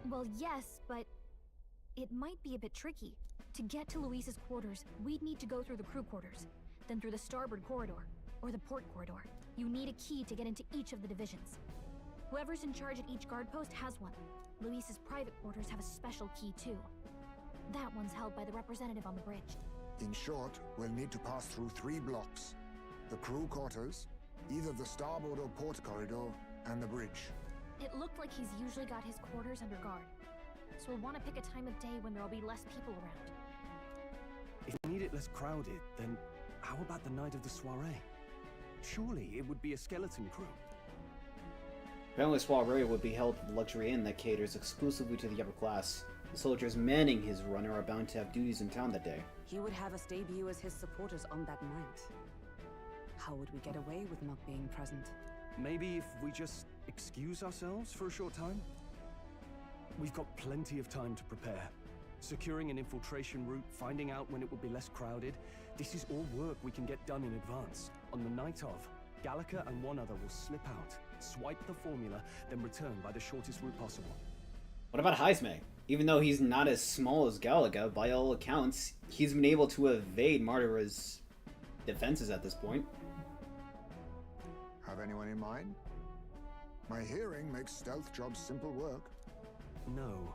A: Well, yes, but it might be a bit tricky. To get to Luis's quarters, we'd need to go through the crew quarters, then through the starboard corridor, or the port corridor. You need a key to get into each of the divisions.
E: Whoever's in charge at each guard post has one. Luis's private quarters have a special key too. That one's held by the representative on the bridge.
J: In short, we'll need to pass through 3 blocks. The crew quarters, either the starboard or port corridor, and the bridge.
E: It looked like he's usually got his quarters under guard. So we'll want to pick a time of day when there'll be less people around.
C: If we need it less crowded, then how about the night of the soiree? Surely it would be a skeleton crew.
B: Apparently, soiree would be held at the luxury inn that caters exclusively to the upper class. The soldiers manning his runner are bound to have duties in town that day.
I: He would have us debut as his supporters on that night. How would we get away with not being present?
C: Maybe if we just excuse ourselves for a short time? We've got plenty of time to prepare. Securing an infiltration route, finding out when it will be less crowded. This is all work we can get done in advance. On the night of, Gallica and one other will slip out, swipe the formula, then return by the shortest route possible.
B: What about Heisme? Even though he's not as small as Galaga, by all accounts, he's been able to evade Martyra's defenses at this point.
J: Have anyone in mind? My hearing makes stealth jobs simple work.
C: No.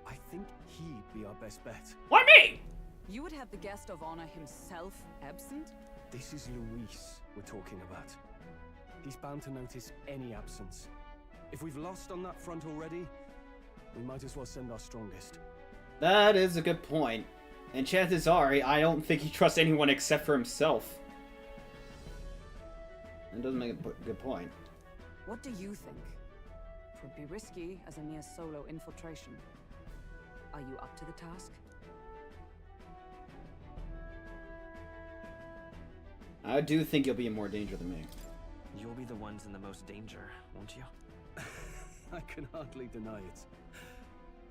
C: I think he'd be our best bet.
B: Why me?
I: You would have the guest of honor himself absent?
C: This is Luis we're talking about. He's bound to notice any absence. If we've lost on that front already, we might as well send our strongest.
B: That is a good point. And chances are, I don't think he trusts anyone except for himself. That doesn't make a good point.
I: What do you think? It would be risky as a mere solo infiltration. Are you up to the task?
B: I do think you'll be in more danger than me.
T: You'll be the ones in the most danger, won't you?
C: I can hardly deny it.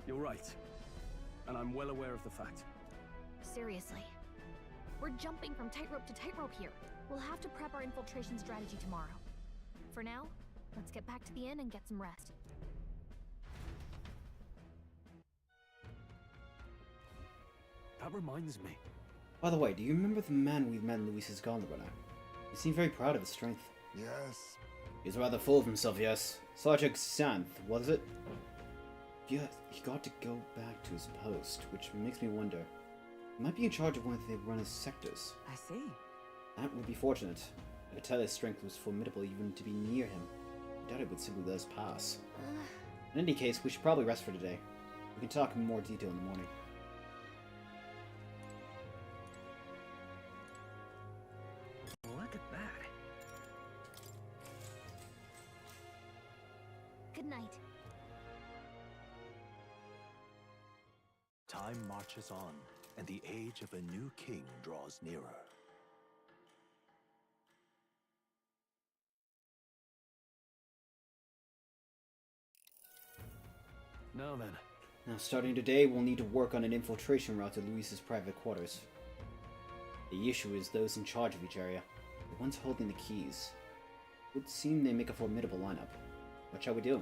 C: You're right. And I'm well aware of the fact.
E: Seriously. We're jumping from tightrope to tightrope here. We'll have to prep our infiltration strategy tomorrow. For now, let's get back to the inn and get some rest.
C: That reminds me.
B: By the way, do you remember the man we met in Luis's gauntlet runner? He seemed very proud of his strength.
J: Yes.
B: He's rather full of himself, yes. Sergeant Xanth, was it? Yeah, he got to go back to his post, which makes me wonder. He might be in charge of one of the runner's sectors.
I: I see.
B: That would be fortunate. I could tell his strength was formidable even to be near him. I doubt it would simply let us pass. In any case, we should probably rest for today. We can talk in more detail in the morning.
T: Look at that.
E: Good night.
D: Time marches on, and the age of a new king draws nearer.
C: Now then.
B: Now, starting today, we'll need to work on an infiltration route to Luis's private quarters. The issue is those in charge of each area, the ones holding the keys. It would seem they make a formidable lineup. What shall we do?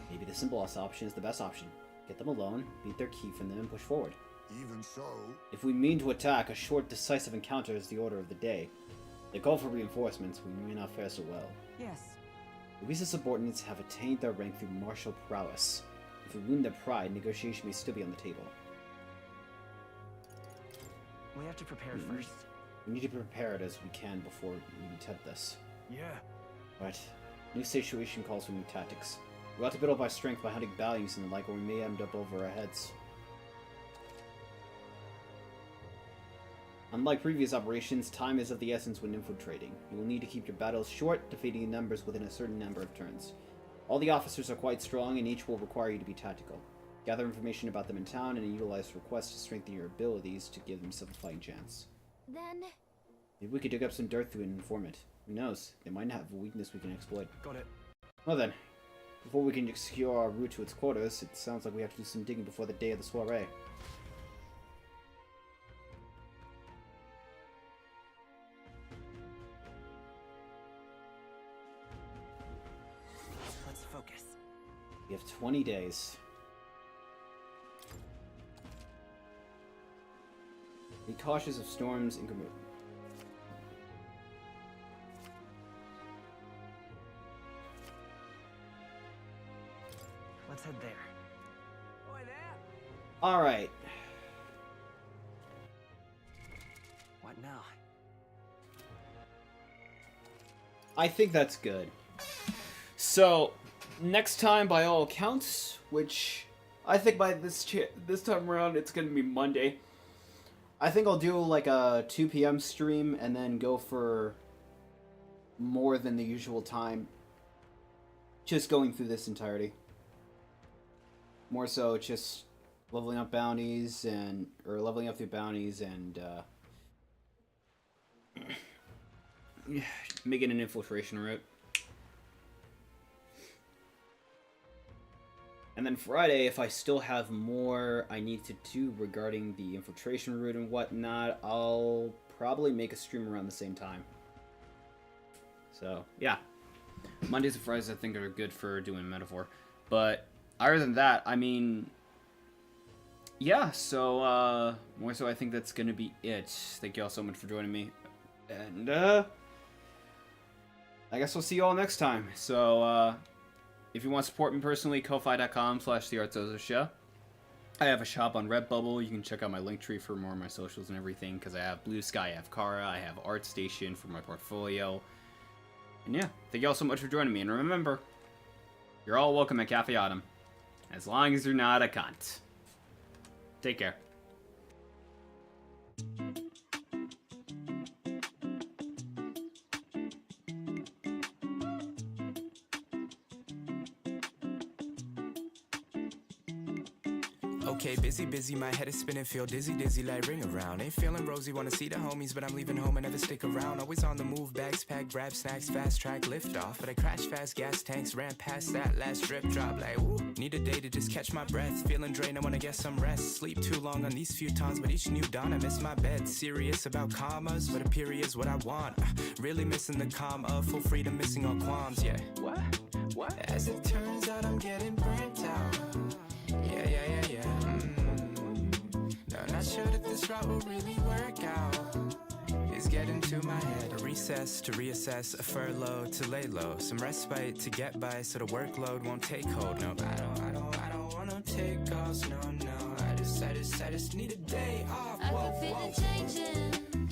B: Maybe the simplest option is the best option. Get them alone, beat their key from them, and push forward.
J: Even so...
B: If we mean to attack, a short, decisive encounter is the order of the day. They call for reinforcements, we may not fare so well.
I: Yes.
B: Luis's subordinates have attained their rank through martial prowess. If we wound their pride, negotiation may still be on the table.
T: We have to prepare first.
B: We need to prepare it as we can before we attempt this.
C: Yeah.
B: Right. New situation calls for new tactics. We'll have to build up our strength by hunting values and the like, or we may end up over our heads. Unlike previous operations, time is of the essence when infiltrating. You will need to keep your battles short, defeating numbers within a certain number of turns. All the officers are quite strong, and each will require you to be tactical. Gather information about them in town, and utilize requests to strengthen your abilities to give themselves a fighting chance.
E: Then...
B: Maybe we could dig up some dirt through an informant. Who knows? They might have a weakness we can exploit.
C: Got it.
B: Well then, before we can secure our route to its quarters, it sounds like we have to do some digging before the day of the soiree.
T: Let's focus.
B: We have 20 days. Be cautious of storms and Gamut.
T: Let's head there.
B: All right.
T: What now?
B: I think that's good. So, next time, by all accounts, which I think by this time around it's gonna be Monday, I think I'll do like a 2 p.m. stream and then go for more than the usual time, just going through this entirety. More so, just leveling up bounties or leveling up the bounties and making an infiltration route. And then Friday, if I still have more I need to do regarding the infiltration route and whatnot, I'll probably make a stream around the same time. So, yeah. Mondays and Fridays I think are good for doing Metaphor. But, other than that, I mean... yeah, so, more so I think that's gonna be it. Thank you all so much for joining me. And, I guess we'll see you all next time. So, if you want to support me personally, ko-fi.com/theartsozo-sha. I have a shop on Redbubble. You can check out my link tree for more of my socials and everything, because I have Blue Sky, I have Kara, I have ArtStation for my portfolio. And yeah, thank you all so much for joining me. And remember, you're all welcome at Cafe Autumn, as long as you're not a cunt. Take care.
K: Okay, busy, my head is spinning, feel dizzy, like ring around. Ain't feeling rosy, wanna see the homies, but I'm leaving home and never stick around. Always on the move, bags packed, grab snacks, fast track, lift off. But I crash fast, gas tanks, ran past that last drip drop. Like, ooh, need a day to just catch my breath. Feeling drained, I wanna get some rest. Sleep too long on these futons, but each new dawn I miss my bed. Serious about commas, but a period's what I want. Really missing the comma, full freedom, missing all qualms, yeah. What? As it turns out, I'm getting burnt out. Yeah. No, not sure that this route will really work out. It's getting to my head. A recess to reassess, a furlough to lay low. Some respite to get by so the workload won't take hold. No, I don't wanna take offs, no. I just need a day off.
V: I can feel it changing.